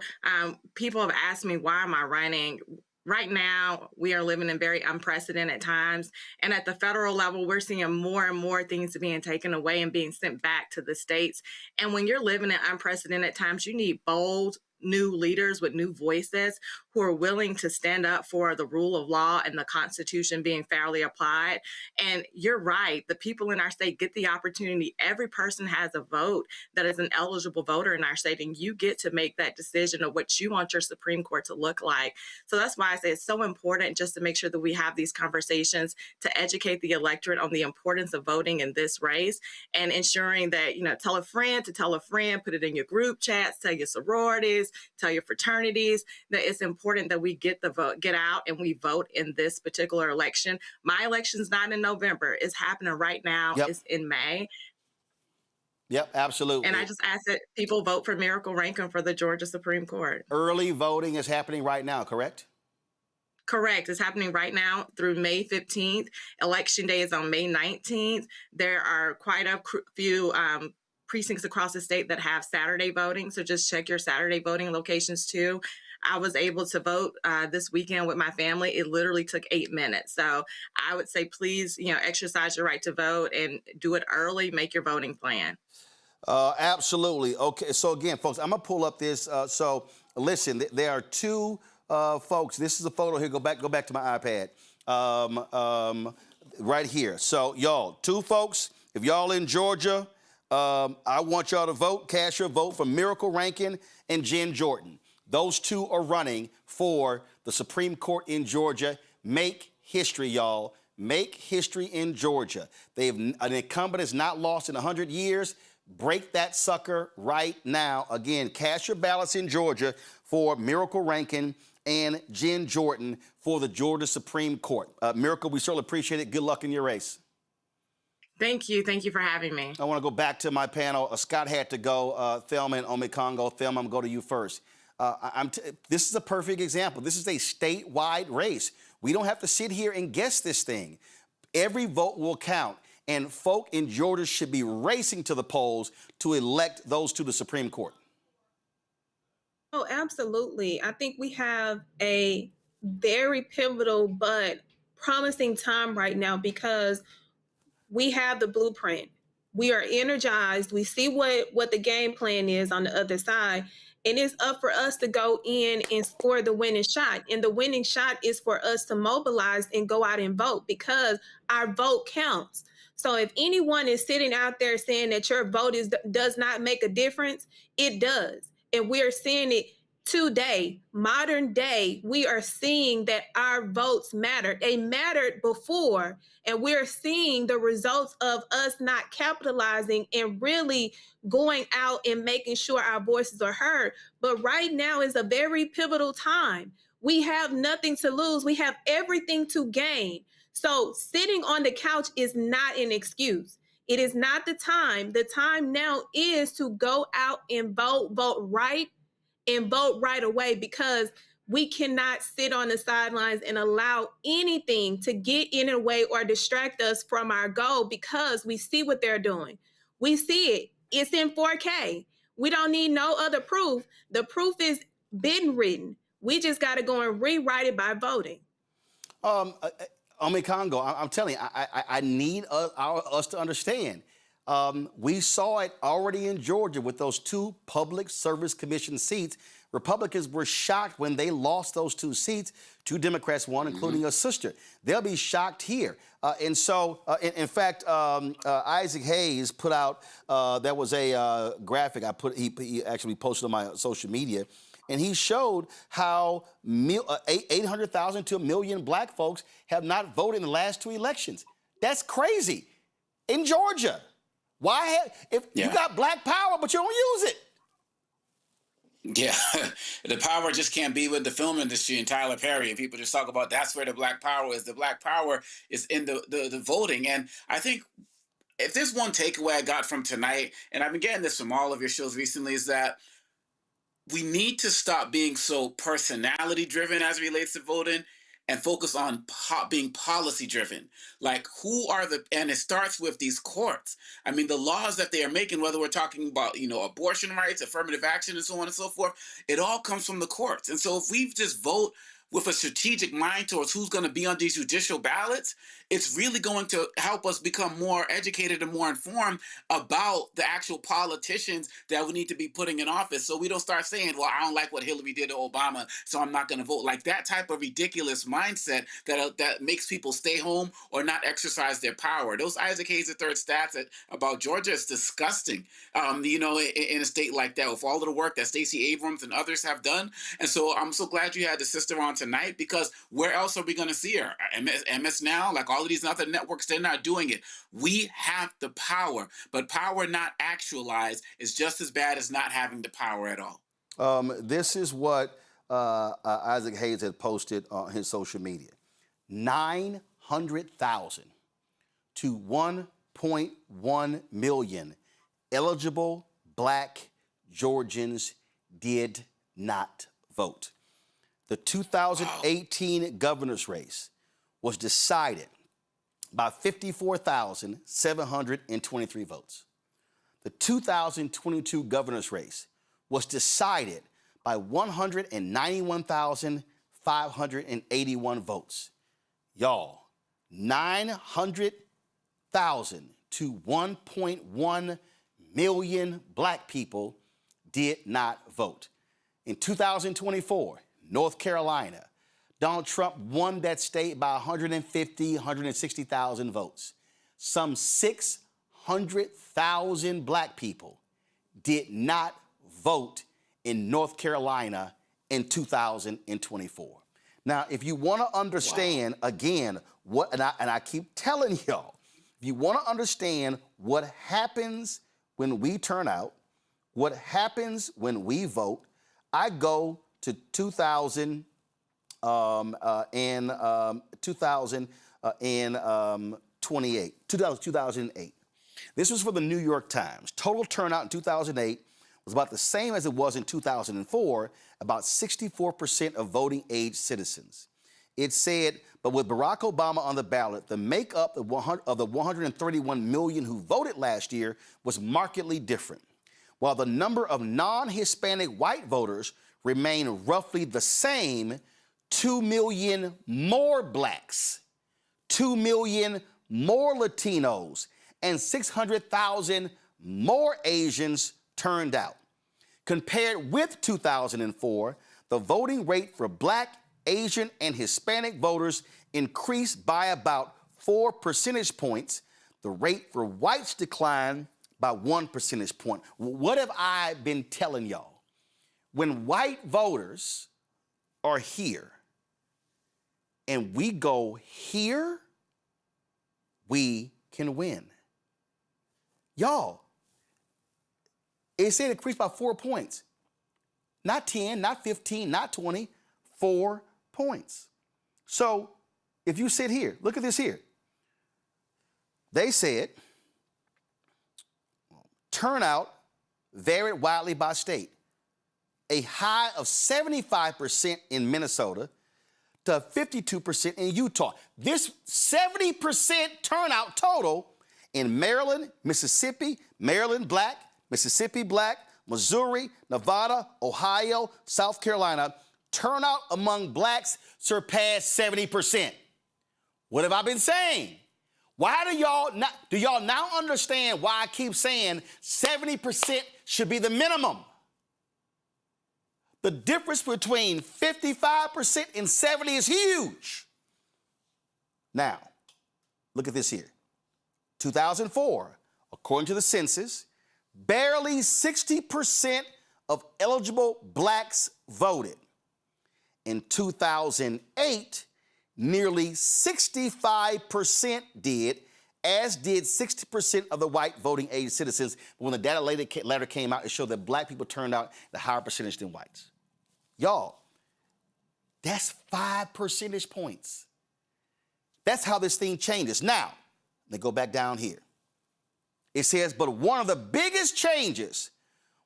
S13: People have asked me, why am I running? Right now, we are living in very unprecedented times. And at the federal level, we're seeing more and more things being taken away and being sent back to the states. And when you're living in unprecedented times, you need bold, new leaders with new voices who are willing to stand up for the rule of law and the Constitution being fairly applied. And you're right, the people in our state get the opportunity. Every person has a vote that is an eligible voter in our state, and you get to make that decision of what you want your Supreme Court to look like. So that's why I say it's so important just to make sure that we have these conversations to educate the electorate on the importance of voting in this race, and ensuring that, you know, tell a friend to tell a friend, put it in your group chats, tell your sororities, tell your fraternities that it's important that we get the vote, get out and we vote in this particular election. My election's not in November. It's happening right now.
S1: Yep.
S13: It's in May.
S1: Yep, absolutely.
S13: And I just ask that people vote for Miracle Rankin for the Georgia Supreme Court.
S1: Early voting is happening right now, correct?
S13: Correct. It's happening right now through May 15th. Election day is on May 19th. There are quite a few precincts across the state that have Saturday voting. So just check your Saturday voting locations too. I was able to vote this weekend with my family. It literally took 8 minutes. So I would say, please, you know, exercise your right to vote and do it early. Make your voting plan.
S1: Absolutely. Okay. So again, folks, I'm gonna pull up this. So listen, there are two folks. This is a photo here. Go back to my iPad. Right here. So y'all, two folks. If y'all in Georgia, I want y'all to vote, cast your vote for Miracle Rankin and Jen Jordan. Those two are running for the Supreme Court in Georgia. Make history, y'all. Make history in Georgia. An incumbent is not lost in 100 years. Break that sucker right now. Again, cast your ballots in Georgia for Miracle Rankin and Jen Jordan for the Georgia Supreme Court. Miracle, we certainly appreciate it. Good luck in your race.
S13: Thank you. Thank you for having me.
S1: I want to go back to my panel. Scott had to go. Thelma and Omekongo. Thelma, I'm going to go to you first. This is a perfect example. This is a statewide race. We don't have to sit here and guess this thing. Every vote will count, and folk in Georgia should be racing to the polls to elect those to the Supreme Court.
S8: Oh, absolutely. I think we have a very pivotal but promising time right now because we have the blueprint. We are energized. We see what the game plan is on the other side. And it's up for us to go in and score the winning shot. And the winning shot is for us to mobilize and go out and vote because our vote counts. So if anyone is sitting out there saying that your vote does not make a difference, it does. And we're seeing it today, modern day. We are seeing that our votes matter. They mattered before, and we're seeing the results of us not capitalizing and really going out and making sure our voices are heard. But right now is a very pivotal time. We have nothing to lose. We have everything to gain. So sitting on the couch is not an excuse. It is not the time. The time now is to go out and vote right, and vote right away, because we cannot sit on the sidelines and allow anything to get in the way or distract us from our goal, because we see what they're doing. We see it. It's in 4K. We don't need no other proof. The proof is been written. We just got to go and rewrite it by voting.
S1: Omekongo, I'm telling you, I need us to understand. We saw it already in Georgia with those 2 Public Service Commission seats. Republicans were shocked when they lost those 2 seats. 2 Democrats won, including a sister. They'll be shocked here. And so, in fact, Isaac Hayes put out, there was a graphic he actually posted on my social media, and he showed how 800,000 to 1 million black folks have not voted in the last 2 elections. That's crazy. In Georgia. You got black power, but you don't use it.
S14: Yeah, the power just can't be with the film industry and Tyler Perry. And people just talk about that's where the black power is. The black power is in the voting. And I think if there's one takeaway I got from tonight, and I've been getting this from all of your shows recently, is that we need to stop being so personality driven as it relates to voting and focus on being policy driven. Like, and it starts with these courts. I mean, the laws that they are making, whether we're talking about, abortion rights, affirmative action, and so on and so forth, it all comes from the courts. And so if we just vote with a strategic mind towards who's going to be on these judicial ballots, it's really going to help us become more educated and more informed about the actual politicians that we need to be putting in office. So we don't start saying, well, I don't like what Hillary did to Obama, so I'm not going to vote. Like that type of ridiculous mindset that makes people stay home or not exercise their power. Those Isaac Hayes III stats about Georgia is disgusting, in a state like that, with all of the work that Stacey Abrams and others have done. And so I'm so glad you had the sister on tonight, because where else are we going to see her? MS Now, like all of these other networks, they're not doing it. We have the power, but power not actualized is just as bad as not having the power at all.
S1: This is what Isaac Hayes had posted on his social media. 900,000 to 1.1 million eligible black Georgians did not vote. The 2018 governor's race was decided by 54,723 votes. The 2022 governor's race was decided by 191,581 votes. Y'all, 900,000 to 1.1 million black people did not vote. In 2024, North Carolina, Donald Trump won that state by 160,000 votes. Some 600,000 black people did not vote in North Carolina in 2024. Now, if you want to understand, again, and I keep telling y'all, if you want to understand what happens when we turn out, what happens when we vote, I go to 2008. This was for the New York Times. Total turnout in 2008 was about the same as it was in 2004, about 64% of voting age citizens. It said, but with Barack Obama on the ballot, the makeup of the 131 million who voted last year was markedly different. While the number of non-Hispanic white voters remained roughly the same, 2 million more blacks, 2 million more Latinos, and 600,000 more Asians turned out. Compared with 2004, the voting rate for black, Asian, and Hispanic voters increased by about 4 percentage points. The rate for whites declined by 1 percentage point. What have I been telling y'all? When white voters are here and we go here, we can win. Y'all, it said it increased by 4 points. Not 10, not 15, not 20, 4 points. So if you sit here, look at this here. They said turnout varied widely by state. A high of 75% in Minnesota to 52% in Utah. This 70% turnout total in Maryland, Mississippi, Maryland black, Mississippi black, Missouri, Nevada, Ohio, South Carolina, turnout among blacks surpassed 70%. What have I been saying? Why do y'all now understand why I keep saying 70% should be the minimum? The difference between 55% and 70 is huge. Now, look at this here. 2004, according to the census, barely 60% of eligible blacks voted. In 2008, nearly 65% did, as did 60% of the white voting age citizens. But when the data later came out, it showed that black people turned out at a higher percentage than whites. Y'all, that's 5 percentage points. That's how this thing changes. Now, let me go back down here. It says, but one of the biggest changes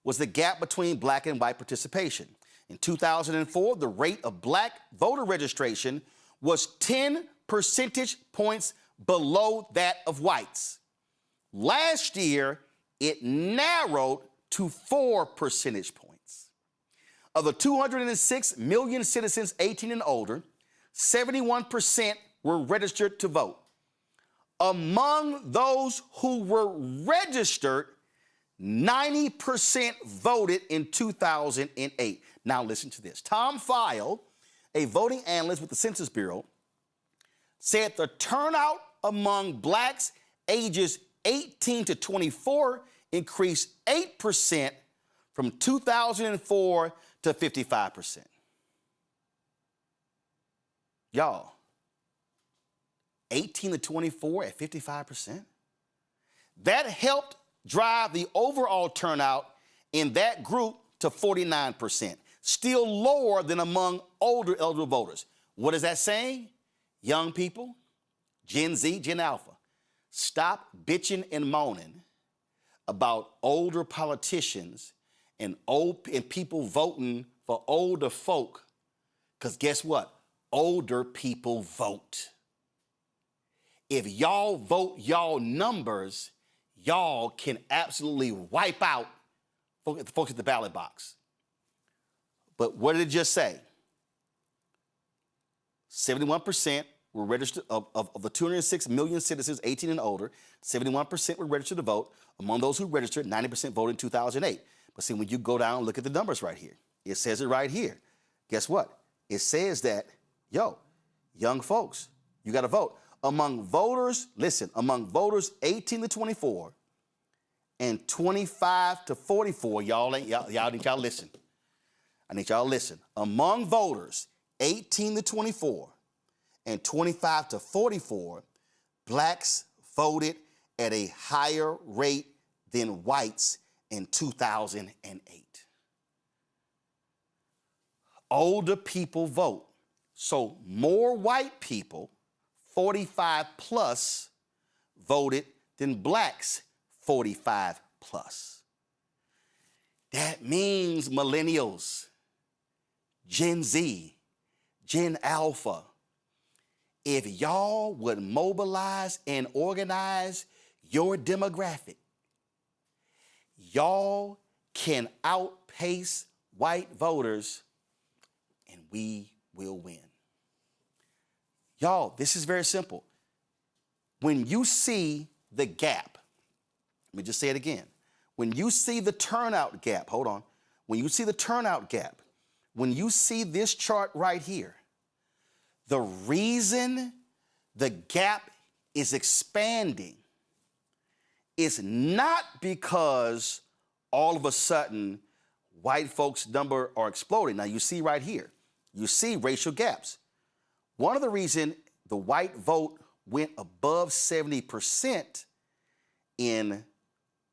S1: was the gap between black and white participation. In 2004, the rate of black voter registration was 10 percentage points below that of whites. Last year, it narrowed to 4 percentage points. Of the 206 million citizens 18 and older, 71% were registered to vote. Among those who were registered, 90% voted in 2008. Now listen to this. Tom File, a voting analyst with the Census Bureau, said the turnout among blacks ages 18 to 24 increased 8% from 2004 to 55%. Y'all, 18 to 24 at 55%? That helped drive the overall turnout in that group to 49%, still lower than among older eligible voters. What is that saying? Young people, Gen Z, Gen Alpha, stop bitching and moaning about older politicians and people voting for older folk, because guess what? Older people vote. If y'all vote y'all numbers, y'all can absolutely wipe out folks at the ballot box. But what did it just say? 71% were registered, of the 206 million citizens 18 and older, 71% were registered to vote. Among those who registered, 90% voted in 2008. But see, when you go down and look at the numbers right here, it says it right here. Guess what? It says that, young folks, you got to vote. Among voters, listen, among voters 18 to 24 and 25 to 44, y'all need y'all to listen. I need y'all to listen. Among voters 18 to 24 and 25 to 44, blacks voted at a higher rate than whites in 2008. Older people vote. So more white people, 45 plus, voted than blacks, 45 plus. That means millennials, Gen Z, Gen Alpha, if y'all would mobilize and organize your demographic, y'all can outpace white voters and we will win. Y'all, this is very simple. When you see the gap, let me just say it again. When you see the turnout gap, hold on. When you see the turnout gap, when you see this chart right here, the reason the gap is expanding is not because all of a sudden white folks' number are exploding. Now you see right here, you see racial gaps. One of the reasons the white vote went above 70% in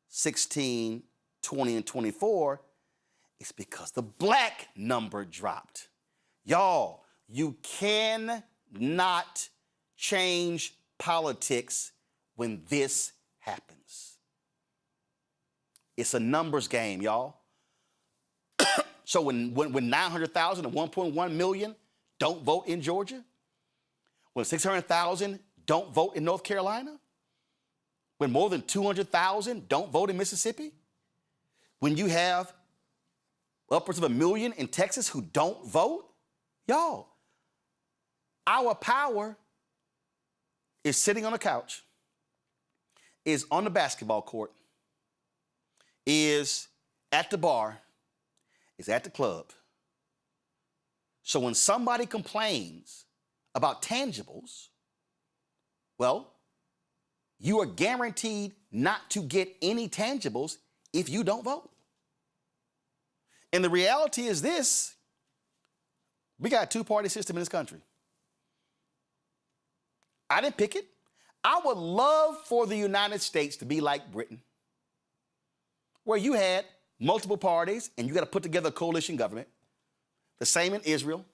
S1: 16, 20, and 24 is because the black number dropped. Y'all, you cannot change politics when this happens. It's a numbers game, y'all. So when 900,000 and 1.1 million don't vote in Georgia, when 600,000 don't vote in North Carolina, when more than 200,000 don't vote in Mississippi, when you have upwards of 1 million in Texas who don't vote, y'all, our power is sitting on a couch, is on the basketball court, is at the bar, is at the club, So when somebody complains about tangibles, well, you are guaranteed not to get any tangibles if you don't vote. And the reality is this: we got a two-party system in this country. I didn't pick it. I would love for the United States to be like Britain, where you had multiple parties and you got to put together a coalition government. The same in Israel,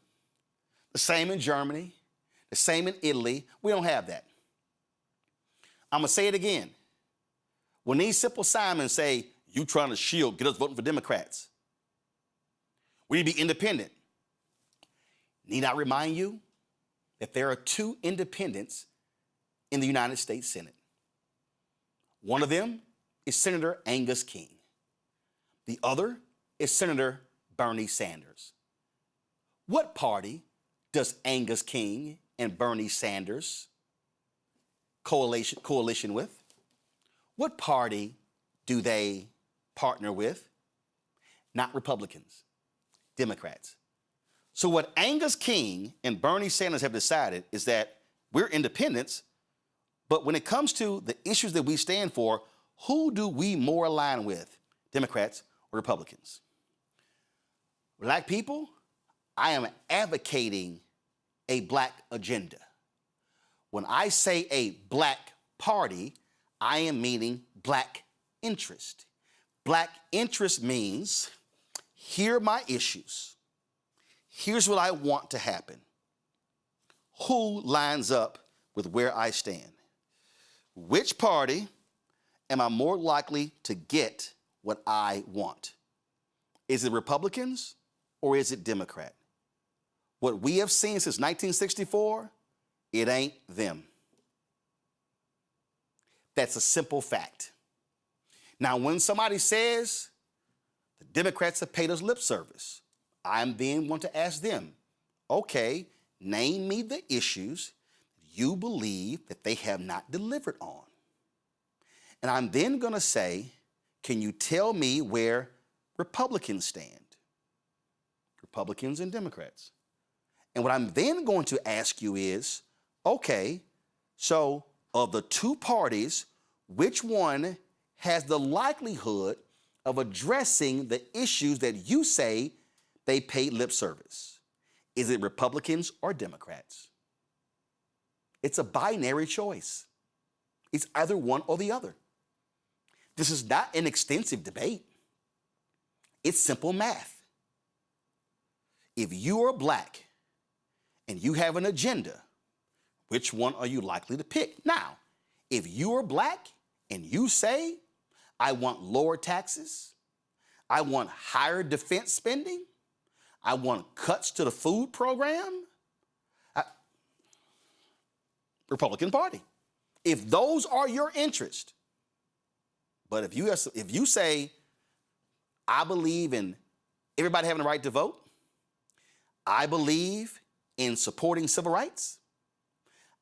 S1: the same in Germany, the same in Italy. We don't have that. I'm going to say it again. When these simple Simons say, you trying to shield, get us voting for Democrats, we need to be independent. Need I remind you that there are two independents in the United States Senate? One of them is Senator Angus King. The other is Senator Bernie Sanders. What party does Angus King and Bernie Sanders coalition with? What party do they partner with? Not Republicans, Democrats. So what Angus King and Bernie Sanders have decided is that we're independents, but when it comes to the issues that we stand for, who do we more align with, Democrats or Republicans? Black people, I am advocating a black agenda. When I say a black party, I am meaning black interest. Black interest means, here are my issues. Here's what I want to happen. Who lines up with where I stand? Which party am I more likely to get what I want? Is it Republicans or is it Democrat? What we have seen since 1964, it ain't them. That's a simple fact. Now, when somebody says the Democrats have paid us lip service, I'm then want to ask them, okay, name me the issues you believe that they have not delivered on. And I'm then going to say, can you tell me where Republicans stand? Republicans and Democrats. And what I'm then going to ask you is, okay, so of the two parties, which one has the likelihood of addressing the issues that you say they paid lip service? Is it Republicans or Democrats? It's a binary choice. It's either one or the other. This is not an extensive debate. It's simple math. If you are black and you have an agenda, which one are you likely to pick? Now, if you are black and you say, I want lower taxes, I want higher defense spending, I want cuts to the food program, Republican Party. If those are your interests, but if you say, I believe in everybody having the right to vote, I believe in supporting civil rights,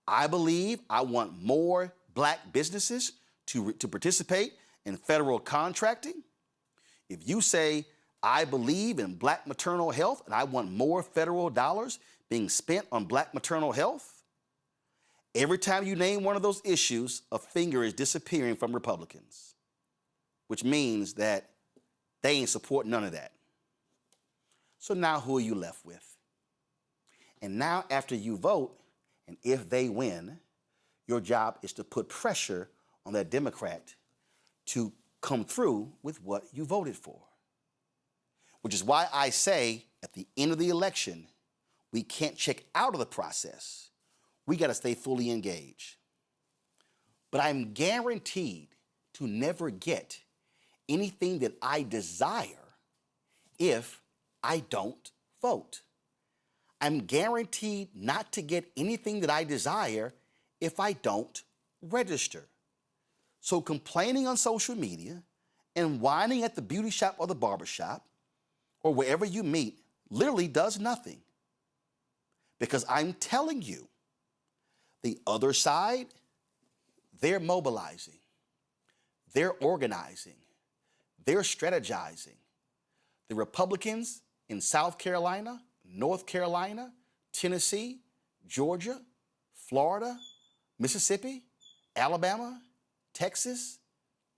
S1: I believe I want more black businesses to participate in federal contracting, if you say, I believe in black maternal health and I want more federal dollars being spent on black maternal health, every time you name one of those issues, a finger is disappearing from Republicans, which means that they ain't support none of that. So now who are you left with? And now after you vote, and if they win, your job is to put pressure on that Democrat to come through with what you voted for. Which is why I say at the end of the election, we can't check out of the process. We got to stay fully engaged. But I'm guaranteed to never get anything that I desire if I don't vote. I'm guaranteed not to get anything that I desire if I don't register. So complaining on social media and whining at the beauty shop or the barber shop or wherever you meet literally does nothing. Because I'm telling you, the other side, they're mobilizing, they're organizing, they're strategizing. The Republicans in South Carolina North Carolina, Tennessee, Georgia, Florida, Mississippi, Alabama, Texas,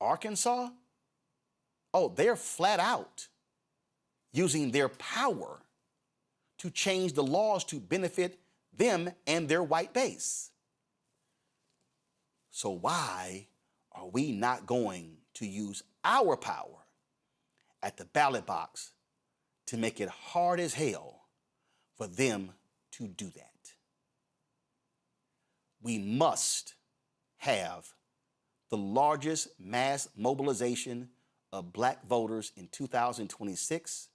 S1: Arkansas. Oh, they're flat out using their power to change the laws to benefit them and their white base. So why are we not going to use our power at the ballot box to make it hard as hell for them to do that? We must have the largest mass mobilization of black voters in 2026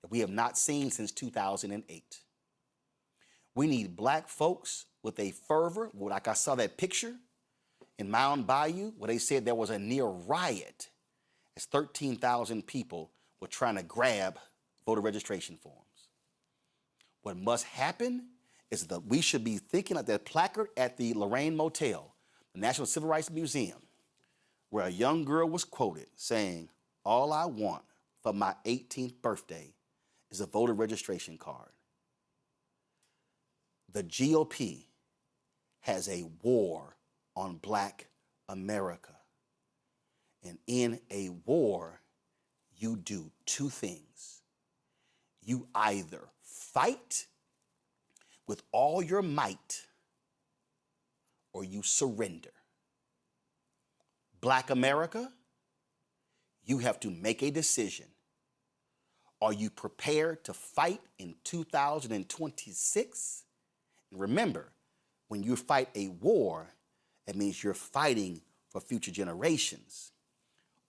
S1: that we have not seen since 2008. We need black folks with a fervor, like I saw that picture in Mound Bayou where they said there was a near riot as 13,000 people were trying to grab voter registration forms. What must happen is that we should be thinking of that placard at the Lorraine Motel, the National Civil Rights Museum, where a young girl was quoted saying, "All I want for my 18th birthday is a voter registration card." The GOP has a war on black America. And in a war, you do two things. You either fight with all your might or you surrender. Black America, you have to make a decision. Are you prepared to fight in 2026? And remember, when you fight a war, that means you're fighting for future generations.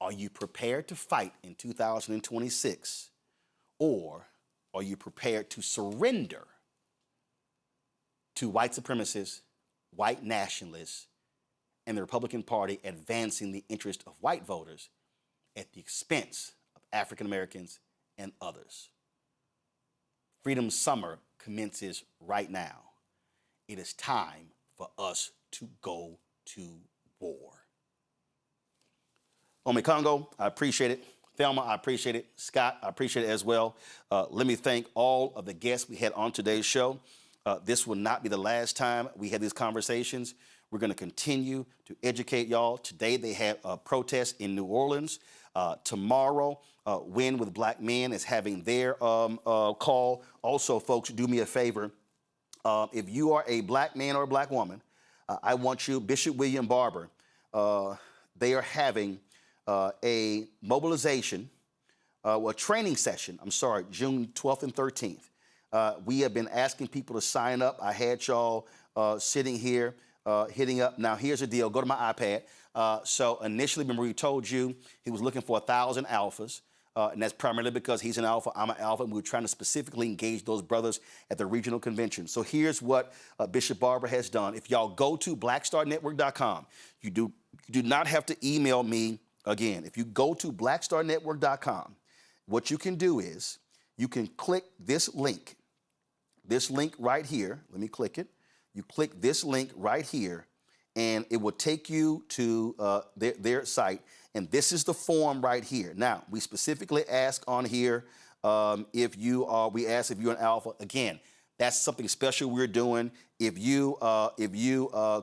S1: Are you prepared to fight in 2026? Or are you prepared to surrender to white supremacists, white nationalists, and the Republican Party advancing the interest of white voters at the expense of African Americans and others? Freedom Summer commences right now. It is time for us to go to war. Ome Congo, I appreciate it. Thelma, I appreciate it. Scott, I appreciate it as well. Let me thank all of the guests we had on today's show. This will not be the last time we had these conversations. We're going to continue to educate y'all. Today they had a protest in New Orleans. Tomorrow, Win with Black Men is having their call. Also, folks, do me a favor. If you are a black man or a black woman, I want you, Bishop William Barber, they are having a mobilization, a training session, June 12th and 13th. We have been asking people to sign up. I had y'all sitting here hitting up. Now, here's the deal. Go to my iPad. So initially, remember we told you he was looking for 1,000 alphas. And that's primarily because he's an alpha, I'm an alpha, and we were trying to specifically engage those brothers at the regional convention. So here's what Bishop Barber has done. If y'all go to blackstarnetwork.com, you do not have to email me again. If you go to blackstarnetwork.com, what you can do is you can click this link right here. Let me click it. You click this link right here, and it will take you to their site. And this is the form right here. Now, we specifically ask on here we ask if you're an alpha. Again, that's something special we're doing. If you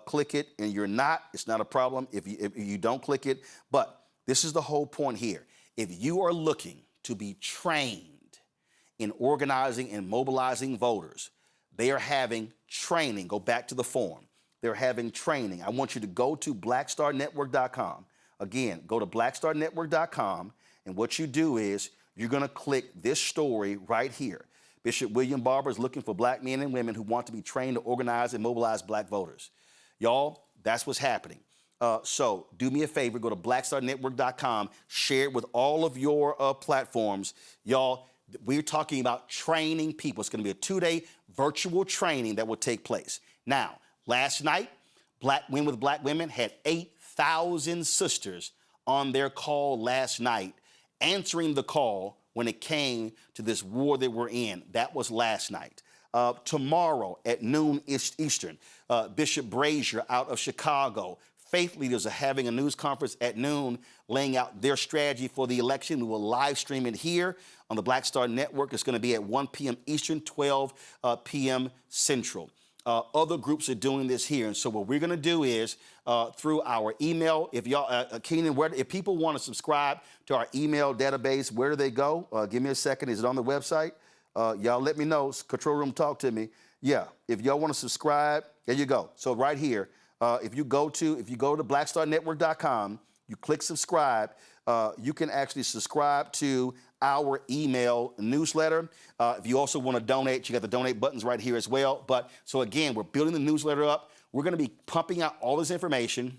S1: click it and you're not, it's not a problem. If you don't click it, but this is the whole point here. If you are looking to be trained in organizing and mobilizing voters, they are having training. Go back to the form. They're having training. I want you to go to blackstarnetwork.com. Again, go to blackstarnetwork.com, and what you do is you're going to click this story right here. Bishop William Barber is looking for black men and women who want to be trained to organize and mobilize black voters. Y'all, that's what's happening. So do me a favor, go to blackstarnetwork.com, share it with all of your platforms. Y'all, we're talking about training people. It's going to be a 2-day virtual training that will take place. Now, last night, Black Men with Black Women had 8,000 sisters on their call last night, answering the call when it came to this war that we're in. That was last night. Tomorrow at noon Eastern, Bishop Brazier out of Chicago, faith leaders are having a news conference at noon laying out their strategy for the election. We will live stream it here on the Black Star Network. It's going to be at 1 p.m. Eastern, 12 p.m. Central. Other groups are doing this here. And so what we're going to do is through our email, if y'all, Keenan, if people want to subscribe to our email database, where do they go? Give me a second. Is it on the website? Y'all let me know. Control room, talk to me. Yeah, if y'all want to subscribe, there you go. So right here, if you go to blackstarnetwork.com, you click subscribe, you can actually subscribe to our email newsletter. If you also want to donate, you got the donate buttons right here as well. But so again, we're building the newsletter up. We're going to be pumping out all this information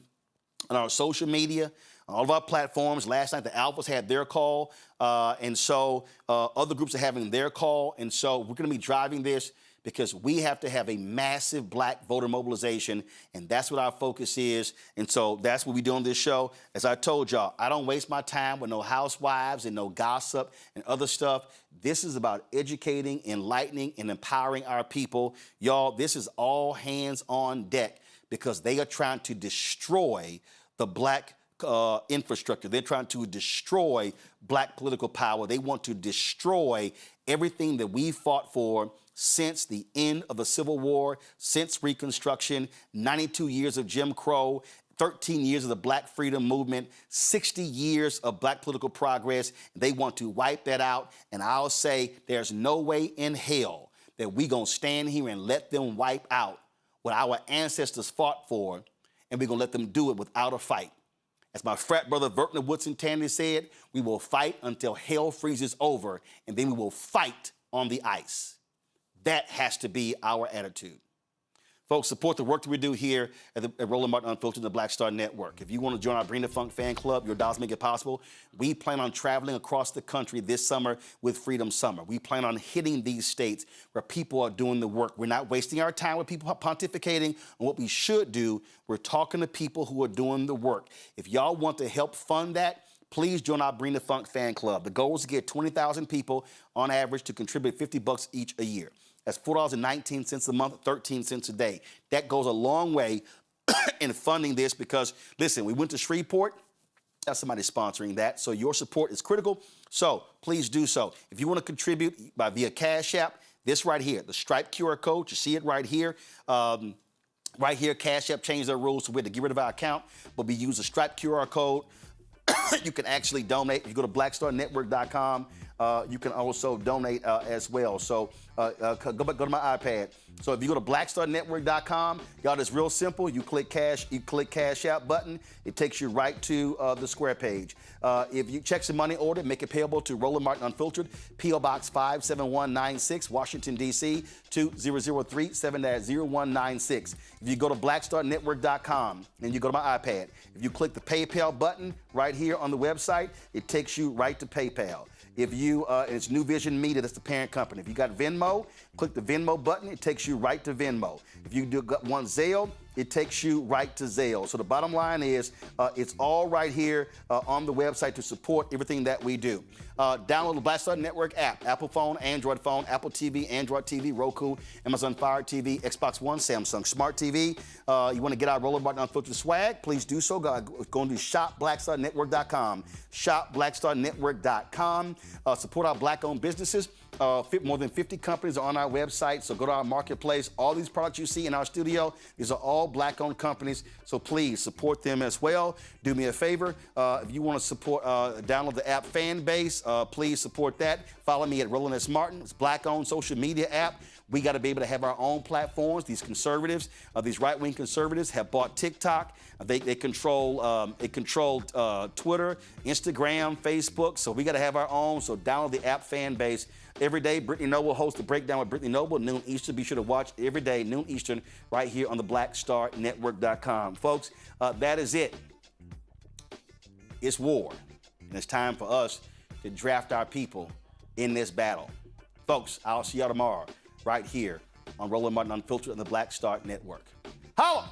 S1: on our social media, on all of our platforms. Last night, the Alphas had their call, and so other groups are having their call. And so we're going to be driving this because we have to have a massive black voter mobilization, and that's what our focus is. And so that's what we do on this show. As I told y'all, I don't waste my time with no housewives and no gossip and other stuff. This is about educating, enlightening, and empowering our people. Y'all, this is all hands on deck because they are trying to destroy the black infrastructure. They're trying to destroy black political power. They want to destroy everything that we fought for since the end of the Civil War, since Reconstruction, 92 years of Jim Crow, 13 years of the Black Freedom Movement, 60 years of black political progress. They want to wipe that out. And I'll say there's no way in hell that we're going to stand here and let them wipe out what our ancestors fought for, and we're going to let them do it without a fight. As my frat brother Vertner Woodson Tandy said, we will fight until hell freezes over, and then we will fight on the ice. That has to be our attitude. Folks, support the work that we do here at Roland Martin Unfiltered and the Black Star Network. If you want to join our Bring the Funk fan club, your dollars make it possible. We plan on traveling across the country this summer with Freedom Summer. We plan on hitting these states where people are doing the work. We're not wasting our time with people pontificating on what we should do. We're talking to people who are doing the work. If y'all want to help fund that, please join our Bring the Funk fan club. The goal is to get 20,000 people on average to contribute $50 each a year. That's $4.19 a month, 13 cents a day. That goes a long way in funding this because, listen, we went to Shreveport. That's somebody sponsoring that. So your support is critical. So please do so. If you want to contribute via Cash App, this right here, the Stripe QR code, you see it right here. Right here, Cash App changed their rules, so we had to get rid of our account, but we use the Stripe QR code. You can actually donate. You go to blackstarnetwork.com. You can also donate as well. So go to my iPad. So if you go to blackstarnetwork.com, y'all, it's real simple. You click Cash Out button. It takes you right to the square page. If you check some money order, make it payable to Roland Martin Unfiltered, P.O. Box 57196, Washington, D.C. 2003 7-0196. If you go to blackstarnetwork.com and you go to my iPad, if you click the PayPal button right here on the website, it takes you right to PayPal. If you, it's New Vision Media, that's the parent company. If you got Venmo, click the Venmo button, it takes you right to Venmo. If you want Zelle, it takes you right to Zelle. So the bottom line is, it's all right here on the website to support everything that we do. Download the Black Star Network app, Apple phone, Android phone, Apple TV, Android TV, Roku, Amazon Fire TV, Xbox One, Samsung Smart TV. You want to get our Roland Martin Unfiltered swag, please do so. Go to shopblackstarnetwork.com. Shopblackstarnetwork.com. Support our black-owned businesses. More than 50 companies are on our website, so go to our marketplace. All these products you see in our studio, these are all black-owned companies, so please support them as well. Do me a favor, if you want to support, download the app Fanbase, please support that. Follow me at Roland S. Martin. It's black-owned social media app. We got to be able to have our own platforms. These conservatives, these right-wing conservatives have bought TikTok. They control Twitter, Instagram, Facebook. So we got to have our own. So download the app Fanbase. Every day, Brittany Noble hosts the Breakdown with Brittany Noble, noon Eastern. Be sure to watch every day, noon Eastern, right here on the blackstarnetwork.com. Folks, that is it. It's war, and it's time for us to draft our people in this battle. Folks, I'll see y'all tomorrow right here on Roland Martin Unfiltered and the Black Star Network. Holla!